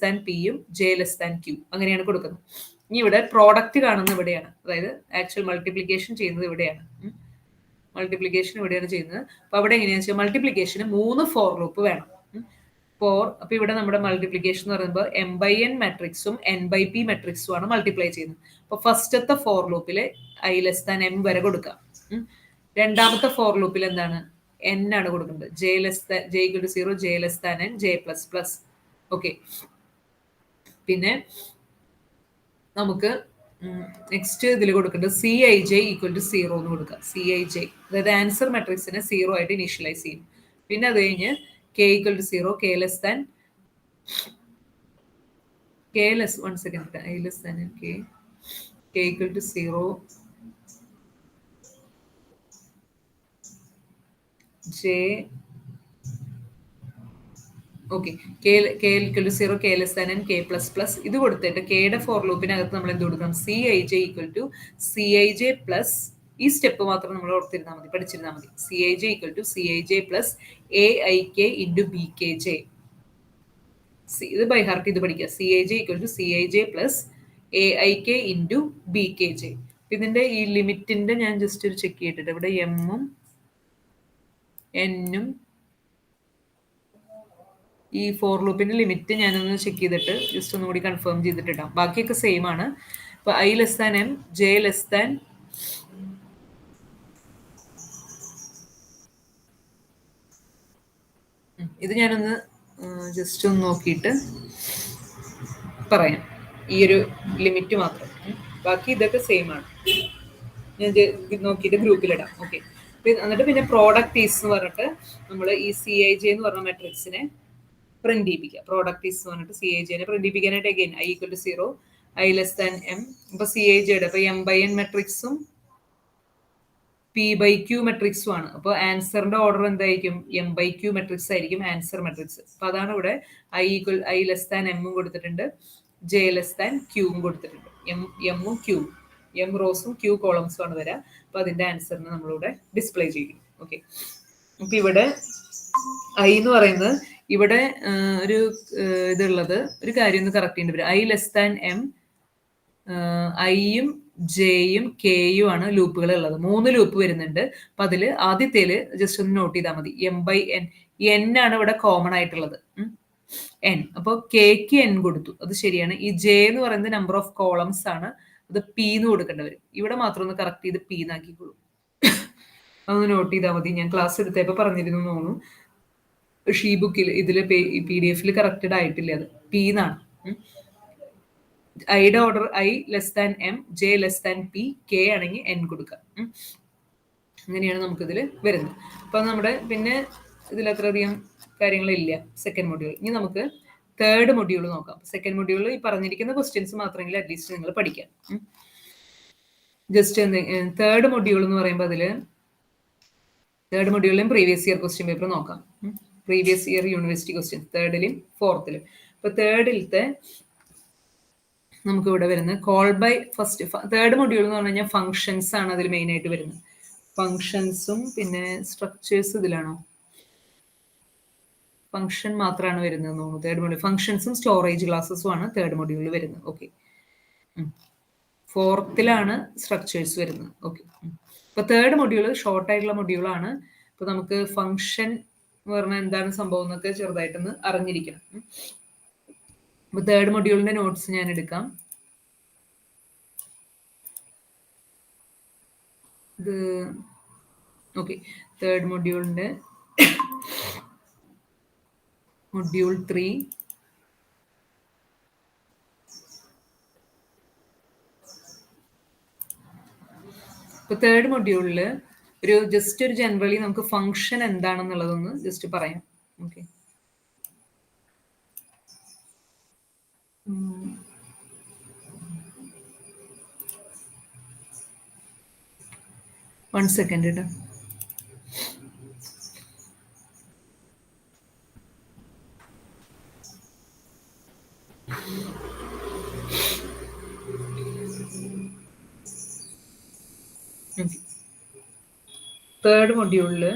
P യും J Q അങ്ങനെയാണ് കൊടുക്കുന്നത്. ഇനി ഇവിടെ പ്രോഡക്റ്റ് കാണുന്നത് ഇവിടെയാണ്, അതായത് ആക്ച്വൽ മൾട്ടിപ്ലിക്കേഷൻ ചെയ്യുന്നത് ഇവിടെയാണ്. മൾട്ടിപ്ലിക്കേഷൻ ഇവിടെയാണ് ചെയ്യുന്നത്. അപ്പൊ അവിടെ എങ്ങനെയാണെന്ന് വെച്ചാൽ മൾട്ടിപ്ലിക്കേഷന് 3 ഫോർ ലൂപ്പ് വേണം. അപ്പൊ ഇവിടെ നമ്മുടെ മൾട്ടിപ്ലിക്കേഷൻ എന്ന് പറയുമ്പോൾ M/N മെട്രിക്സും N/P മെട്രിക്സും ആണ് മൾട്ടിപ്ലൈ ചെയ്യുന്നത്. അപ്പൊ ഫസ്റ്റത്തെ ഫോർ ലൂപ്പില് I M വരെ കൊടുക്കാം. രണ്ടാമത്തെ ഫോർ ലൂപ്പിൽ എന്താണ്? N ആണ് കൊടുക്കുന്നത്. J=0 J N J++. Okay, പിന്നെ നമുക്ക് നെക്സ്റ്റ് ഇതിൽ കൊടുക്കേണ്ടത് CIJ=0 എന്ന് കൊടുക്കുക. CIJ അതായത് ആൻസർ മെട്രിക്സിനെ 0 ആയിട്ട് ഇനീഷ്യലൈസ് ചെയ്യും. പിന്നെ അത് കഴിഞ്ഞ് K=0 1 second K=0 J okay K=0 K=N K++. ഇത് കൊടുത്തിട്ട് കെയുടെ ഫോർ ലൂപ്പിനകത്ത് നമ്മൾ എന്ത് കൊടുക്കണം? CIJ പ്ലസ് ഈ സ്റ്റെപ്പ് മാത്രം നമ്മൾ ഓർത്തിരുന്നാൽ മതി, പഠിച്ചിരുന്നാൽ മതി. CIJ plus AIK into BKJ. ഇത് ബൈ ഹാർട്ട് ഇത് പഠിക്കുക. CIJ plus AIK into BKJ. ഇതിന്റെ ഈ ലിമിറ്റിന്റെ ഞാൻ ജസ്റ്റ് ഒരു ചെക്ക് ചെയ്തിട്ട് ഇവിടെ എമ്മും എന്നും ഈ ഫോർ ലൂപ്പിന്റെ ലിമിറ്റ് ഞാനൊന്ന് ചെക്ക് ചെയ്തിട്ട് ജസ്റ്റ് ഒന്നുകൂടി കൺഫേം ചെയ്തിട്ടിടാം. ബാക്കിയൊക്കെ സെയിം ആണ്. ഇപ്പൊ I M J, ഇത് ഞാനൊന്ന് ജസ്റ്റ് ഒന്ന് നോക്കിയിട്ട് പറയാം, ഈ ഒരു ലിമിറ്റ് മാത്രം. ബാക്കി ഇതൊക്കെ സെയിം ആണ്. ഞാൻ നോക്കിയിട്ട് ഗ്രൂപ്പിലിടാം. ഓക്കെ, എന്നിട്ട് പിന്നെ പ്രോഡക്റ്റ് ഈസ് എന്ന് പറഞ്ഞിട്ട് നമ്മൾ ഈ CIJ എന്ന് പറഞ്ഞ മെട്രിക്സിനെ പ്രിന്റ് ചെയ്യിപ്പിക്കുക. പ്രോഡക്റ്റ് ഈസ് എന്ന് പറഞ്ഞിട്ട് CIJ പ്രിന്റ് ചെയ്യിപ്പിക്കാനായിട്ട് അഗൈൻ I=0 I M. ഇപ്പൊ CIJയുടെ ഇപ്പൊ M/N മെട്രിക്സും P/Q മെട്രിക്സും ആണ്. അപ്പൊ ആൻസറിന്റെ ഓർഡർ എന്തായിരിക്കും? M/Q മെട്രിക്സ് ആയിരിക്കും ആൻസർ മെട്രിക്സ്. അപ്പൊ അതാണ് ഇവിടെ I M കൊടുത്തിട്ടുണ്ട്, J>Q കൊടുത്തിട്ടുണ്ട്. എമ്മും ക്യൂവും, M റോസും Q കോളംസും ആണ് വരിക. അപ്പൊ അതിന്റെ ആൻസറിന് നമ്മളിവിടെ ഡിസ്പ്ലേ ചെയ്യും. ഓക്കെ, അപ്പൊ ഇവിടെ I എന്ന് പറയുന്നത് ഇവിടെ ഒരു ഇതുള്ളത് ഒരു കാര്യം ഒന്ന് കറക്റ്റ് ചെയ്യേണ്ടി വരും. I>M ഐയും ജെയും കെയും ആണ് ലൂപ്പുകൾ ഉള്ളത്. 3 ലൂപ്പ് വരുന്നുണ്ട്. അപ്പൊ അതില് ആദ്യത്തേല് ജസ്റ്റ് ഒന്ന് നോട്ട് ചെയ്താൽ മതി. M/N ആണ് ഇവിടെ കോമൺ ആയിട്ടുള്ളത്. N. അപ്പൊ കെക്ക് N കൊടുത്തു, അത് ശരിയാണ്. ഈ J എന്ന് പറയുന്നത് നമ്പർ ഓഫ് കോളംസ് ആണ്, അത് P എന്ന് കൊടുക്കേണ്ടി വരും. ഇവിടെ മാത്രം ഒന്ന് കറക്റ്റ് ചെയ്ത് P എന്നാക്കിക്കോളൂ. അതൊന്ന് നോട്ട് ചെയ്താൽ മതി. ഞാൻ ക്ലാസ് എടുത്തപ്പോ പറഞ്ഞിരുന്നു തോന്നുന്നു. ഷീ ബുക്കിൽ ഇതില് PDF കറക്റ്റഡ് ആയിട്ടില്ല, അത് P എന്നാണ്. ഐയുടെ order I less than M, J less than P, K ആണെങ്കിൽ എൻ കൊടുക്കാം. അങ്ങനെയാണ് നമുക്കിതിൽ വരുന്നത്. അപ്പൊ നമ്മുടെ പിന്നെ ഇതിലത്രയധികം കാര്യങ്ങളില്ല സെക്കൻഡ് മൊഡ്യൂൾ. ഇനി നമുക്ക് തേർഡ് മൊഡ്യൂൾ നോക്കാം. സെക്കൻഡ് മൊഡ്യൂളിൽ ഈ പറഞ്ഞിരിക്കുന്ന ക്വസ്റ്റ്യൻസ് മാത്രമെങ്കിലും അറ്റ്ലീസ്റ്റ് നിങ്ങൾ പഠിക്കാം. ജസ്റ്റ് തേർഡ് മൊഡ്യൂൾ എന്ന് പറയുമ്പോൾ അതിൽ തേർഡ് മൊഡ്യൂളിലും പ്രീവിയസ് ഇയർ ക്വസ്റ്റ്യൻ പേപ്പർ നോക്കാം. പ്രീവിയസ് ഇയർ യൂണിവേഴ്സിറ്റി ക്വസ്റ്റ്യൻ തേർഡിലും ഫോർത്തിലും. ഇപ്പൊ തേർഡിലത്തെ നമുക്ക് ഇവിടെ വരുന്നത് call by first third module എന്ന് പറഞ്ഞു കഴിഞ്ഞാൽ ഫങ്ഷൻസ് ആണ് അതിൽ മെയിൻ ആയിട്ട് വരുന്നത്. ഫങ്ഷൻസും പിന്നെ സ്ട്രക്ചേഴ്സ് ഇതിലാണോ? ഫംഗ്ഷൻ മാത്രമാണ് വരുന്നത് തോന്നുന്നു തേർഡ് മൊഡ്യൂൾ. ഫംഗ്ഷൻസും സ്റ്റോറേജ് ക്ലാസ്സസും ആണ് തേർഡ് മൊഡ്യൂളിൽ വരുന്നത്. ഓക്കെ, ഫോർത്തിലാണ് സ്ട്രക്ചേഴ്സ് വരുന്നത്. ഓക്കെ, ഇപ്പൊ തേർഡ് മൊഡ്യൂൾ ഷോർട്ട് ആയിട്ടുള്ള മൊഡ്യൂളാണ്. ഇപ്പൊ നമുക്ക് ഫംഗ്ഷൻ എന്ന് പറഞ്ഞാൽ എന്താണ് സംഭവം എന്നൊക്കെ ചെറുതായിട്ടൊന്ന് അറിഞ്ഞിരിക്കണം. അപ്പൊ തേർഡ് മൊഡ്യൂളിന്റെ നോട്ട്സ് ഞാൻ എടുക്കാം. ഇത് ഓക്കെ, തേർഡ് മൊഡ്യൂളിന്റെ മൊഡ്യൂൾ 3 ഇപ്പൊ തേർഡ് മൊഡ്യൂളില് ഒരു ജസ്റ്റ് ഒരു ജനറലി നമുക്ക് ഫംഗ്ഷൻ എന്താണെന്നുള്ളതൊന്ന് ജസ്റ്റ് പറയാം. ഓക്കെ, 1 സെക്കൻഡ് കേട്ടോ. തേർഡ് മൊഡ്യൂളില്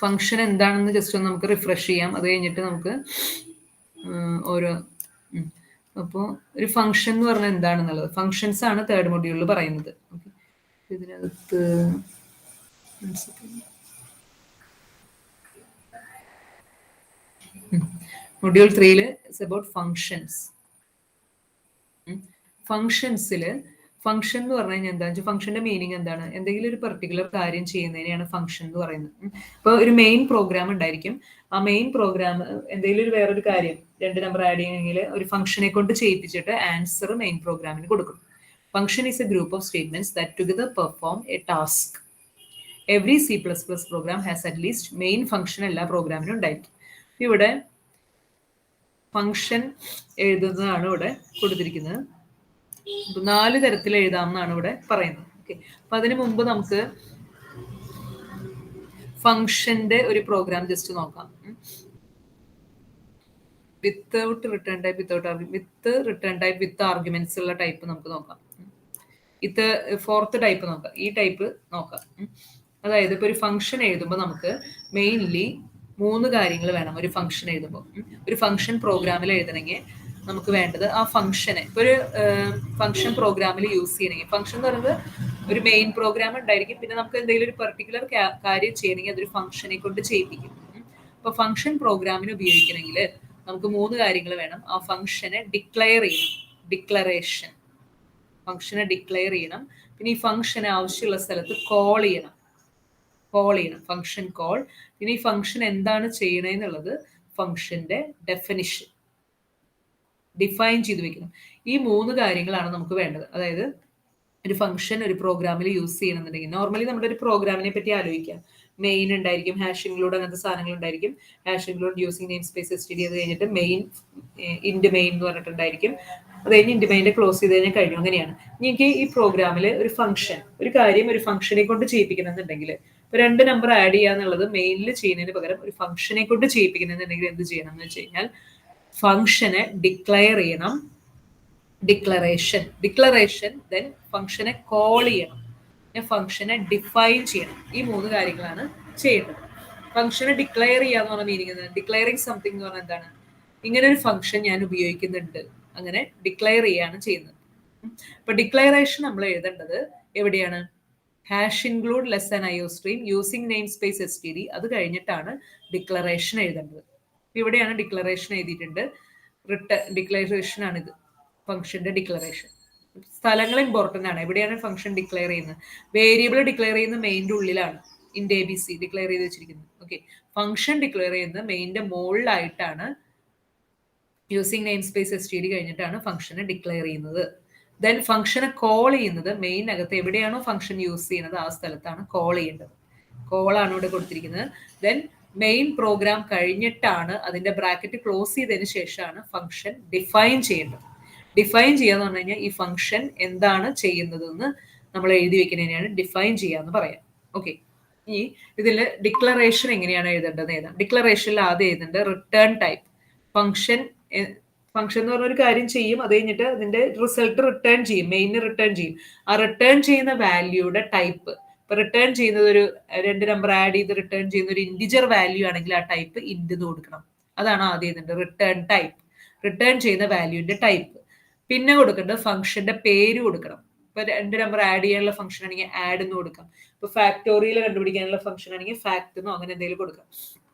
ഫംഗ്ഷൻ എന്താണെന്ന് ജസ്റ്റ് ഒന്ന് നമുക്ക് റിഫ്രഷ് ചെയ്യാം. അത് കഴിഞ്ഞിട്ട് നമുക്ക് ഓരോ അപ്പോൾ ഒരു ഫംഗ്ഷൻ എന്ന് പറഞ്ഞാൽ എന്താണെന്നുള്ളത് ഫംഗ്ഷൻസ് ആണ് തേർഡ് മൊഡ്യൂളിൽ പറയുന്നത്. ഓക്കെ, ഇതിനകത്ത് മൊഡ്യൂൾ 3 ഇറ്റ്സ് അബൌട്ട് ഫംഗ്ഷൻസ്. ഫംഗ്ഷൻസിൽ ഫംഗ്ഷൻ എന്ന് പറഞ്ഞു കഴിഞ്ഞാൽ എന്താ വെച്ചാൽ ഫംഗ്ഷന്റെ മീനിങ് എന്താണ്? എന്തെങ്കിലും ഒരു പെർട്ടിക്കുലർ കാര്യം ചെയ്യുന്നതിനെയാണ് ഫംഗ്ഷൻ എന്ന് പറയുന്നത്. ഇപ്പോൾ ഒരു മെയിൻ പ്രോഗ്രാം ഉണ്ടായിരിക്കും. ആ മെയിൻ പ്രോഗ്രാം എന്തെങ്കിലും ഒരു വേറൊരു കാര്യം 2 നമ്പർ ആഡ് ചെയ്യണമെങ്കിൽ ഒരു ഫംഗ്ഷനെ കൊണ്ട് ചെയ്യിപ്പിച്ചിട്ട് ആൻസർ മെയിൻ പ്രോഗ്രാമിന് കൊടുക്കും. Function is a group of statements that together perform a task. Every C++ program has at least main function എല്ലാ പ്രോഗ്രാമിനും ഉണ്ടായിരിക്കും. ഇവിടെ ഫംഗ്ഷൻ എഴുതുന്നതാണ് ഇവിടെ കൊടുത്തിരിക്കുന്നത്. 4 തരത്തിൽ എഴുതാമെന്നാണ് ഇവിടെ പറയുന്നത്. ഓക്കെ, അപ്പൊ അതിനു മുമ്പ് നമുക്ക് ഫംഗ്ഷന്റെ ഒരു പ്രോഗ്രാം ജസ്റ്റ് നോക്കാം. വിത്തൗട്ട് റിട്ടേൺ ടൈപ്പ്, വിത്ത് റിട്ടേൺ ടൈപ്പ്, വിത്ത് ആർഗ്യുമെന്റ്സ് ഉള്ള ടൈപ്പ് നമുക്ക് നോക്കാം. ഇത് ഫോർത്ത് ടൈപ്പ് നോക്കാം. ഈ ടൈപ്പ് നോക്കാം. അതായത് ഇപ്പൊ ഒരു ഫംഗ്ഷൻ എഴുതുമ്പോൾ നമുക്ക് മെയിൻലി 3 കാര്യങ്ങൾ വേണം. ഒരു ഫംഗ്ഷൻ എഴുതുമ്പോൾ ഒരു ഫംഗ്ഷൻ പ്രോഗ്രാമിൽ എഴുതണമെങ്കിൽ നമുക്ക് വേണ്ടത് ആ ഫംഗ്ഷനെ ഇപ്പൊ ഒരു ഫംഗ്ഷൻ പ്രോഗ്രാമിൽ യൂസ് ചെയ്യണമെങ്കിൽ, ഫംഗ്ഷൻ എന്ന് പറയുന്നത് ഒരു മെയിൻ പ്രോഗ്രാം ഉണ്ടായിരിക്കും. പിന്നെ നമുക്ക് എന്തെങ്കിലും ഒരു പെർട്ടിക്കുലർ കാര്യം ചെയ്യണമെങ്കിൽ അതൊരു ഫംഗ്ഷനെ കൊണ്ട് ചെയ്യിപ്പിക്കും. അപ്പൊ ഫംഗ്ഷൻ പ്രോഗ്രാമിന് ഉപയോഗിക്കണമെങ്കിൽ നമുക്ക് 3 കാര്യങ്ങൾ വേണം. ആ ഫംഗ്ഷനെ ഡിക്ലെയർ ചെയ്യണം, ഡിക്ലറേഷൻ. ഫംഗ്ഷനെ ഡിക്ലെയർ ചെയ്യണം. പിന്നെ ഈ ഫംഗ്ഷനെ ആവശ്യമുള്ള സ്ഥലത്ത് കോൾ ചെയ്യണം, ഫംഗ്ഷൻ കോൾ. പിന്നെ ഈ ഫംഗ്ഷൻ എന്താണ് ചെയ്യണമെന്നുള്ളത് ഫംഗ്ഷന്റെ ഡെഫിനിഷൻ ഡിഫൈൻ ചെയ്ത് വെക്കണം. ഈ 3 കാര്യങ്ങളാണ് നമുക്ക് വേണ്ടത്. അതായത് ഒരു ഫംഗ്ഷൻ ഒരു പ്രോഗ്രാമിൽ യൂസ് ചെയ്യണമെന്നുണ്ടെങ്കിൽ നോർമലി നമ്മുടെ ഒരു പ്രോഗ്രാമിനെ പറ്റി ആലോചിക്കാം. മെയിൻ ഉണ്ടായിരിക്കും, ഹാഷ് ഇൻക്ലൂഡ്, അങ്ങനത്തെ സാധനങ്ങൾ ഉണ്ടായിരിക്കും. Hash include using name space STD, അത് കഴിഞ്ഞിട്ട് മെയിൻ ഇൻഡ് മെയിൻ എന്ന് പറഞ്ഞിട്ടുണ്ടായിരിക്കും. അത് കഴിഞ്ഞ് ഇൻഡ് മെയിൻ്റെ ക്ലോസ് ചെയ്ത് കഴിഞ്ഞാൽ കഴിഞ്ഞു. അങ്ങനെയാണ്. എനിക്ക് ഈ പ്രോഗ്രാമിൽ ഒരു ഫംഗ്ഷൻ, ഒരു കാര്യം ഒരു ഫംഗ്ഷനെ കൊണ്ട് ചെയ്യിപ്പിക്കണം എന്നുണ്ടെങ്കിൽ 2 നമ്പർ ആഡ് ചെയ്യുക എന്നുള്ളത് മെയിനിൽ ചെയ്യുന്നതിന് പകരം ഒരു ഫംഗ്ഷനെ കൊണ്ട് ചെയ്യിപ്പിക്കുന്നുണ്ടെങ്കിൽ എന്ത് ചെയ്യണം എന്ന് വെച്ച് കഴിഞ്ഞാൽ ഫംഗ്ഷനെ ഡിക്ലെയർ ചെയ്യണം, ഡിക്ലറേഷൻ, ദെൻ ഫംഗ്ഷനെ കോൾ ചെയ്യണം, ഫംഗ്ഷനെ ഡിഫൈൻ ചെയ്യണം. ഈ 3 കാര്യങ്ങളാണ് ചെയ്യേണ്ടത്. ഫംഗ്ഷനെ ഡിക്ലെയർ ചെയ്യാന്ന് പറഞ്ഞ മീനിങ് എന്താണ്? ഡിക്ലെയറിങ് സംതിങ് എന്ന് പറഞ്ഞാൽ എന്താണ്? ഇങ്ങനെ ഒരു ഫംഗ്ഷൻ ഞാൻ ഉപയോഗിക്കുന്നുണ്ട്, അങ്ങനെ ഡിക്ലെയർ ചെയ്യാണ് ചെയ്യുന്നത്. അപ്പൊ ഡിക്ലറേഷൻ നമ്മൾ എഴുതേണ്ടത് എവിടെയാണ്? Hash include less an IO stream using name space STD, അത് കഴിഞ്ഞിട്ടാണ് ഡിക്ലറേഷൻ എഴുതേണ്ടത്. ഇവിടെയാണ് ഡിക്ലറേഷൻ എഴുതിയിട്ടുണ്ട്. ഡിക്ലറേഷൻ ആണിത്, ഫംഗ്ഷന്റെ ഡിക്ലറേഷൻ. സ്ഥലങ്ങൾ ഇമ്പോർട്ടന്റ് ആണ്. എവിടെയാണ് ഫംഗ്ഷൻ ഡിക്ലെയർ ചെയ്യുന്നത്? വേരിയബിൾ ഡിക്ലെയർ ചെയ്യുന്ന മെയിൻ്റെ ഉള്ളിലാണ്, ഇൻഡ് ABC ഡിക്ലെയർ ചെയ്ത് വെച്ചിരിക്കുന്നത്. ഓക്കെ, ഫംഗ്ഷൻ ഡിക്ലെയർ ചെയ്യുന്നത് മെയിൻ്റെ മുകളിലായിട്ടാണ് using namespace S T D കഴിഞ്ഞിട്ടാണ് ഫംഗ്ഷനെ ഡിക്ലെയർ ചെയ്യുന്നത്. ദെൻ ഫംഗ്ഷനെ കോൾ ചെയ്യുന്നത് മെയിൻ അകത്ത് എവിടെയാണോ ഫംഗ്ഷൻ യൂസ് ചെയ്യുന്നത് ആ സ്ഥലത്താണ് കോൾ ചെയ്യേണ്ടത്. കോളാണ് ഇവിടെ കൊടുത്തിരിക്കുന്നത്. ദെൻ മെയിൻ പ്രോഗ്രാം കഴിഞ്ഞിട്ടാണ് അതിന്റെ ബ്രാക്കറ്റ് ക്ലോസ് ചെയ്തതിന് ശേഷമാണ് ഫംഗ്ഷൻ ഡിഫൈൻ ചെയ്യേണ്ടത്. ഡിഫൈൻ ചെയ്യാന്ന് പറഞ്ഞു കഴിഞ്ഞാൽ ഈ ഫംഗ്ഷൻ എന്താണ് ചെയ്യുന്നതെന്ന് നമ്മൾ എഴുതി വെക്കുന്നതിനെയാണ് ഡിഫൈൻ ചെയ്യാന്ന് പറയാം. ഓക്കെ, ഈ ഇതിൽ ഡിക്ലറേഷൻ എങ്ങനെയാണ് എഴുതേണ്ടത് എഴുതാം. ഡിക്ലറേഷനിൽ ആദ്യം എഴുതേണ്ടത് റിട്ടേൺ ടൈപ്പ്. ഫംഗ്ഷൻ ഫംഗ്ഷൻ എന്ന് പറഞ്ഞ ഒരു കാര്യം ചെയ്യും, അത് കഴിഞ്ഞിട്ട് അതിന്റെ റിസൾട്ട് റിട്ടേൺ ചെയ്യും, മെയിന് റിട്ടേൺ ചെയ്യും. ആ റിട്ടേൺ ചെയ്യുന്ന വാല്യൂയുടെ ടൈപ്പ്, ഇപ്പൊ റിട്ടേൺ ചെയ്യുന്നത് ഒരു 2 നമ്പർ ആഡ് ചെയ്ത് റിട്ടേൺ ചെയ്യുന്ന ഒരു ഇന്റിജർ വാല്യൂ ആണെങ്കിൽ ആ ടൈപ്പ് ഇന്റ് എന്ന് കൊടുക്കണം. അതാണ് ആദ്യം എഴുതേണ്ടത്, റിട്ടേൺ ടൈപ്പ്, റിട്ടേൺ ചെയ്യുന്ന വാല്യൂന്റെ ടൈപ്പ്. പിന്നെ കൊടുക്കേണ്ടത് ഫംഗ്ഷന്റെ പേര് കൊടുക്കണം. ഇപ്പൊ 2 നമ്പർ ആഡ് ചെയ്യാനുള്ള ഫംഗ്ഷൻ ആണെങ്കിൽ ആഡ് എന്ന് കൊടുക്കാം. ഇപ്പൊ ഫാക്ടോറിയൽ കണ്ടുപിടിക്കാനുള്ള ഫംഗ്ഷൻ ആണെങ്കിൽ ഫാക്ട് എന്നോ അങ്ങനെ എന്തെങ്കിലും കൊടുക്കാം.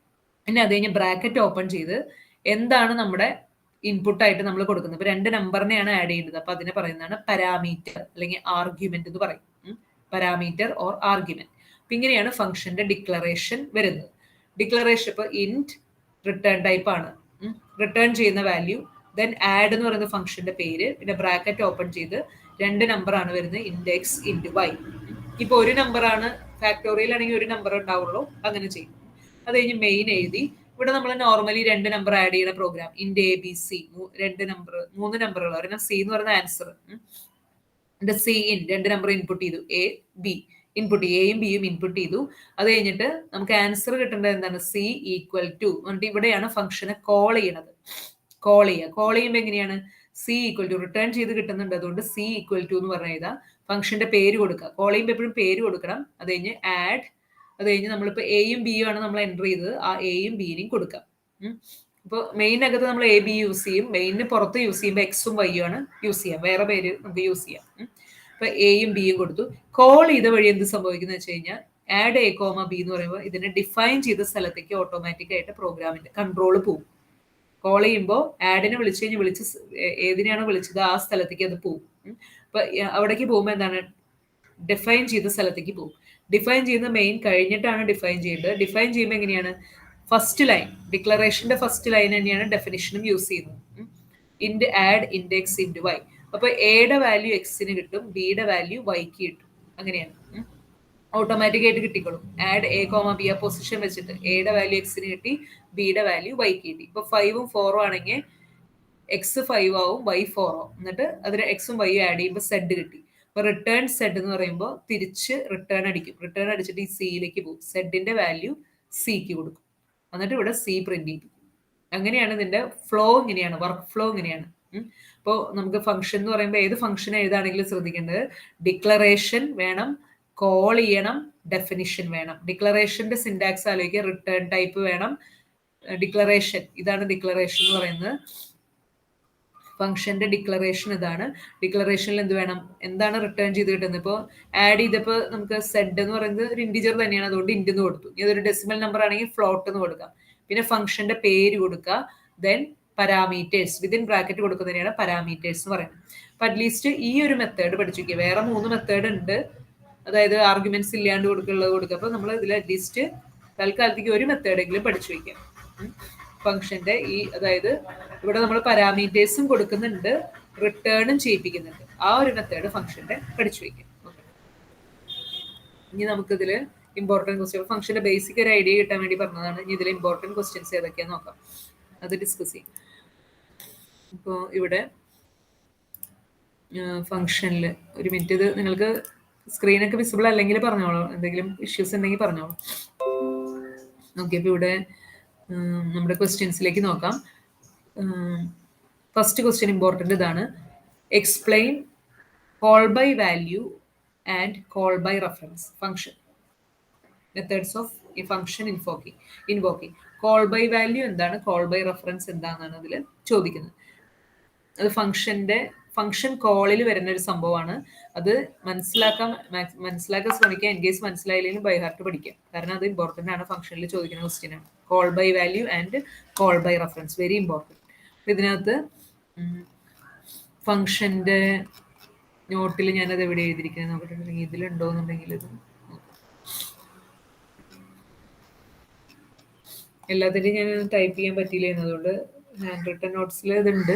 പിന്നെ അത് കഴിഞ്ഞ് ബ്രാക്കറ്റ് ഓപ്പൺ ചെയ്ത് എന്താണ് നമ്മുടെ ഇൻപുട്ടായിട്ട് നമ്മൾ കൊടുക്കുന്നത്. ഇപ്പൊ 2 നമ്പറിനെയാണ് ആഡ് ചെയ്യേണ്ടത്, അപ്പൊ അതിനെ പറയുന്നതാണ് പാരാമീറ്റർ അല്ലെങ്കിൽ ആർഗ്യുമെന്റ് എന്ന് പറയും. Parameter or argument. അപ്പൊ ഇങ്ങനെയാണ് ഫംഗ്ഷന്റെ ഡിക്ലറേഷൻ വരുന്നത്. ഡിക്ലറേഷൻ ഇപ്പൊ ഇന്റ് റിട്ടേൺ ടൈപ്പ് ആണ്, റിട്ടേൺ ചെയ്യുന്ന വാല്യൂ, ദെൻ ആഡ് എന്ന് പറയുന്ന ഫംഗ്ഷന്റെ പേര്, പിന്നെ ബ്രാക്കറ്റ് ഓപ്പൺ ചെയ്ത് 2 നമ്പർ ആണ് വരുന്നത്, ഇൻഡെക്സ് ഇൻറ്റു വൈ. ഇപ്പൊ ഒരു നമ്പർ ആണ്, ഫാക്ടോറിയൽ ആണെങ്കിൽ ഒരു നമ്പർ ഉണ്ടാവുള്ളൂ, അങ്ങനെ ചെയ്യും. അത് കഴിഞ്ഞ് മെയിൻ എഴുതി. ഇവിടെ നമ്മൾ നോർമലി 2 നമ്പർ ആഡ് ചെയ്യുന്ന പ്രോഗ്രാം, ഇൻഡ് എ ബി സി, 3 നമ്പറുകൾ, ഒരെണ്ണം സി എന്ന് പറയുന്ന answer, C in 2 number input ചെയ്തു, എ ബി ഇൻപുട്ട്, എയും ബിയും ഇൻപുട്ട് ചെയ്തു. അത് കഴിഞ്ഞിട്ട് നമുക്ക് ആൻസർ കിട്ടേണ്ടത് എന്താണ്, സി ഈക്വൽ ടു എന്നിട്ട് ഇവിടെയാണ് ഫംഗ്ഷനെ കോൾ ചെയ്യണത്. കോൾ ചെയ്യുമ്പോൾ എങ്ങനെയാണ്, സി ഈക്വൽ ടു റിട്ടേൺ ചെയ്ത് കിട്ടുന്നുണ്ട്, അതുകൊണ്ട് സി ഈക്വൽ ടു എന്ന് പറഞ്ഞു ചെയ്താൽ ഫംഗ്ഷന്റെ പേര് കൊടുക്കുക. കോൾ ചെയ്യുമ്പോൾ എപ്പോഴും പേര് കൊടുക്കണം. അത് കഴിഞ്ഞ് ആഡ്, അത് കഴിഞ്ഞ് നമ്മളിപ്പോൾ എയും ബിയും ആണ് നമ്മൾ എൻ്റർ ചെയ്തത്, ആ എയും ബിയും കൊടുക്കാം. ഇപ്പോൾ മെയിനകത്ത് നമ്മൾ എ ബി യൂസ് ചെയ്യും, മെയിനിന് പുറത്ത് യൂസ് ചെയ്യുമ്പോൾ എക്സും വൈയും ആണ് യൂസ് ചെയ്യാം, വേറെ പേര് നമുക്ക് യൂസ് ചെയ്യാം. ഇപ്പൊ എയും ബിയും കൊടുത്തു. കോൾ ചെയ്ത വഴി എന്ത് സംഭവിക്കുന്നത് വെച്ച് കഴിഞ്ഞാൽ ആഡ് എ കോമ ബി എന്ന് പറയുമ്പോൾ ഇതിനെ ഡിഫൈൻ ചെയ്ത സ്ഥലത്തേക്ക് ഓട്ടോമാറ്റിക് ആയിട്ട് പ്രോഗ്രാമിന്റെ കൺട്രോൾ പോകും. കോൾ ചെയ്യുമ്പോൾ ആഡിനെ വിളിച്ചു കഴിഞ്ഞ് വിളിച്ച് ഏതിനെയാണോ വിളിച്ചത് ആ സ്ഥലത്തേക്ക് അത് പോകും. അപ്പൊ അവിടേക്ക് പോകുമ്പോൾ എന്താണ്, ഡിഫൈൻ ചെയ്ത സ്ഥലത്തേക്ക് പോകും. ഡിഫൈൻ ചെയ്യുന്ന മെയിൻ കഴിഞ്ഞിട്ടാണ് ഡിഫൈൻ ചെയ്യേണ്ടത്. ഡിഫൈൻ ചെയ്യുമ്പോൾ എങ്ങനെയാണ്, ഫസ്റ്റ് ലൈൻ, ഡിക്ലറേഷന്റെ ഫസ്റ്റ് ലൈൻ തന്നെയാണ് ഡെഫിനിഷനും യൂസ് ചെയ്യുന്നത്. ഇൻഡ് ആഡ് ഇൻഡെക്സ് ഇൻറ്റു വൈ. അപ്പൊ എയുടെ വാല്യൂ എക്സിന് കിട്ടും, ബിയുടെ വാല്യൂ വൈക്ക് കിട്ടും. അങ്ങനെയാണ് ഓട്ടോമാറ്റിക് ആയിട്ട് കിട്ടിക്കോളും. ആഡ് എ കോമ ബി ആ പൊസിഷൻ വെച്ചിട്ട് എയുടെ വാല്യൂ എക്സിന് കിട്ടി, ബിയുടെ വാല്യൂ വൈക്ക് കിട്ടി. ഇപ്പൊ 5ഉം 4ഉം ആണെങ്കിൽ എക്സ് 5 ആവും, വൈ 4 ആവും. എന്നിട്ട് അതിന് എക്സും വൈയും ആഡ് ചെയ്യുമ്പോൾ സെഡ് കിട്ടി. അപ്പൊ റിട്ടേൺ സെഡ് എന്ന് പറയുമ്പോൾ തിരിച്ച് റിട്ടേൺ അടിക്കും. റിട്ടേൺ അടിച്ചിട്ട് ഈ സിയിലേക്ക് പോകും, സെഡിന്റെ വാല്യൂ സിക്ക് കൊടുക്കും, എന്നിട്ട് ഇവിടെ സി പ്രിന്റ് ചെയ്യും. അങ്ങനെയാണ് ഇതിന്റെ ഫ്ലോ, ഇങ്ങനെയാണ് വർക്ക് ഫ്ലോ ഇങ്ങനെയാണ്. ഇപ്പോൾ നമുക്ക് ഫംഗ്ഷൻ എന്ന് പറയുമ്പോൾ ഏത് ഫംഗ്ഷൻ എഴുതാണെങ്കിലും ശ്രദ്ധിക്കേണ്ടത് ഡിക്ലറേഷൻ വേണം, കോൾ ചെയ്യണം, ഡെഫിനിഷൻ വേണം. ഡിക്ലറേഷന്റെ സിന്റാക്സ് ആലോചിക്കുക, റിട്ടേൺ ടൈപ്പ് വേണം, ഡിക്ലറേഷൻ, ഇതാണ് ഡിക്ലറേഷൻ എന്ന് പറയുന്നത്. ഫംഗ്ഷന്റെ ഡിക്ലറേഷൻ ഇതാണ്. ഡിക്ലറേഷനിൽ എന്ത് വേണം, എന്താണ് റിട്ടേൺ ചെയ്ത് കിട്ടുന്നത്. ഇപ്പോൾ ആഡ് ചെയ്തപ്പോൾ നമുക്ക് സെഡ് എന്ന് പറയുന്നത് ഒരു ഇൻഡിജർ തന്നെയാണ്, അതുകൊണ്ട് ഇൻഡ് എന്ന് കൊടുത്തു. ഇതൊരു ഡെസിമൽ നമ്പർ ആണെങ്കിൽ ഫ്ലോട്ട് എന്ന് കൊടുക്കാം. പിന്നെ ഫംഗ്ഷന്റെ പേര് കൊടുക്കുക, ദെൻ പാരാമീറ്റേഴ്സ് വിതിൻ ബ്രാക്കറ്റ് കൊടുക്കുന്നതിനാണ് പാരാമീറ്റേഴ്സ് എന്ന് പറയുന്നത്. അപ്പൊ അറ്റ്ലീസ്റ്റ് ഈ ഒരു മെത്തേഡ് പഠിച്ചിരിക്കുക. വേറെ 3 മെത്തേഡ് ഉണ്ട്, അതായത് ആർഗ്യുമെന്റ്സ് ഇല്ലാണ്ട് കൊടുക്കുക. അപ്പൊ നമ്മൾ ഇതിൽ അറ്റ്ലീസ്റ്റ് തൽക്കാലത്തേക്ക് ഒരു മെത്തേഡെങ്കിലും പഠിച്ചു വയ്ക്കാം. ഫംഗ്ഷന്റെ ഈ, അതായത് ഇവിടെ നമ്മൾ പാരാമീറ്റേഴ്സും കൊടുക്കുന്നുണ്ട്, റിട്ടേണും ചെയ്യിപ്പിക്കുന്നുണ്ട്. ആ ഒരു മെത്തേഡ് ഫംഗ്ഷന്റെ പഠിച്ചു വയ്ക്കാം. ഇനി നമുക്കിതില് ഇമ്പോർട്ടൻറ്റ് ക്വസ്റ്റ്യൻ, ഫംഗ്ഷന്റെ ബേസിക് ഒരു ഐഡിയ കിട്ടാൻ വേണ്ടി പറഞ്ഞതാണ്. ഇനി ഇതിൽ ഇമ്പോർട്ടൻറ്റ് ക്വസ്റ്റ്യൻസ് ഏതൊക്കെയാന്ന് നോക്കാം, അത് ഡിസ്കസ് ചെയ്യും. ഇപ്പോൾ ഇവിടെ ഫംഗ്ഷനിൽ ഒരു മിനിറ്റ്, ഇത് നിങ്ങൾക്ക് സ്ക്രീനൊക്കെ വിസിബിൾ അല്ലെങ്കിൽ പറഞ്ഞോളൂ, എന്തെങ്കിലും ഇഷ്യൂസ് ഉണ്ടെങ്കിൽ പറഞ്ഞോളൂ. ഓക്കെ, ഇപ്പോൾ ഇവിടെ നമ്മുടെ ക്വസ്റ്റ്യൻസിലേക്ക് നോക്കാം. ഫസ്റ്റ് ക്വസ്റ്റ്യൻ ഇമ്പോർട്ടൻ്റ് ഇതാണ്, explain call by value and call by reference function methods of ഈ function invoking. Call by value എന്താണ്, കോൾ ബൈ റെഫറൻസ് എന്താണെന്നാണ് അതിൽ ചോദിക്കുന്നത്. അത് ഫംഗ്ഷൻ കോളിൽ വരുന്ന ഒരു സംഭവമാണ്. അത് മനസ്സിലാക്കാൻ ശ്രമിക്കുക. ഇൻ കേസ് മനസ്സിലായില്ലെങ്കിലും ബൈ ഹാർട്ട് പഠിക്കാം, കാരണം അത് ഇമ്പോർട്ടൻ്റ് ആണ്, ഫംഗ്ഷനിൽ ചോദിക്കുന്ന ക്വസ്റ്റ്യൻ ആണ്. Call by value and call by reference, very important. ഇതിനകത്ത് ഫംഗ്ഷന്റെ നോട്ടിൽ ഞാനത് എവിടെ എഴുതിയിരിക്കുന്നത് നോക്കിയിട്ടുണ്ടെങ്കിൽ ഇതിലുണ്ടോ എന്നുണ്ടെങ്കിൽ ഇത് എല്ലാത്തിൻ്റെയും ഞാൻ ടൈപ്പ് ചെയ്യാൻ പറ്റില്ല എന്നതുകൊണ്ട് ഹാൻഡ് റിട്ടൺ നോട്ട്സിൽ ഇതുണ്ട്.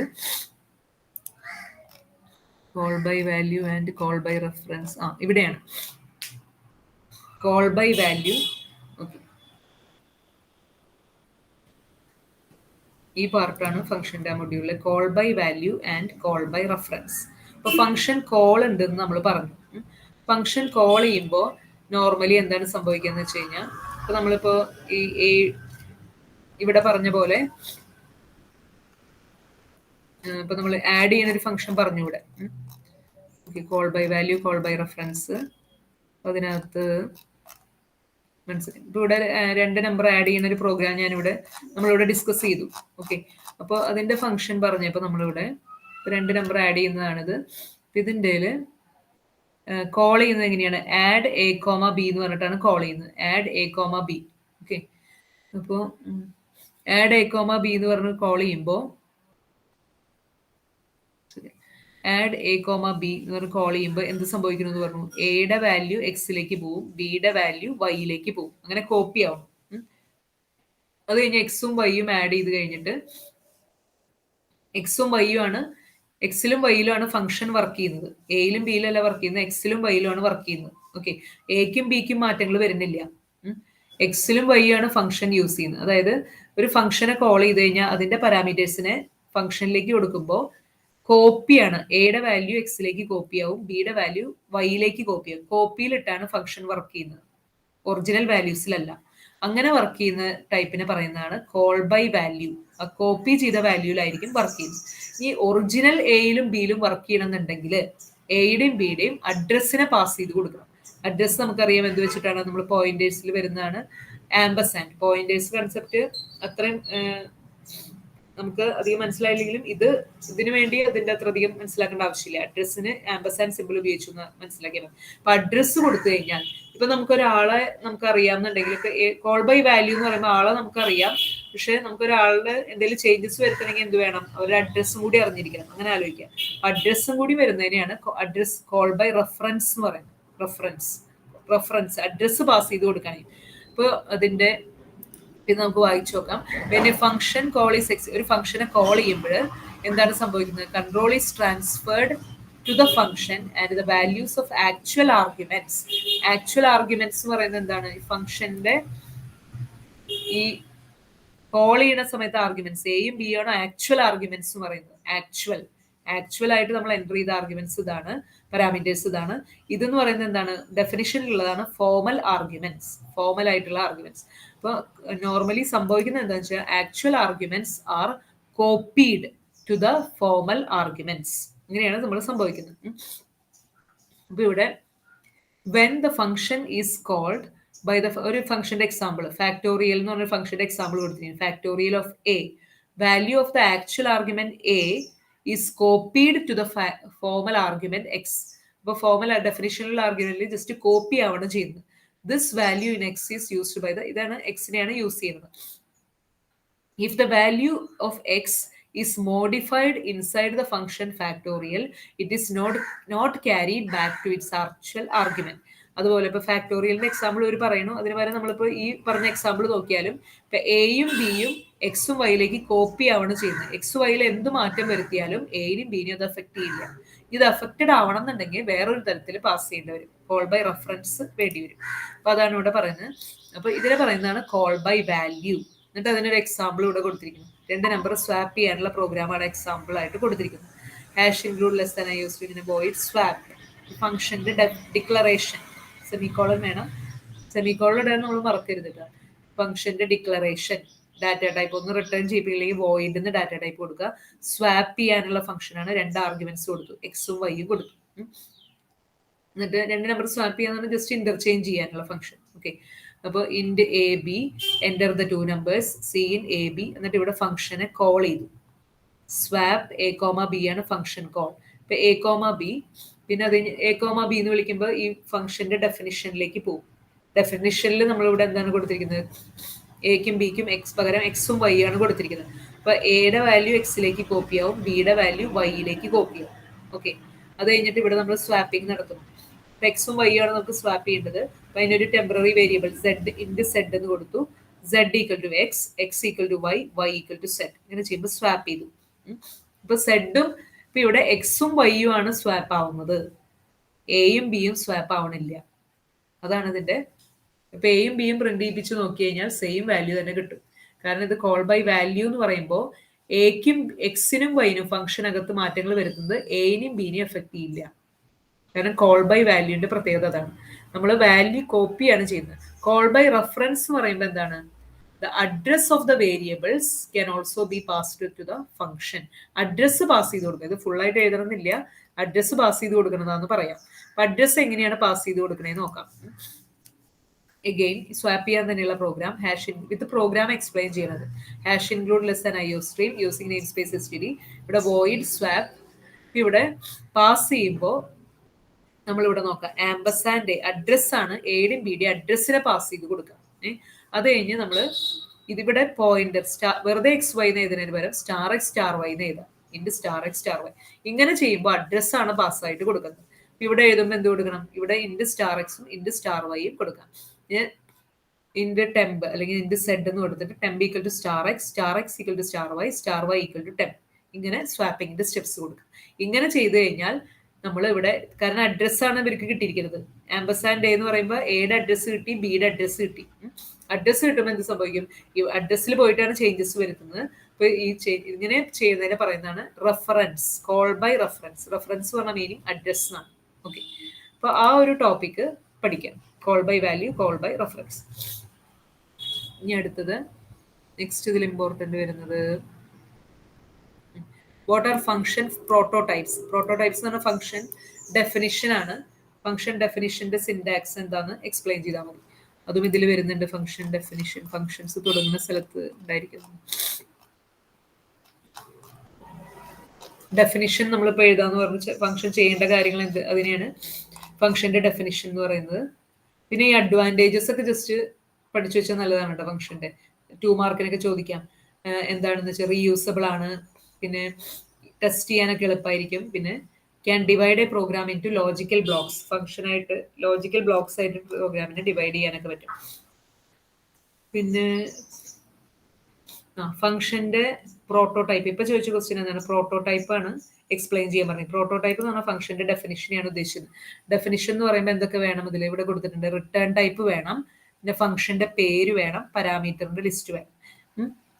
Call by value and call by reference. ഇവിടെയാണ് കോൾ ബൈ വാല്യൂ. ഓക്കെ, ഈ പാർട്ടാണ് ഫംഗ്ഷൻ്റെ ആ മൊഡ്യൂളിലെ call by value and call by reference. ഇപ്പോൾ ഫംഗ്ഷൻ കോൾ ഉണ്ടെന്ന് നമ്മൾ പറഞ്ഞു. ഫംഗ്ഷൻ കോൾ ചെയ്യുമ്പോൾ നോർമലി എന്താണ് സംഭവിക്കുന്നത് വെച്ച് കഴിഞ്ഞാൽ, ഇപ്പോൾ നമ്മളിപ്പോൾ ഈ ഇവിടെ പറഞ്ഞ പോലെ ഇപ്പൊ നമ്മൾ ആഡ് ചെയ്യുന്ന ഒരു ഫംഗ്ഷൻ പറഞ്ഞു ഇവിടെ. Call by value, call by reference. അതിനകത്ത് മനസ്സിലായി. ഇപ്പൊ ഇവിടെ 2 നമ്പർ ആഡ് ചെയ്യുന്ന ഒരു പ്രോഗ്രാം നമ്മളിവിടെ ഡിസ്കസ് ചെയ്തു. ഓക്കെ, അപ്പോൾ അതിന്റെ ഫംഗ്ഷൻ പറഞ്ഞപ്പോൾ നമ്മളിവിടെ 2 നമ്പർ ആഡ് ചെയ്യുന്നതാണിത്. ഇതിൻ്റെ കോൾ ചെയ്യുന്നത് എങ്ങനെയാണ്? ആഡ് എ കോമ ബി എന്ന് പറഞ്ഞിട്ടാണ് കോൾ ചെയ്യുന്നത്. Add A comma B. Okay, അപ്പോൾ ആഡ് എ കോമ ബി എന്ന് പറഞ്ഞ് കോൾ ചെയ്യുമ്പോൾ ആഡ് എ കോമ ബി എന്ന് പറഞ്ഞ് കോൾ ചെയ്യുമ്പോൾ എന്ത് സംഭവിക്കുന്നു എന്ന് പറഞ്ഞു? എയുടെ വാല്യൂ എക്സിലേക്ക് പോവും, ബിയുടെ വാല്യൂ വൈയിലേക്ക് പോവും. അങ്ങനെ കോപ്പി ആവും. അത് കഴിഞ്ഞ് എക്സും വൈയും ആഡ് ചെയ്ത് കഴിഞ്ഞിട്ട് എക്സും വൈയും ആണ്, എക്സിലും വൈയിലും ആണ് ഫംഗ്ഷൻ വർക്ക് ചെയ്യുന്നത്. എയിലും ബിയിലും അല്ല വർക്ക് ചെയ്യുന്നത്, എക്സിലും വൈയിലും ആണ് വർക്ക് ചെയ്യുന്നത്. ഓക്കെ, എക്കും ബിക്കും മാറ്റങ്ങൾ വരുന്നില്ല. എക്സിലും വൈയും ആണ് ഫംഗ്ഷൻ യൂസ് ചെയ്യുന്നത്. അതായത് ഒരു ഫംഗ്ഷനെ കോൾ ചെയ്ത് കഴിഞ്ഞാൽ അതിന്റെ പാരാമീറ്റേഴ്സിനെ ഫംഗ്ഷനിലേക്ക് കൊടുക്കുമ്പോൾ കോപ്പിയാണ്. എയുടെ വാല്യൂ എക്സിലേക്ക് കോപ്പി ആവും, ബിയുടെ വാല്യൂ വൈയിലേക്ക് കോപ്പി ആവും. കോപ്പിയിലിട്ടാണ് ഫംഗ്ഷൻ വർക്ക് ചെയ്യുന്നത്, ഒറിജിനൽ വാല്യൂസിലല്ല. അങ്ങനെ വർക്ക് ചെയ്യുന്ന ടൈപ്പിനെ പറയുന്നതാണ് കോൾ ബൈ വാല്യൂ. ആ കോപ്പി ചെയ്ത വാല്യൂലായിരിക്കും വർക്ക് ചെയ്യുന്നത്. ഈ ഒറിജിനൽ എയിലും ബിയിലും വർക്ക് ചെയ്യണമെന്നുണ്ടെങ്കിൽ എയുടെയും ബിയുടെയും അഡ്രസ്സിനെ പാസ് ചെയ്ത് കൊടുക്കണം. അഡ്രസ്സ് നമുക്കറിയാം എന്ത് വെച്ചിട്ടാണ്, നമ്മൾ പോയിന്റേഴ്സിൽ വരുന്നതാണ് ആംബസാൻഡ്. പോയിന്റേഴ്സ് കൺസെപ്റ്റ് അത്രയും നമുക്ക് അധികം മനസ്സിലായില്ലെങ്കിലും ഇതിനു വേണ്ടി അതിന്റെ അത്ര അധികം മനസ്സിലാക്കേണ്ട ആവശ്യമില്ല. അഡ്രസ്സിന് ആംബസാൻഡ് സിമ്പിൾ ഉപയോഗിച്ചു എന്ന് മനസ്സിലാക്കിയാൽ മതി. അപ്പൊ അഡ്രസ്സ് കൊടുത്തു കഴിഞ്ഞാൽ ഇപ്പൊ നമുക്കൊരാളെ നമുക്കറിയാമെന്നുണ്ടെങ്കിൽ, ഇപ്പൊ കോൾ ബൈ വാല്യൂ എന്ന് പറയുമ്പോൾ ആളെ നമുക്കറിയാം. പക്ഷെ നമുക്കൊരാളുടെ എന്തെങ്കിലും ചേഞ്ചസ് വരുത്തണമെങ്കിൽ എന്ത് വേണം? അവരുടെ അഡ്രസ്സും കൂടി അറിഞ്ഞിരിക്കണം. അങ്ങനെ ആലോചിക്കാം. അഡ്രസ്സും കൂടി വരുന്നതിനെയാണ് അഡ്രസ് കോൾ ബൈ റെഫറൻസ് എന്ന് പറയുന്നത്. റെഫറൻസ് അഡ്രസ്സ് പാസ് ചെയ്ത് കൊടുക്കാൻ. ഇപ്പൊ അതിന്റെ ഇത് നമുക്ക് വായിച്ചു നോക്കാം. പിന്നെ ഫംഗ്ഷൻ കോൾ ഈസ് ഒരു ഫംഗ്ഷനെ കോൾ ചെയ്യുമ്പോൾ എന്താണ് സംഭവിക്കുന്നത്? Control is transferred to the function and the values of actual arguments. Actual arguments എന്ന് പറയുന്നത് എന്താണ്? ഈ ഫംഗ്ഷന്റെ ഈ കോൾ ചെയ്യുന്ന സമയത്ത് ആർഗ്യുമെന്റ്സ് എയും ബിയും ആണ് ആക്ച്വൽ ആർഗ്യുമെന്റ്സ് എന്ന് പറയുന്നത്. ആക്ച്വൽ ആയിട്ട് നമ്മൾ എൻ്റർ ചെയ്ത ആർഗ്യുമെന്റ്സ് ഇതാണ്, പാരാമീറ്റേഴ്സ് ഇതാണ്. ഇതെന്ന് പറയുന്നത് എന്താണ്? ഡെഫിനിഷനിലുള്ളതാണ് ഫോമൽ ആർഗ്യുമെന്റ്സ്, ഫോമൽ ആയിട്ടുള്ള ആർഗ്യുമെന്റ്സ്. അപ്പോൾ നോർമലി സംഭവിക്കുന്നത് എന്താണെന്ന് വെച്ചാൽ actual arguments are copied to the formal arguments. ഇങ്ങനെയാണ് നമ്മൾ സംഭവിക്കുന്നത്. അപ്പൊ ഇവിടെ when the function is called by the ഒരു ഫംഗ്ഷന്റെ എക്സാമ്പിൾ ഫാക്ടോറിയൽ എന്ന് പറഞ്ഞ ഫംഗ്ഷന്റെ എക്സാമ്പിൾ കൊടുത്തിരിക്കുന്നു. Factorial of A, value of the actual argument A is copied to the formal argument X. അപ്പൊ ഫോമൽ ഡെഫിനിഷനിലുള്ള ആർഗ്യുമെന്റിൽ ജസ്റ്റ് കോപ്പി ആവണം ചെയ്യുന്നത്. This value in X is used by ഇതാണ് എക്സിനെയാണ് യൂസ് ചെയ്യുന്നത്. If the value of X is modified inside the function factorial, it is not carried back to its actual argument. അതുപോലെ ഇപ്പൊ ഫാക്ടോറിയലിന്റെ example ഒരു പറയുന്നു, അതിന് പകരം നമ്മളിപ്പോ ഈ പറഞ്ഞ എക്സാമ്പിൾ നോക്കിയാലും ഇപ്പൊ എയും ബിയും എക്സും വൈയിലേക്ക് കോപ്പി ആവണം ചെയ്യുന്നത്. എക്സ് വൈയിൽ എന്ത് മാറ്റം വരുത്തിയാലും എയിലും ബിനും അത് എഫക്ട് ചെയ്യില്ല. ഇത് എഫക്റ്റഡ് ആവണം എന്നുണ്ടെങ്കിൽ വേറൊരു തരത്തിൽ പാസ് ചെയ്യേണ്ടി വരും, കോൾ ബൈ റെഫറൻസ് വേണ്ടി വരും. അപ്പൊ അതാണ് ഇവിടെ പറയുന്നത്. അപ്പൊ ഇതിനെ പറയുന്നതാണ് കോൾ ബൈ വാല്യൂ. എന്നിട്ട് അതിനൊരു എക്സാമ്പിൾ ഇവിടെ കൊടുത്തിരിക്കുന്നു. 2 നമ്പർ സ്വാപ്പ് ചെയ്യാനുള്ള പ്രോഗ്രാമാണ് എക്സാമ്പിൾ ആയിട്ട് കൊടുത്തിരിക്കുന്നത്. Hash include less than I use to ഇങ്ങനെ വോയിഡ് സ്വാപ്പ്. ഫംഗ്ഷന്റെ ഡിക്ലറേഷൻ സെമിക്കോളൻ വേണം. സെമിക്കോളൻ ഇടാൻ നമ്മൾ മറക്കരുത്. ഫംഗ്ഷന്റെ ഡിക്ലറേഷൻ ഡാറ്റ ടൈപ്പ് ഒന്ന് റിട്ടേൺ ചെയ്യിപ്പില്ലെങ്കിൽ വോയിഡ് എന്ന് ഡാറ്റ ടൈപ്പ് കൊടുക്കുക. സ്വാപ്പ് ചെയ്യാനുള്ള ഫംഗ്ഷനാണ്. 2 ആർഗ്യുമെന്റ്സ് കൊടുത്തു, എക്സും വൈയും കൊടുത്തു. എന്നിട്ട് 2 നമ്പർ സ്വാപ്പ് ചെയ്യാന്ന് ജസ്റ്റ് ഇന്റർചേഞ്ച് ചെയ്യാനുള്ള ഫംഗ്ഷൻ. ഓക്കെ, അപ്പോൾ ഇൻഡ് A B enter the 2 numbers C in A B. എന്നിട്ട് ഇവിടെ ഫംഗ്ഷനെ കോൾ ചെയ്തു. സ്വാപ്പ് എ കോമ ബി ആണ് ഫംഗ്ഷൻ കോൾ. ഇപ്പൊ എ കോമ ബി, പിന്നെ അത് എ കോമ ബി എന്ന് വിളിക്കുമ്പോൾ ഈ ഫംഗ്ഷന്റെ ഡെഫിനിഷനിലേക്ക് പോകും. ഡെഫിനിഷനിൽ നമ്മളിവിടെ എന്താണ് കൊടുത്തിരിക്കുന്നത്? എക്കും ബിക്കും എക്സ് പകരം എക്സും വൈ ആണ് കൊടുത്തിരിക്കുന്നത്. അപ്പൊ എയുടെ വാല്യൂ എക്സിലേക്ക് കോപ്പി ആവും, ബിയുടെ വാല്യൂ വൈയിലേക്ക് കോപ്പി ആവും. ഓക്കെ, അത് കഴിഞ്ഞിട്ട് ഇവിടെ നമ്മൾ സ്വാപ്പിംഗ് നടത്തും. എക്സും വൈ ആണ് നമുക്ക് സ്വാപ്പ് ചെയ്യേണ്ടത്. അപ്പൊ അതിനൊരു temporary variable Z int Z എന്ന് കൊടുത്തു. Z equal to X, X equal to Y, Y equal to Z. ഇങ്ങനെ ചെയ്യുമ്പോൾ സ്വാപ്പ് ചെയ്തു. ഇപ്പൊ സെഡും ഇപ്പൊ ഇവിടെ എക്സും വൈയും ആണ് സ്വാപ്പ് ആവുന്നത്, എയും ബിയും സ്വാപ്പ് ആവണില്ല. അതാണ് ഇതിന്റെ. ഇപ്പൊ എയും ബിയും പ്രിന്റ് ചെയ്യിപ്പിച്ച് നോക്കി കഴിഞ്ഞാൽ സെയിം വാല്യൂ തന്നെ കിട്ടും. കാരണം ഇത് കോൾ ബൈ വാല്യൂ എന്ന് പറയുമ്പോൾ എക്കും എക്സിനും വൈനും ഫംഗ്ഷനകത്ത് മാറ്റങ്ങൾ വരുന്നത് എനും ബിനെയും എഫക്ട് ചെയ്യില്ല. കാരണം കോൾ ബൈ വാല്യൂന്റെ പ്രത്യേകത അതാണ്. നമ്മൾ വാല്യൂ കോപ്പിയാണ് ചെയ്യുന്നത്. കോൾ ബൈ റെഫറൻസ് എന്ന് പറയുമ്പോൾ എന്താണ്? The address of the variables can also be passed to the function. Address pass ചെയ്ത് കൊടുക്കുക. ഇത് ഫുൾ ആയിട്ട് എഴുതണമെന്നില്ല, അഡ്രസ് പാസ് ചെയ്ത് കൊടുക്കണതാന്ന് പറയാം. അപ്പൊ അഡ്രസ് എങ്ങനെയാണ് പാസ് ചെയ്ത് കൊടുക്കണേന്ന് നോക്കാം. എഗെയിൻ സ്വാപ്പ് ചെയ്യാൻ തന്നെയുള്ള പ്രോഗ്രാം ഹാഷ് വിത്ത് പ്രോഗ്രാം എക്സ്പ്ലെയിൻ ചെയ്യുന്നത്. Hash include less an IO stream using name space STD. ഇവിടെ വോയിഡ് സ്വാപ്പ്. ഇവിടെ പാസ് ചെയ്യുമ്പോൾ നമ്മളിവിടെ നോക്കാം, ആംബസാൻഡ് അഡ്രസ് ആണ്, എയുടെയും ബിയുടെയും അഡ്രസ്സിനെ പാസ് ചെയ്ത് കൊടുക്കാം. അത് കഴിഞ്ഞ് നമ്മൾ ഇതിവിടെ പോയിന്റർ വെറുതെ എക്സ് വൈ എന്ന് എഴുതുന്നതിന് പകരം സ്റ്റാർ എക്സ് സ്റ്റാർ വൈ എന്ന് എഴുതാം. ഇൻഡ് സ്റ്റാർ എക്സ് സ്റ്റാർ വൈ. ഇങ്ങനെ ചെയ്യുമ്പോൾ അഡ്രസ്സാണ് പാസ്സായിട്ട് കൊടുക്കുന്നത്. ഇവിടെ എഴുതുമ്പോൾ എന്ത് കൊടുക്കണം? ഇവിടെ ഇൻഡ് സ്റ്റാർ എക്സും ഇൻഡ് സ്റ്റാർ വൈയും കൊടുക്കാം. ഇൻഡ് ടെമ്പ് അല്ലെങ്കിൽ ഇൻഡ് സെഡ് എന്ന് കൊടുത്തിട്ട് temp equal to star X equal to star Y equal to temp. ഇങ്ങനെ സ്വാപ്പിങ്ങിന്റെ സ്റ്റെപ്സ് കൊടുക്കാം. ഇങ്ങനെ ചെയ്ത് കഴിഞ്ഞാൽ നമ്മൾ ഇവിടെ, കാരണം അഡ്രസ്സാണ് ഇവർക്ക് കിട്ടിയിരിക്കുന്നത്. ആംബസാൻഡ് എന്ന് പറയുമ്പോൾ എയുടെ അഡ്രസ്സ് കിട്ടി, ബിയുടെ അഡ്രസ്സ് കിട്ടി. അഡ്രസ്സ് കിട്ടുമ്പോൾ എന്ത് സംഭവിക്കും? ഈ അഡ്രസ്സിൽ പോയിട്ടാണ് ചേഞ്ചസ് വരുത്തുന്നത്. അപ്പൊ ഈ ഇങ്ങനെ ചെയ്യുന്നതിനെ പറയുന്നതാണ് reference, call by reference. Reference പറഞ്ഞ മീനിങ് അഡ്രസ് എന്നാണ്. ഓക്കെ, അപ്പൊ ആ ഒരു ടോപ്പിക്ക് പഠിക്കാം, call by value, call by reference. ഇനി അടുത്തത് നെക്സ്റ്റ് ഇതിൽ ഇമ്പോർട്ടന്റ് വരുന്നത് what are function prototypes. Prototypes എന്ന് പറഞ്ഞ ഫംഗ്ഷൻ ഡെഫിനിഷൻ ആണ്. ഫംഗ്ഷൻ ഡെഫിനിഷന്റെ സിൻടാക്സ് എന്താന്ന് എക്സ്പ്ലെയിൻ ചെയ്താൽ മതി. അതും ഇതിൽ വരുന്നുണ്ട്. ഫംഗ്ഷൻ ഡെഫിനിഷൻ, ഫംഗ്ഷൻസ് തുടങ്ങുന്ന സ്ഥലത്ത് ഉണ്ടായിരിക്കുന്നു. ഡെഫിനിഷൻ നമ്മളിപ്പോൾ എഴുതാന്ന് പറഞ്ഞ ഫംഗ്ഷൻ ചെയ്യേണ്ട കാര്യങ്ങൾ എന്ത്, അതിനെയാണ് ഫംഗ്ഷന്റെ ഡെഫിനിഷൻ എന്ന് പറയുന്നത്. പിന്നെ ഈ അഡ്വാൻറ്റേജസ് ഒക്കെ ജസ്റ്റ് പഠിച്ചു വെച്ചാൽ നല്ലതാണ് കേട്ടോ. ഫംഗ്ഷന്റെ 2 മാർക്കിനൊക്കെ ചോദിക്കാം. എന്താണെന്ന് വെച്ചാൽ റീയൂസബിൾ ആണ്, പിന്നെ ടെസ്റ്റ് ചെയ്യാനൊക്കെ എളുപ്പമായിരിക്കും, പിന്നെ can divide a program into logical blocks. ഫംഗ്ഷനായിട്ട് ലോജിക്കൽ ബ്ലോക്സ് ആയിട്ട് പ്രോഗ്രാമിനെ ഡിവൈഡ് ചെയ്യാനൊക്കെ പറ്റും. പിന്നെ ഫംഗ്ഷന്റെ പ്രോട്ടോടൈപ്പ്, ഇപ്പൊ ചോദിച്ച ക്വസ്റ്റ്യൻ എന്താണ്? പ്രോട്ടോടൈപ്പ് ആണ് എക്സ്പ്ലെയിൻ ചെയ്യാൻ പറഞ്ഞത്. പ്രോട്ടോടൈപ്പ് എന്ന് പറഞ്ഞാൽ ഫംഗ്ഷന്റെ ഡെഫിനിഷനെയാണ് ഉദ്ദേശിച്ചത്. ഡെഫിനിഷൻ എന്ന് പറയുമ്പോൾ എന്തൊക്കെ വേണം? ഇതിൽ ഇവിടെ കൊടുത്തിട്ടുണ്ട്. റിട്ടേൺ ടൈപ്പ് വേണം, പിന്നെ ഫംഗ്ഷന്റെ പേര് വേണം, പാരാമീറ്ററിന്റെ ലിസ്റ്റ് വേണം,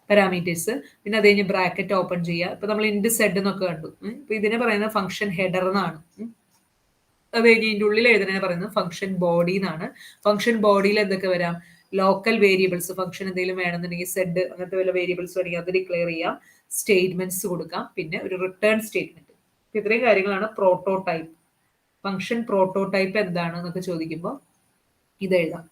പാരാമീറ്റേഴ്സ്. പിന്നെ അത് കഴിഞ്ഞ് ബ്രാക്കറ്റ് ഓപ്പൺ ചെയ്യുക. ഇപ്പൊ നമ്മൾ ഇൻഡ് സെഡ് എന്നൊക്കെ കണ്ടു. ഇപ്പൊ ഇതിനെ പറയുന്നത് ഫംഗ്ഷൻ ഹെഡർ എന്നാണ്. അത് കഴിഞ്ഞ് ഇതിൻ്റെ ഉള്ളിൽ എഴുതുന്നതിനെ പറയുന്നത് ഫംഗ്ഷൻ ബോഡി എന്നാണ്. ഫംഗ്ഷൻ ബോഡിയിൽ എന്തൊക്കെ വരാം? ലോക്കൽ വേരിയബിൾസ്, ഫംഗ്ഷൻ എന്തെങ്കിലും വേണമെന്നുണ്ടെങ്കിൽ സെഡ് അങ്ങനത്തെ വല്ല വേരിയബിൾസ് വേണമെങ്കിൽ അത് ഡിക്ലെയർ ചെയ്യാം, സ്റ്റേറ്റ്മെന്റ്സ് കൊടുക്കാം, പിന്നെ ഒരു റിട്ടേൺ സ്റ്റേറ്റ്മെന്റ്. ഇത്രയും കാര്യങ്ങളാണ് പ്രോട്ടോടൈപ്പ്. ഫംഗ്ഷൻ പ്രോട്ടോടൈപ്പ് എന്താണ് എന്നൊക്കെ ചോദിക്കുമ്പോൾ ഇത് എഴുതാം.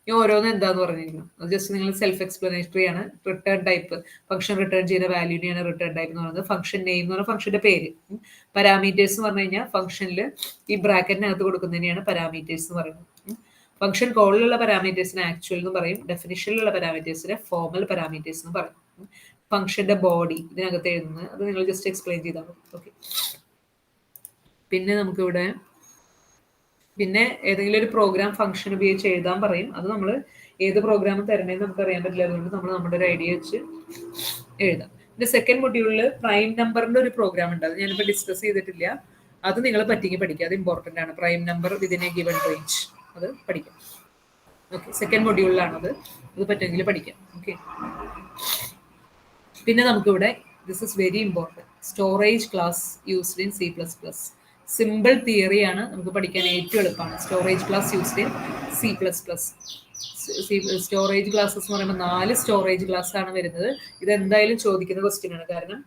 ഞാൻ ഓരോന്നും എന്താന്ന് പറഞ്ഞിരിക്കുന്നു, അത് ജസ്റ്റ് നിങ്ങൾ സെൽഫ് എക്സ്പ്ലനേറ്ററി ആണ്. റിട്ടേൺ ടൈപ്പ്, ഫംഗ്ഷൻ റിട്ടേൺ ചെയ്യുന്ന വാല്യൂനെയാണ് റിട്ടേൺ ടൈപ്പ് എന്ന് പറയുന്നത്. ഫംഗ്ഷൻ നെയിം എന്ന് പറഞ്ഞാൽ ഫംഗ്ഷന്റെ പേര്. പാരാമീറ്റേഴ്സ് എന്ന് പറഞ്ഞു കഴിഞ്ഞാൽ ഫംഗ്ഷനിൽ ഈ ബ്രാക്കറ്റിനകത്ത് കൊടുക്കുന്നതിനെയാണ് പാരാമീറ്റേഴ്സ് എന്ന് പറയുന്നത്. ഫംഗ്ഷൻ കോളിലുള്ള പാരാമീറ്റേഴ്സിനെ ആക്ച്വൽ എന്ന് പറയും, ഡെഫിനിഷനിലുള്ള പാരാമീറ്റേഴ്സിനെ ഫോർമൽ പാരാമീറ്റേഴ്സ് എന്ന് പറയും. ഫംഗ്ഷന്റെ ബോഡി ഇതിനകത്ത് എഴുതുന്നത്, അത് നിങ്ങൾ ജസ്റ്റ് എക്സ്പ്ലെയിൻ ചെയ്താൽ മതി. ഓക്കെ, പിന്നെ നമുക്കിവിടെ പിന്നെ ഏതെങ്കിലും ഒരു പ്രോഗ്രാം ഫംഗ്ഷൻ ഉപയോഗിച്ച് എഴുതാൻ പറയും. അത് നമ്മൾ ഏത് പ്രോഗ്രാം തരണേന്ന് നമുക്ക് അറിയാൻ പറ്റില്ല, അതുകൊണ്ട് നമ്മൾ നമ്മുടെ ഒരു ഐഡിയ വെച്ച് എഴുതാം. പിന്നെ സെക്കൻഡ് മൊഡ്യൂളിൽ പ്രൈം നമ്പറിന്റെ ഒരു പ്രോഗ്രാം ഉണ്ട്, അത് ഞാനിപ്പോൾ ഡിസ്കസ് ചെയ്തിട്ടില്ല. അത് നിങ്ങൾ പറ്റിയെങ്കിൽ പഠിക്കുക, അത് ഇമ്പോർട്ടൻ്റ് ആണ്. Prime number within A given range, അത് പഠിക്കാം. ഓക്കെ, സെക്കൻഡ് മൊഡ്യൂളിലാണത്, അത് പറ്റുമെങ്കിൽ പഠിക്കാം. ഓക്കെ, പിന്നെ നമുക്കിവിടെ this is very important, storage class used in C++. Simple തിയറിയാണ്, നമുക്ക് പഠിക്കാൻ ഏറ്റവും എളുപ്പമാണ്. Storage class used in C++. Storage classes എന്ന് പറയുമ്പോൾ 4 സ്റ്റോറേജ് ക്ലാസ് ആണ് വരുന്നത്. ഇത് എന്തായാലും ചോദിക്കുന്ന ക്വസ്റ്റ്യൻ ആണ്. കാരണം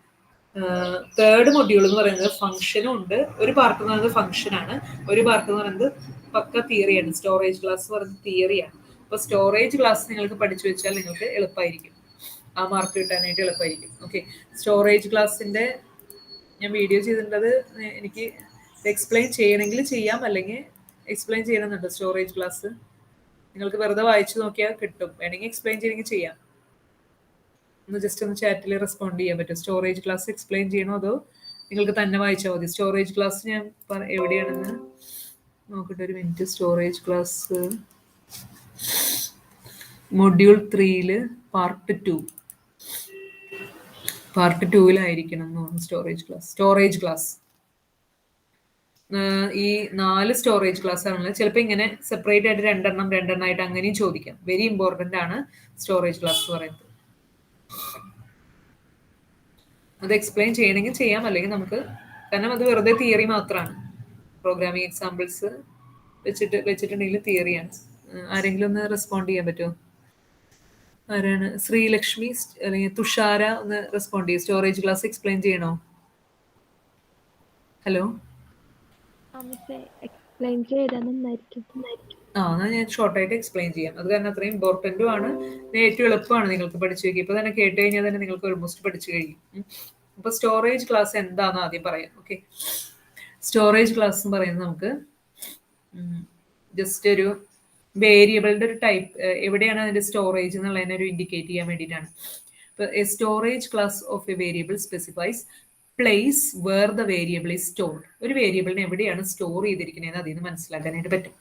തേർഡ് മൊഡ്യൂൾ എന്ന് പറയുന്നത് ഫംഗ്ഷനും ഉണ്ട്. ഒരു പാർട്ട് എന്ന് പറയുന്നത് ഫംഗ്ഷൻ ആണ്, ഒരു പാർട്ട് എന്ന് പറയുന്നത് പക്ക തിയറിയാണ്. സ്റ്റോറേജ് ക്ലാസ് എന്ന് പറയുന്നത് തിയറിയാണ്. അപ്പൊ സ്റ്റോറേജ് ക്ലാസ് നിങ്ങൾക്ക് പഠിച്ചു വെച്ചാൽ നിങ്ങൾക്ക് എളുപ്പമായിരിക്കും, ആ മാർക്ക് കിട്ടാനായിട്ട് എളുപ്പമായിരിക്കും. ഓക്കെ, സ്റ്റോറേജ് ക്ലാസ്സിന്റെ ഞാൻ വീഡിയോ ചെയ്തിട്ടുള്ളത്, എനിക്ക് എക്സ്പ്ലെയിൻ ചെയ്യണമെങ്കിൽ ചെയ്യാം, അല്ലെങ്കിൽ എക്സ്പ്ലെയിൻ ചെയ്യണമെന്നുണ്ട്. സ്റ്റോറേജ് ക്ലാസ് നിങ്ങൾക്ക് വെറുതെ വായിച്ചു നോക്കിയാൽ കിട്ടും, വേണമെങ്കിൽ എക്സ്പ്ലെയിൻ ചെയ്യണമെങ്കിൽ ചെയ്യാം. ഒന്ന് ജസ്റ്റ് ഒന്ന് ചാറ്റിൽ റെസ്പോണ്ട് ചെയ്യാൻ പറ്റും. സ്റ്റോറേജ് ക്ലാസ് എക്സ്പ്ലെയിൻ ചെയ്യണോ അതോ നിങ്ങൾക്ക് തന്നെ വായിച്ചാൽ മതി? സ്റ്റോറേജ് ക്ലാസ് ഞാൻ എവിടെയാണെന്ന് നോക്കട്ടെ, ഒരു minute. Storage class module 3 part ടൂവിലായിരിക്കണം എന്ന് തോന്നുന്നു സ്റ്റോറേജ് ക്ലാസ്. ഈ 4 സ്റ്റോറേജ് ക്ലാസ് ആണല്ലോ. ചിലപ്പോൾ ഇങ്ങനെ സെപ്പറേറ്റ് ആയിട്ട് രണ്ടെണ്ണമായിട്ട് അങ്ങനെയും ചോദിക്കാം. വെരി ഇമ്പോർട്ടൻ്റ് ആണ് സ്റ്റോറേജ് ക്ലാസ് എന്ന് പറയുന്നത്. അത് എക്സ്പ്ലെയിൻ ചെയ്യണമെങ്കിൽ ചെയ്യാം, അല്ലെങ്കിൽ നമുക്ക്, കാരണം അത് വെറുതെ തിയറി മാത്രമാണ്. പ്രോഗ്രാമിംഗ് എക്സാമ്പിൾസ് വെച്ചിട്ടുണ്ടെങ്കിൽ തിയറിയാണ്. ആരെങ്കിലും ഒന്ന് റെസ്പോണ്ട് ചെയ്യാൻ പറ്റുമോ? ആരാണ്? ശ്രീലക്ഷ്മി അല്ലെങ്കിൽ തുഷാര ഒന്ന് റെസ്പോണ്ട് ചെയ്യും. സ്റ്റോറേജ് ക്ലാസ് എക്സ്പ്ലെയിൻ ചെയ്യണോ? ഹലോ. എക്സ്പ്ലെയിൻ ചെയ്താൽ നന്നായിരിക്കും. എന്നാൽ ഞാൻ ഷോർട്ടായിട്ട് എക്സ്പ്ലെയിൻ ചെയ്യാം. അത് കാരണം അത്രയും ഇമ്പോർട്ടൻറ്റും ആണ്, ഏറ്റവും എളുപ്പമാണ് നിങ്ങൾക്ക് പഠിച്ചു വയ്ക്കുക. ഇപ്പൊ തന്നെ കേട്ട് കഴിഞ്ഞാൽ തന്നെ നിങ്ങൾക്ക് ഓൾമോസ്റ്റ് പഠിച്ചു കഴിയും. അപ്പൊ സ്റ്റോറേജ് ക്ലാസ് എന്താണെന്ന് ആദ്യം പറയാം. ഓക്കെ, സ്റ്റോറേജ് ക്ലാസ് എന്ന് പറയുന്നത് നമുക്ക് ജസ്റ്റ് ഒരു വേരിയബിളിന്റെ ഒരു ടൈപ്പ്, എവിടെയാണ് അതിന്റെ സ്റ്റോറേജ് എന്നുള്ളതിനെ ഒരു ഇൻഡിക്കേറ്റ് ചെയ്യാൻ വേണ്ടിയിട്ടാണ്. ഇപ്പൊ a storage class of a variable specifies place where the variable is stored. ഒരു വേരിയബിളിനെ എവിടെയാണ് സ്റ്റോർ ചെയ്തിരിക്കുന്നതെന്ന് അതിൽ നിന്ന് മനസ്സിലാക്കാനായിട്ട് പറ്റും.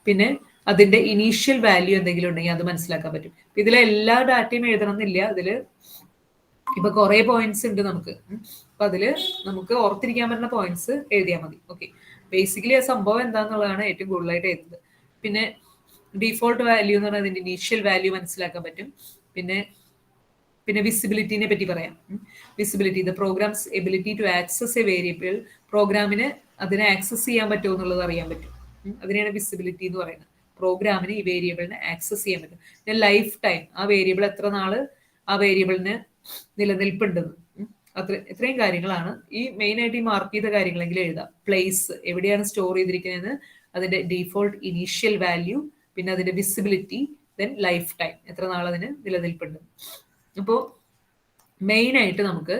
പിന്നെ അതിന്റെ ഇനീഷ്യൽ വാല്യൂ എന്തെങ്കിലും ഉണ്ടെങ്കിൽ അത് മനസ്സിലാക്കാൻ പറ്റും. ഇതിലെ എല്ലാ ഡാറ്റയും എഴുതണം എന്നില്ല. ഇതില് ഇപ്പൊ കുറെ പോയിന്റ്സ് ഉണ്ട് നമുക്ക്. അപ്പൊ അതില് നമുക്ക് ഓർത്തിരിക്കാൻ പറ്റുന്ന പോയിന്റ്സ് എഴുതിയാൽ മതി. ഓക്കെ, ബേസിക്കലി ആ സംഭവം എന്താന്നുള്ളതാണ് ഏറ്റവും കൂടുതലായിട്ട് എഴുതുന്നത്. പിന്നെ ഡിഫോൾട്ട് വാല്യൂ എന്ന് പറഞ്ഞാൽ അതിന്റെ ഇനീഷ്യൽ വാല്യൂ മനസ്സിലാക്കാൻ പറ്റും. പിന്നെ വിസിബിലിറ്റിനെ പറ്റി പറയാം. Visibility, the program's ability to access a variable, പ്രോഗ്രാമിന് അതിനെ ആക്സസ് ചെയ്യാൻ പറ്റുമോ എന്നുള്ളത് അറിയാൻ പറ്റും. അതിനെയാണ് വിസിബിലിറ്റി എന്ന് പറയുന്നത്. പ്രോഗ്രാമിന് ഈ വേരിയബിളിനെ ആക്സസ് ചെയ്യാൻ പറ്റും. പിന്നെ ലൈഫ് ടൈം, ആ വേരിയബിൾ എത്ര നാള് ആ വേരിയബിളിന് നിലനിൽപ്പുണ്ടെന്ന്. ഇത്രയും കാര്യങ്ങളാണ് ഈ മെയിൻ ആയിട്ട് ഈ മാർക്ക് ചെയ്ത കാര്യങ്ങളെങ്കിലും എഴുതാം. പ്ലേസ്, എവിടെയാണ് സ്റ്റോർ ചെയ്തിരിക്കുന്നതെന്ന്, അതിന്റെ ഡീഫോൾട്ട് ഇനീഷ്യൽ വാല്യൂ, പിന്നെ അതിന്റെ വിസിബിലിറ്റി, ദെൻ ലൈഫ് ടൈം, എത്ര നാൾ അതിന് നിലനിൽപ്പുണ്ട്. അപ്പോൾ മെയിൻ ആയിട്ട് നമുക്ക്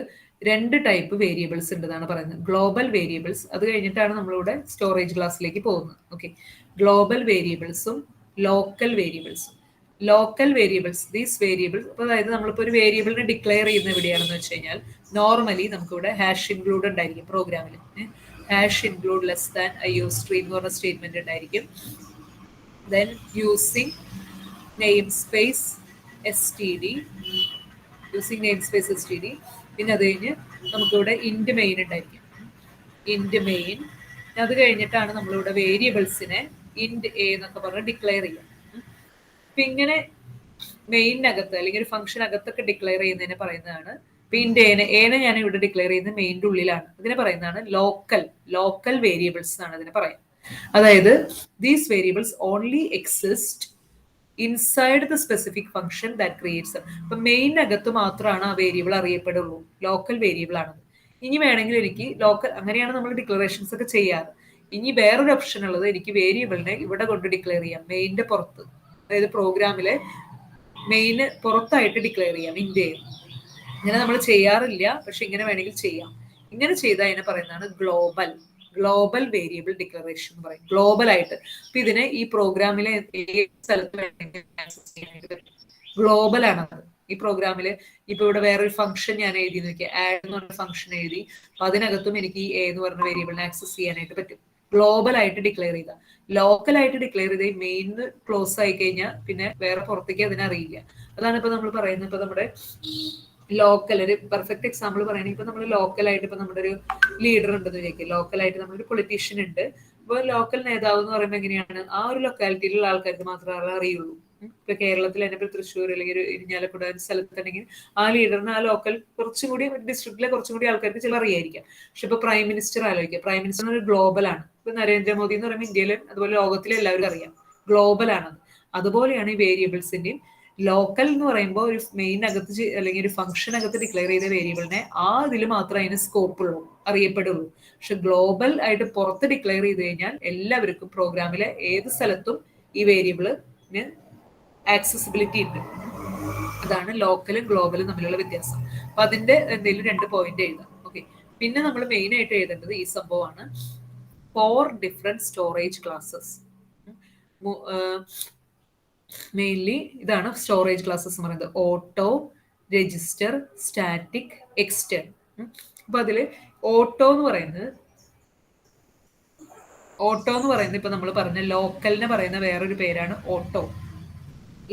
2 ടൈപ്പ് വേരിയബിൾസ് ഉണ്ടെന്നാണ് പറയുന്നത്. ഗ്ലോബൽ വേരിയബിൾസ്, അത് കഴിഞ്ഞിട്ടാണ് നമ്മളിവിടെ സ്റ്റോറേജ് ക്ലാസ്സിലേക്ക് പോകുന്നത്. ഓക്കെ, ഗ്ലോബൽ വേരിയബിൾസും ലോക്കൽ വേരിയബിൾസും. ലോക്കൽ വേരിയബിൾസ്, ദീസ് വേരിയബിൾസ്, അപ്പോൾ അതായത് നമ്മളിപ്പോൾ ഒരു വേരിയബിളിനെ ഡിക്ലെയർ ചെയ്യുന്ന എവിടെയാണെന്ന് വെച്ച് കഴിഞ്ഞാൽ നോർമലി നമുക്കിവിടെ ഹാഷ് ഇൻക്ലൂഡ് ഉണ്ടായിരിക്കും പ്രോഗ്രാമിൽ. Hash include less than IOStream എന്ന് പറഞ്ഞ സ്റ്റേറ്റ്മെന്റ് ഉണ്ടായിരിക്കും. Then using name space std, പിന്നെ അത് കഴിഞ്ഞ് നമുക്കിവിടെ ഇൻഡ് മെയിൻ ഉണ്ടായിരിക്കും. ഇൻഡ് മെയിൻ, അത് കഴിഞ്ഞിട്ടാണ് നമ്മളിവിടെ വേരിയബിൾസിനെ ഇൻഡ് എ എന്നൊക്കെ പറഞ്ഞ് ഡിക്ലെയർ ചെയ്യാം. അപ്പൊ ഇങ്ങനെ മെയിനകത്ത് അല്ലെങ്കിൽ ഒരു ഫംഗ്ഷൻ അകത്തൊക്കെ ഡിക്ലെയർ ചെയ്യുന്നതിനെ പറയുന്നതാണ്. ഇപ്പൊ ഇൻഡ് ഏനെ ഞാൻ ഇവിടെ ഡിക്ലെയർ ചെയ്യുന്നത് മെയിൻ്റെ ഉള്ളിലാണ്. ഇതിനെ പറയുന്നതാണ് ലോക്കൽ വേരിയബിൾസ് എന്നാണ് ഇതിനെ പറയാം. അതായത് these variables only exist inside the specific function that creates. അപ്പൊ മെയിനകത്ത് മാത്രമാണ് ആ വേരിയബിൾ അറിയപ്പെടുള്ളൂ. ലോക്കൽ വേരിയബിൾ ആണത്. ഇനി വേണമെങ്കിൽ എനിക്ക് അങ്ങനെയാണ് നമ്മൾ ഡിക്ലറേഷൻസ് ഒക്കെ ചെയ്യാറ്. ഇനി വേറൊരു ഓപ്ഷൻ ഉള്ളത്, എനിക്ക് വേരിയബിളിനെ ഇവിടെ കൊണ്ട് ഡിക്ലെയർ ചെയ്യാം, മെയിൻ്റെ പുറത്ത്. അതായത് പ്രോഗ്രാമിലെ മെയിന് പുറത്തായിട്ട് ഡിക്ലെയർ ചെയ്യാം ഇന്ത്യ. ഇങ്ങനെ നമ്മൾ ചെയ്യാറില്ല, പക്ഷെ ഇങ്ങനെ വേണമെങ്കിൽ ചെയ്യാം. ഇങ്ങനെ ചെയ്താൽ അതിനെ പറയുന്നതാണ് ഗ്ലോബൽ വേരിയബിൾ ഡിക്ലറേഷൻ എന്ന് പറയും, ഗ്ലോബൽ ആയിട്ട്. അപ്പൊ ഇതിനെ ഈ പ്രോഗ്രാമിലെ ഏത് സ്ഥലത്ത് വേണമെങ്കിൽ ആക്സസ് ചെയ്യാനായിട്ട് പറ്റും. ഗ്ലോബൽ ആണത്. ഈ പ്രോഗ്രാമില് ഇപ്പൊ ഇവിടെ വേറൊരു ഫംഗ്ഷൻ ഞാൻ എഴുതി നോക്കിയാൽ, ആഡ് എന്ന് പറഞ്ഞ ഫംഗ്ഷൻ എഴുതി, അപ്പൊ അതിനകത്തും എനിക്ക് ഈ എ എന്ന് പറഞ്ഞ വേരിയബിളിനെ ആക്സസ് ചെയ്യാനായിട്ട് പറ്റും. ഗ്ലോബൽ ആയിട്ട് ഡിക്ലെയർ ചെയ്ത. ലോക്കൽ ആയിട്ട് ഡിക്ലെയർ ചെയ്ത് മെയിൻ ക്ലോസ് ആയി കഴിഞ്ഞാൽ പിന്നെ വേറെ പുറത്തേക്ക് അതിനെ അറിയില്ല. അതാണ് ഇപ്പൊ നമ്മൾ പറയുന്നത്. ഇപ്പൊ നമ്മുടെ ലോക്കൽ, ഒരു പെർഫെക്റ്റ് എക്സാമ്പിൾ പറയുകയാണെങ്കിൽ ഇപ്പൊ നമ്മൾ ലോക്കലായിട്ട് ഇപ്പൊ നമ്മുടെ ഒരു ലീഡർ ഉണ്ടെന്ന് വിചാരിക്കും. ലോക്കലായിട്ട് നമ്മളൊരു പൊളിറ്റീഷ്യൻ ഉണ്ട്. ഇപ്പൊ ലോക്കൽ നേതാവ് എന്ന് പറയുമ്പോൾ എങ്ങനെയാണ്, ആ ഒരു ലൊക്കാലിറ്റിയിലുള്ള ആൾക്കാർക്ക് മാത്രമേ അറിയുള്ളൂ. ഇപ്പൊ കേരളത്തിൽ തന്നെ ഇപ്പൊ തൃശ്ശൂർ അല്ലെങ്കിൽ ഒരു ഇരിഞ്ഞാലക്കുട സ്ഥലത്തുണ്ടെങ്കിൽ ആ ലീഡറിന് ആ ലോക്കൽ കുറച്ചും കൂടി ഡിസ്ട്രിക്റ്റിലെ കുറച്ചും കൂടി ആൾക്കാർക്ക് ചില അറിയായിരിക്കാം. പക്ഷെ ഇപ്പൊ പ്രൈം മിനിസ്റ്റർ ആലോചിക്കുക, പ്രൈം മിനിസ്റ്റർ ഒരു ഗ്ലോബൽ ആണ്. ഇപ്പൊ നരേന്ദ്രമോദി എന്ന് പറയുമ്പോൾ ഇന്ത്യയിലും അതുപോലെ ലോകത്തിലെ എല്ലാവരും അറിയാം, ഗ്ലോബൽ ആണത്. അതുപോലെയാണ് ഈ വേരിയബിൾസിന്റെയും. ലോക്കൽ എന്ന് പറയുമ്പോൾ ഒരു മെയിൻ അകത്ത് അല്ലെങ്കിൽ ഒരു ഫംഗ്ഷൻ അകത്ത് ഡിക്ലെയർ ചെയ്ത വേരിയബിളിനെ ആ ഇതിൽ മാത്രമേ അതിന് സ്കോപ്പ് ഉള്ളൂ, അറിയപ്പെടുള്ളൂ. പക്ഷെ ഗ്ലോബൽ ആയിട്ട് പുറത്ത് ഡിക്ലെയർ ചെയ്ത് കഴിഞ്ഞാൽ എല്ലാവർക്കും പ്രോഗ്രാമിലെ ഏത് സ്ഥലത്തും ഈ വേരിയബിളിന് ആക്സസിബിലിറ്റി ഉണ്ട്. അതാണ് ലോക്കലും ഗ്ലോബലും തമ്മിലുള്ള വ്യത്യാസം. അപ്പൊ അതിന്റെ എന്തെങ്കിലും 2 പോയിന്റ് എഴുതാം. ഓക്കെ, പിന്നെ നമ്മൾ മെയിൻ ആയിട്ട് എഴുതേണ്ടത് ഈ സംഭവമാണ്, 4 ഡിഫറെന്റ് സ്റ്റോറേജ് ക്ലാസ്സസ്. മെയിൻലി ഇതാണ് സ്റ്റോറേജ് ക്ലാസ്സസ് എന്ന് പറയുന്നത്. Auto, register, static, extern. അപ്പൊ അതില് ഓട്ടോ എന്ന് പറയുന്നത് ഇപ്പൊ നമ്മൾ പറഞ്ഞ ലോക്കലിനെ പറയുന്ന വേറൊരു പേരാണ് ഓട്ടോ.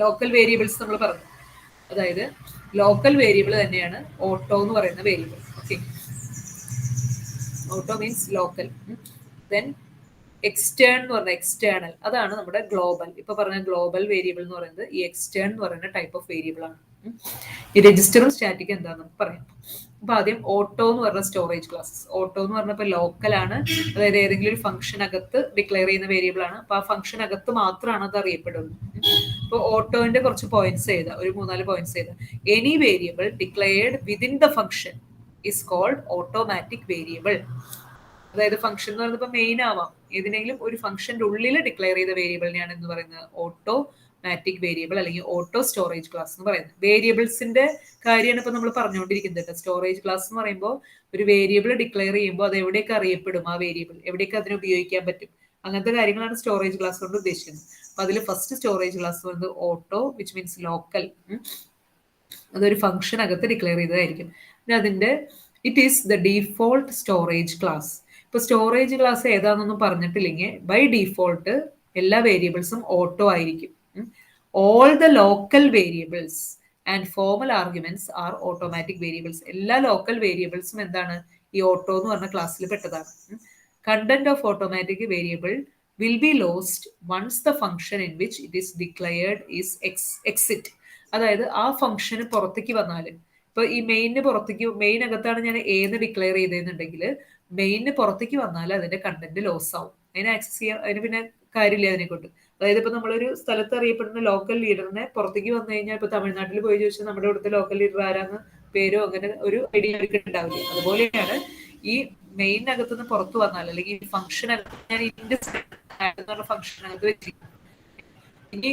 ലോക്കൽ വേരിയബിൾസ് നമ്മൾ പറഞ്ഞു. അതായത് ലോക്കൽ വേരിയബിൾ തന്നെയാണ് ഓട്ടോ എന്ന് പറയുന്ന variable. Okay, auto means local. Then extern എന്ന് പറഞ്ഞാൽ എക്സ്റ്റേണൽ, അതാണ് നമ്മുടെ ഗ്ലോബൽ. ഇപ്പൊ പറഞ്ഞ ഗ്ലോബൽ വേരിയബിൾ എന്ന് പറയുന്നത് ഈ എക്സ്റ്റേൺ എന്ന് പറയുന്ന ടൈപ്പ് ഓഫ് വേരിയബിൾ ആണ്. ഈ രജിസ്റ്ററും സ്റ്റാറ്റിക് എന്താണെന്ന് നമുക്ക് പറയാം. അപ്പൊ ആദ്യം ഓട്ടോ എന്ന് പറഞ്ഞ സ്റ്റോറേജ് ക്ലാസ്സസ്. ഓട്ടോ എന്ന് പറഞ്ഞപ്പോൾ ലോക്കൽ ആണ്, അതായത് ഏതെങ്കിലും ഒരു ഫംഗ്ഷൻ അകത്ത് ഡിക്ലെയർ ചെയ്യുന്ന വേരിയബിൾ ആണ്. അപ്പൊ ആ ഫംഗ്ഷൻ അകത്ത് മാത്രമാണ് അത് അറിയപ്പെടുന്നത്. അപ്പോൾ ഓട്ടോന്റെ കുറച്ച് പോയിന്റ്സ് എഴുതാം, ഒരു 3-4 പോയിന്റ്സ് എഴുതാം. Any variable declared within the function is called automatic variable. അതായത് ഫംഗ്ഷൻ എന്ന് പറയുന്നത് ഇപ്പൊ മെയിൻ ആവാം, ഏതിനെങ്കിലും ഒരു ഫംഗ്ഷന്റെ ഉള്ളിൽ ഡിക്ലെയർ ചെയ്ത വേരിയബിളിനെയാണ് എന്ന് പറയുന്നത് ഓട്ടോമാറ്റിക് വേരിയബിൾ അല്ലെങ്കിൽ ഓട്ടോ സ്റ്റോറേജ് ക്ലാസ് എന്ന് പറയുന്നത്. വേരിയബിൾസിന്റെ കാര്യമാണ് ഇപ്പൊ നമ്മൾ പറഞ്ഞുകൊണ്ടിരിക്കുന്നത്. സ്റ്റോറേജ് ക്ലാസ് എന്ന് പറയുമ്പോൾ ഒരു വേരിയബിൾ ഡിക്ലെയർ ചെയ്യുമ്പോൾ അത് എവിടെയൊക്കെ അറിയപ്പെടും, ആ വേരിയബിൾ എവിടെയൊക്കെ അതിനെ ഉപയോഗിക്കാൻ പറ്റും, അങ്ങനത്തെ കാര്യങ്ങളാണ് സ്റ്റോറേജ് ക്ലാസ് കൊണ്ട് ഉദ്ദേശിക്കുന്നത്. അപ്പൊ അതിൽ ഫസ്റ്റ് സ്റ്റോറേജ് ക്ലാസ് പറയുന്നത് ഓട്ടോ, വിച്ച് മീൻസ് ലോക്കൽ. അതൊരു ഫംഗ്ഷൻ അകത്ത് ഡിക്ലെയർ ചെയ്തതായിരിക്കും. അതിന്റെ it is the default storage class. ഇപ്പൊ സ്റ്റോറേജ് ക്ലാസ് ഏതാണെന്നൊന്നും പറഞ്ഞിട്ടില്ലെങ്കിൽ ബൈ ഡീഫോൾട്ട് എല്ലാ വേരിയബിൾസും ഓട്ടോ ആയിരിക്കും. All the local variables and formal arguments are automatic variables. എല്ലാ ലോക്കൽ വേരിയബിൾസും എന്താണ്, ഈ ഓട്ടോ എന്ന് പറഞ്ഞ ക്ലാസ്സിൽ പെട്ടതാണ്. Content of automatic variable will be lost once the function in which it is declared is exit. അതായത് ആ ഫംഗ്ഷന് പുറത്തേക്ക് വന്നാലും, ഇപ്പൊ ഈ മെയിന് പുറത്തേക്ക്, മെയിൻ അകത്താണ് ഞാൻ ഏന്ന് ഡിക്ലെയർ ചെയ്തെന്നുണ്ടെങ്കിൽ മെയിന് പുറത്തേക്ക് വന്നാൽ അതിന്റെ കണ്ടന്റ് ലോസ് ആവും. അതിനെ ആക്സസ് ചെയ്യാൻ, അതിന് പിന്നെ കാര്യമില്ല അതിനെ കൊണ്ട്. അതായത് ഇപ്പൊ നമ്മളൊരു സ്ഥലത്ത് അറിയപ്പെടുന്ന ലോക്കൽ ലീഡറിനെ പുറത്തേക്ക് വന്നു കഴിഞ്ഞാൽ, ഇപ്പൊ തമിഴ്നാട്ടിൽ പോയി ചോദിച്ചാൽ നമ്മുടെ ഇവിടുത്തെ ലോക്കൽ ലീഡർ ആരാന്ന് പേരോ അങ്ങനെ ഒരു ഐഡിയ അവർക്ക് ഉണ്ടാവില്ല. അതുപോലെയാണ് ഈ മെയിൻ അകത്തുനിന്ന് പുറത്തു വന്നാൽ, അല്ലെങ്കിൽ ഈ ഫംഗ്ഷൻ ഞാൻ ഇതിന്റെ ഫംഗ്ഷനകത്ത് വെച്ചിരിക്കും, ഇനി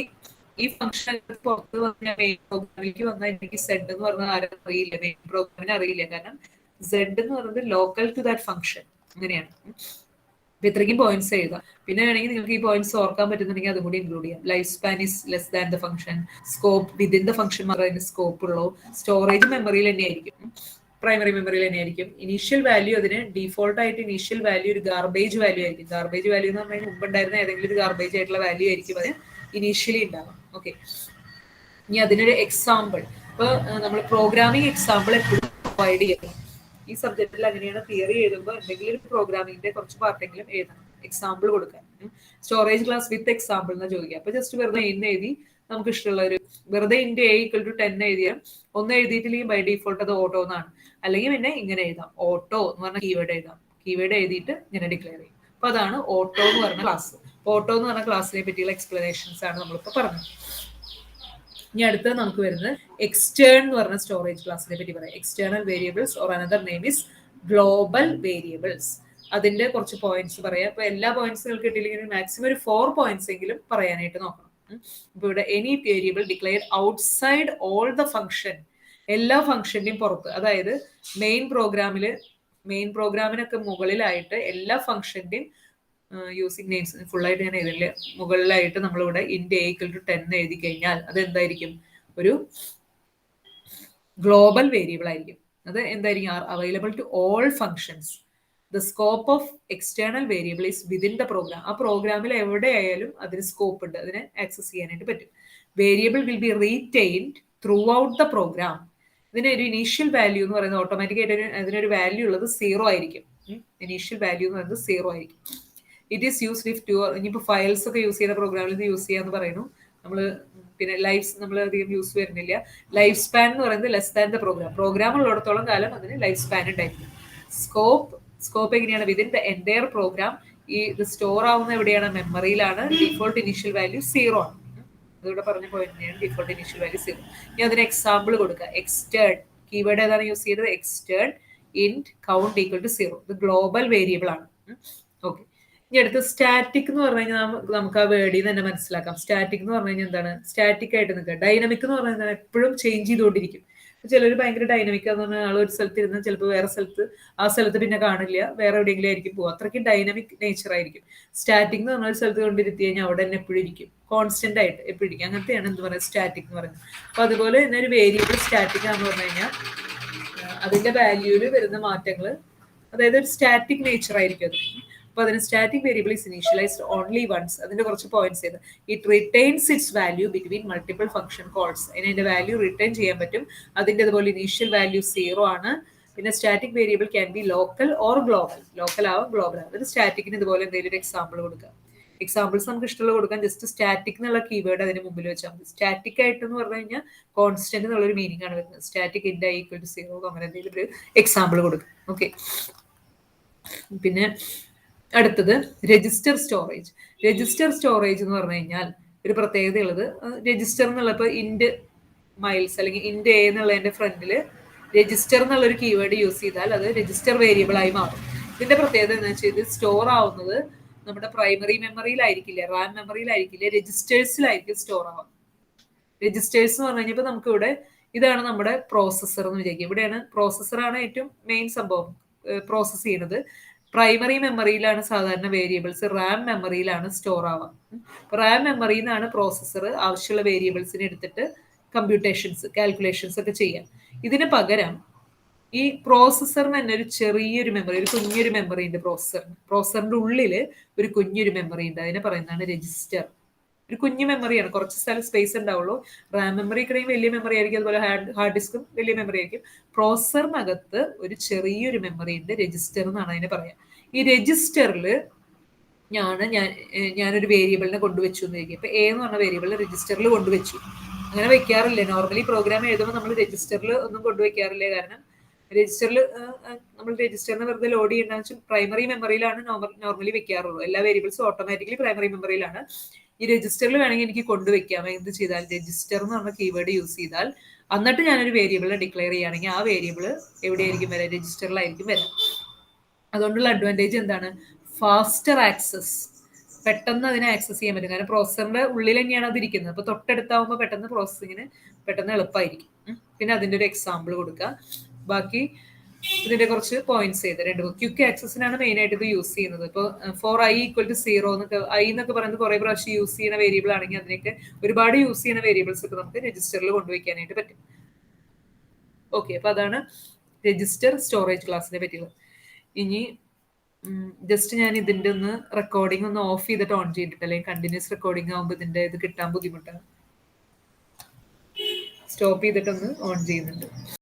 ഈ ഫംഗ്ഷൻ പുറത്ത് വന്ന മെയിൻ പ്രോഗ്രാമിലേക്ക് വന്നാൽ എനിക്ക് സെഡ് എന്ന് പറഞ്ഞാൽ ആരും അറിയില്ല, മെയിൻ പ്രോഗ്രാമിനെ അറിയില്ല. കാരണം സെഡ് എന്ന് പറയുന്നത് ലോക്കൽ ടു ദാറ്റ് ഫംഗ്ഷൻ. അങ്ങനെയാണ്. അപ്പൊ ഇത്രയ്ക്കും പോയിന്റ്സ് എഴുതാം. പിന്നെ വേണമെങ്കിൽ നിങ്ങൾക്ക് ഈ പോയിന്റ്സ് ഓർക്കാൻ പറ്റുന്നുണ്ടെങ്കിൽ അതും കൂടി ഇൻക്ലൂഡ് ചെയ്യാം. Life span is less than the function, scope within the function മാത്രമേ സ്കോപ്പ് ഉള്ളൂ, സ്റ്റോറേജ് മെമ്മറിയിൽ തന്നെയായിരിക്കും, പ്രൈമറി മെമ്മറിയിൽ തന്നെയായിരിക്കും. ഇനീഷ്യൽ വാല്യൂ, അതിന് ഡീഫോൾട്ട് ആയിട്ട് ഇനീഷ്യൽ വാല്യൂ ഒരു ഗാർബേജ് വാല്യൂ ആയിരിക്കും. ഗാർബേജ് വാല്യൂ എന്ന് പറഞ്ഞാൽ മുമ്പ് ഉണ്ടായിരുന്ന ഏതെങ്കിലും ഒരു ഗാർബേജ് ആയിട്ടുള്ള വാല്യൂ ആയിരിക്കും അത് ഇനീഷ്യലി ഉണ്ടാവും. ഓക്കെ, ഇനി അതിനൊരു എക്സാമ്പിൾ, ഇപ്പൊ നമ്മൾ പ്രോഗ്രാമിംഗ് എക്സാമ്പിൾ എപ്പോഴും പ്രൊവൈഡ് ചെയ്യണം. ഈ സബ്ജക്റ്റിൽ അങ്ങനെയാണ്. തിയറി എഴുതുമ്പോൾ എന്തെങ്കിലും ഒരു പ്രോഗ്രാമിംഗിന്റെ കുറച്ച് പാർട്ടെങ്കിലും എഴുതണം, എക്സാമ്പിൾ കൊടുക്കാൻ. സ്റ്റോറേജ് ക്ലാസ് വിത്ത് എക്സാമ്പിൾ എന്ന് ചോദിക്കുക. അപ്പൊ ജസ്റ്റ് വെറുതെ ഇന്ന് എഴുതി നമുക്ക് ഇഷ്ടമുള്ള ഒരു വെറുതെ ഇൻഡ് a = 10 എഴുതിയാൽ, ഒന്ന് എഴുതിയിട്ടില്ലെങ്കിൽ ബൈ ഡീഫോൾട്ട് അത് ഓട്ടോ എന്നാണ്. അല്ലെങ്കിൽ പിന്നെ ഇങ്ങനെ എഴുതാം, ഓട്ടോ എന്ന് പറഞ്ഞ കീവേഡ് എഴുതാം, കീവേഡ് എഴുതിയിട്ട് ഇങ്ങനെ ഡിക്ലെയർ ചെയ്യും. അപ്പൊ അതാണ് ഓട്ടോ എന്ന് പറഞ്ഞ ക്ലാസ്. ഓട്ടോ എന്ന് പറഞ്ഞ ക്ലാസ്സിനെ പറ്റിയുള്ള എക്സ്പ്ലനേഷൻസ് ആണ് നമ്മളിപ്പോ പറഞ്ഞത്. ഇനി അടുത്തത് നമുക്ക് വരുന്നത് എക്സ്റ്റേൺ എന്ന് പറഞ്ഞ സ്റ്റോറേജ് ക്ലാസ്സിനെ പറ്റി പറയാം. External variables or another name is global variables. അതിന്റെ കുറച്ച് പോയിന്റ്സ് പറയാം. അപ്പൊ എല്ലാ പോയിന്റ്സുകൾ കിട്ടിയില്ലെങ്കിൽ മാക്സിമം ഒരു 4 പോയിന്റ്സ് എങ്കിലും പറയാനായിട്ട് നോക്കണം. ഇപ്പൊ ഇവിടെ any variable declare outside all the function, എല്ലാ ഫംഗ്ഷന്റെയും പുറത്ത്, അതായത് മെയിൻ പ്രോഗ്രാമിനൊക്കെ മുകളിലായിട്ട് എല്ലാ ഫംഗ്ഷന്റെയും യൂസിങ് നെയിംസ് ഫുള്ളായിട്ട് ഞാൻ എഴുതില്ല, മുകളിലായിട്ട് നമ്മളിവിടെ ഇൻഡ് a = 10 എഴുതി കഴിഞ്ഞാൽ അത് എന്തായിരിക്കും, ഒരു ഗ്ലോബൽ വേരിയബിൾ ആയിരിക്കും. അത് എന്തായിരിക്കും, available to all functions. The scope of external variable is within the program. ആ പ്രോഗ്രാമിൽ എവിടെയായാലും അതിന് സ്കോപ്പ് ഉണ്ട്, അതിനെ ആക്സസ് ചെയ്യാനായിട്ട് പറ്റും. Variable will be retained throughout the program. ഇതിന് ഒരു ഇനീഷ്യൽ വാല്യൂ എന്ന് പറയുന്നത് ഓട്ടോമാറ്റിക്കായിട്ട് അതിനൊരു വാല്യൂ ഉള്ളത് 0 ആയിരിക്കും. ഇനീഷ്യൽ വാല്യൂ എന്ന് പറയുന്നത് 0 ആയിരിക്കും. ഇറ്റ് ഈസ് യൂസ്ഡ് ഇഫ് ഇനിയിപ്പോൾ ഫയൽസ് ഒക്കെ യൂസ് ചെയ്യുന്ന പ്രോഗ്രാമിൽ ഇത് യൂസ് ചെയ്യാന്ന് പറയുന്നു നമ്മൾ. പിന്നെ നമ്മൾ അധികം യൂസ് വരുന്നില്ല. ലൈഫ് സ്പാൻ എന്ന് പറയുന്നത് ലെസ് ദാൻ ദ പ്രോഗ്രാം ഉള്ളിടത്തോളം കാലം അതിന് ലൈഫ് സ്പാൻ ഉണ്ടായിരിക്കും. സ്കോപ്പ് എങ്ങനെയാണ്, വിതിൻ ദ എൻറ്റയർ പ്രോഗ്രാം. ഇത് സ്റ്റോർ ആവുന്ന എവിടെയാണ്, മെമ്മറിയിലാണ്. ഡിഫോൾട്ട് ഇനീഷ്യൽ വാല്യൂ 0 ആണ്. അതിവിടെ പറഞ്ഞ പോയിന്റ്, ഡിഫോൾട്ട് ഇനീഷ്യൽ വാല്യൂ 0. ഇനി അതിന് എക്സാമ്പിൾ കൊടുക്കുക. എക്സ്റ്റേൺ കീവേഡ് ഏതാണ് യൂസ് ചെയ്തത്, എക്സ്റ്റേൺ ഇൻറ്റ് കൗണ്ട് = 0. ഇത് ഗ്ലോബൽ വേരിയബിൾ ആണ്. ഓക്കെ, ഇനി അടുത്ത് സ്റ്റാറ്റിക് എന്ന് പറഞ്ഞു കഴിഞ്ഞാൽ നമുക്ക് ആ വേർഡിൽ തന്നെ മനസ്സിലാക്കാം. സ്റ്റാറ്റിക് എന്ന് പറഞ്ഞു കഴിഞ്ഞാൽ എന്താണ്, സ്റ്റാറ്റിക് ആയിട്ട് നിൽക്കുക. ഡൈനമിക് എന്ന് പറഞ്ഞാൽ എപ്പോഴും ചേഞ്ച് ചെയ്തുകൊണ്ടിരിക്കും. ചിലർ ഭയങ്കര ഡൈനമിക് എന്ന് പറഞ്ഞാൽ ആൾ ഒരു സ്ഥലത്ത് ഇരുന്ന് ചിലപ്പോൾ വേറെ സ്ഥലത്ത്, ആ സ്ഥലത്ത് പിന്നെ കാണില്ല, വേറെ എവിടെയെങ്കിലും ആയിരിക്കും പോകുക. അത്രയ്ക്കും ഡൈനമിക് നേച്ചർ ആയിരിക്കും. സ്റ്റാറ്റിക് എന്ന് പറഞ്ഞാൽ ഒരു സ്ഥലത്ത് കൊണ്ടിരുത്തി കഴിഞ്ഞാൽ അവിടെ തന്നെ എപ്പോഴും ഇരിക്കും, കോൺസ്റ്റന്റ് ആയിട്ട് എപ്പോഴും ഇരിക്കും. അങ്ങനത്തെയാണ് എന്ത് പറയുക, സ്റ്റാറ്റിക് എന്ന് പറയുന്നത്. അപ്പൊ അതുപോലെ തന്നെ ഒരു വേരിയബിൾ സ്റ്റാറ്റിക് ആണെന്ന് പറഞ്ഞു കഴിഞ്ഞാൽ അതിന്റെ വാല്യൂല് വരുന്ന മാറ്റങ്ങൾ, അതായത് ഒരു സ്റ്റാറ്റിക് നേച്ചർ ആയിരിക്കും അത്. അപ്പൊ അതിന് static variable is initialised only once. അതിന്റെ കുറച്ച് പോയിന്റ്സ് ചെയ്ത് it retains its value between multiple function calls. അതിന്റെ വാല്യൂ റിട്ടൈൻ ചെയ്യാൻ പറ്റും. അതിന്റെ അതുപോലെ ഇനീഷ്യൽ വാല്യൂ 0 ആണ്. പിന്നെ static variable can be local or global. Local ആവാം, ഗ്ലോബൽ ആവാം. അതിന് സ്റ്റാറ്റിക്കിന് ഇതുപോലെ എന്തെങ്കിലും ഒരു എക്സാമ്പിൾ കൊടുക്കാം. എക്സാമ്പിൾസ് നമുക്ക് ഇഷ്ടമുള്ള കൊടുക്കാൻ. ജസ്റ്റ് സ്റ്റാറ്റിക് എന്നുള്ള കീവേഡ് അതിന് മുമ്പിൽ വെച്ചാൽ മതി. സ്റ്റാറ്റിക് ആയിട്ട് എന്ന് പറഞ്ഞു കഴിഞ്ഞാൽ കോൺസ്റ്റന്റ് എന്നുള്ളൊരു മീനിങ് ആണ് വരുന്നത്. സ്റ്റാറ്റിക് ഇൻഡ് ഈക്വൽ ടു 0 അങ്ങനെ എന്തെങ്കിലും ഒരു എക്സാമ്പിൾ കൊടുക്കും. ഓക്കെ. പിന്നെ അടുത്തത് രജിസ്റ്റർ സ്റ്റോറേജ്. രജിസ്റ്റർ സ്റ്റോറേജ് എന്ന് പറഞ്ഞു കഴിഞ്ഞാൽ ഒരു പ്രത്യേകത ഉള്ളത്, രജിസ്റ്റർ എന്നുള്ള ഇപ്പോൾ ഇൻഡ് മൈൽസ് അല്ലെങ്കിൽ ഇൻഡ് എ എന്നുള്ളതിന്റെ ഫ്രണ്ടിൽ രജിസ്റ്റർ എന്നുള്ളൊരു കീവേഡ് യൂസ് ചെയ്താൽ അത് രജിസ്റ്റർ വേരിയബിൾ ആയി മാറും. ഇതിന്റെ പ്രത്യേകത എന്ന് വെച്ചാൽ ഇത് സ്റ്റോർ ആവുന്നത് നമ്മുടെ പ്രൈമറി മെമ്മറിയിലായിരിക്കില്ല, റാം മെമ്മറിയിലായിരിക്കില്ല, രജിസ്റ്റേഴ്സിലായിരിക്കും സ്റ്റോർ ആവാം. രജിസ്റ്റേഴ്സ് എന്ന് പറഞ്ഞു കഴിഞ്ഞപ്പോൾ നമുക്ക് ഇവിടെ ഇതാണ് നമ്മുടെ പ്രോസസ്സർ എന്ന് വിചാരിക്കുക. ഇവിടെയാണ് പ്രോസസ്സറാണ് ഏറ്റവും മെയിൻ സംഭവം പ്രോസസ് ചെയ്യുന്നത്. പ്രൈമറി മെമ്മറിയിലാണ് സാധാരണ വേരിയബിൾസ്, റാം മെമ്മറിയിലാണ് സ്റ്റോർ ആവാം. റാം മെമ്മറിയിൽ നിന്നാണ് പ്രോസസ്സർ ആവശ്യമുള്ള വേരിയബിൾസിനെ എടുത്തിട്ട് കമ്പ്യൂട്ടേഷൻസ് കാൽക്കുലേഷൻസ് ഒക്കെ ചെയ്യാം. ഇതിന് പകരം ഈ പ്രോസസ്സറിന് തന്നെ ഒരു ചെറിയൊരു മെമ്മറി, ഒരു കുഞ്ഞൊരു മെമ്മറി ഉണ്ട് പ്രോസസറിന്റെ ഉള്ളില് ഒരു കുഞ്ഞൊരു മെമ്മറി ഉണ്ട്. അതിനെ പറയുന്നതാണ് രജിസ്റ്റർ. ഒരു കുഞ്ഞു മെമ്മറിയാണ്, കുറച്ച് സ്ഥലം സ്പേസ് ഉണ്ടാവുള്ളൂ. റാം മെമ്മറി ഇത്രയും വലിയ മെമ്മറി ആയിരിക്കും, അതുപോലെ ഹാർഡ് ഡിസ്കും വലിയ മെമ്മറി ആയിരിക്കും. പ്രോസസറിനകത്ത് ഒരു ചെറിയൊരു മെമ്മറി ഉണ്ട്, രജിസ്റ്റർ എന്നാണ് അതിനെ പറയാം. ഈ രജിസ്റ്ററിൽ ഞാനൊരു വേരിയബിളിനെ കൊണ്ടുവച്ചു എന്നിരിക്കും. ഇപ്പൊ എ എന്ന് പറഞ്ഞ വേരിയബിൾ രജിസ്റ്ററിൽ കൊണ്ടുവച്ചു. അങ്ങനെ വെക്കാറില്ല നോർമലി. പ്രോഗ്രാം എഴുതുമ്പോൾ നമ്മൾ രജിസ്റ്ററിൽ ഒന്നും കൊണ്ടുവയ്ക്കാറില്ല. കാരണം രജിസ്റ്ററിൽ നമ്മൾ രജിസ്റ്ററിന് വെറുതെ ലോഡ് ചെയ്യേണ്ടതെന്ന് വെച്ചാൽ പ്രൈമറി മെമ്മറിയിലാണ് നോർമലി വെക്കാറുള്ളൂ. എല്ലാ വേരിയബിൾസും ഓട്ടോമാറ്റിക്കലി പ്രൈമറി മെമ്മറിയിലാണ്. ഈ രജിസ്റ്ററിൽ വേണമെങ്കിൽ എനിക്ക് കൊണ്ടുവയ്ക്കാം. എന്ത് ചെയ്താൽ രജിസ്റ്റർ എന്ന് പറഞ്ഞ കീവേഡ് യൂസ് ചെയ്താൽ എന്നിട്ട് ഞാനൊരു വേരിയബിളിനെ ഡിക്ലെയർ ചെയ്യുകയാണെങ്കിൽ ആ വേരിയബിൾ എവിടെയായിരിക്കും വരാം? രജിസ്റ്ററിലായിരിക്കും വരാം. അതുകൊണ്ടുള്ള അഡ്വാൻറ്റേജ് എന്താണ്? ഫാസ്റ്റർ ആക്സസ്, പെട്ടെന്ന് അതിനെ ആക്സസ് ചെയ്യാൻ പറ്റും. കാരണം പ്രോസസറിന്റെ ഉള്ളിൽ തന്നെയാണ് അത് ഇരിക്കുന്നത്. അപ്പൊ തൊട്ടടുത്താവുമ്പോൾ പെട്ടെന്ന് പ്രോസസ്സിങ്ങിന് പെട്ടെന്ന് എളുപ്പമായിരിക്കും. പിന്നെ അതിന്റെ ഒരു എക്സാമ്പിൾ കൊടുക്കുക. ബാക്കി ഇതിന്റെ കുറച്ച് പോയിന്റ്സ് ചെയ്ത് രണ്ട് ക്വിക്ക് ആക്സസിനാണ് മെയിൻ ആയിട്ട് ഇത് യൂസ് ചെയ്യുന്നത്. ഇപ്പോൾ ഫോർ ഐ ഈക്വൽ ടു 0 എന്നൊക്കെ ഐ എന്നൊക്കെ പറയുന്നത് കുറെ പ്രാവശ്യം യൂസ് ചെയ്യുന്ന വേരിയബിൾ ആണെങ്കിൽ അതിനൊക്കെ ഒരുപാട് യൂസ് ചെയ്യുന്ന വേരിയബിൾസ് ഒക്കെ നമുക്ക് രജിസ്റ്ററിൽ കൊണ്ടുവയ്ക്കാനായിട്ട് പറ്റും. ഓക്കെ, അപ്പൊ അതാണ് രജിസ്റ്റർ സ്റ്റോറേജ് ക്ലാസ്സിനെ പറ്റിയുള്ളത്. ഇനി ജസ്റ്റ് ഞാൻ ഇതിന്റെ ഒന്ന് റെക്കോർഡിംഗ് ഒന്ന് ഓഫ് ചെയ്തിട്ട് ഓൺ ചെയ്തിട്ട്, അല്ലെങ്കിൽ കണ്ടിന്യൂസ് റെക്കോർഡിംഗ് ആകുമ്പോൾ ഇതിന്റെ ഇത് കിട്ടാൻ ബുദ്ധിമുട്ടാണ്. സ്റ്റോപ്പ് ചെയ്തിട്ടൊന്ന് ഓൺ ചെയ്യുന്നുണ്ട്.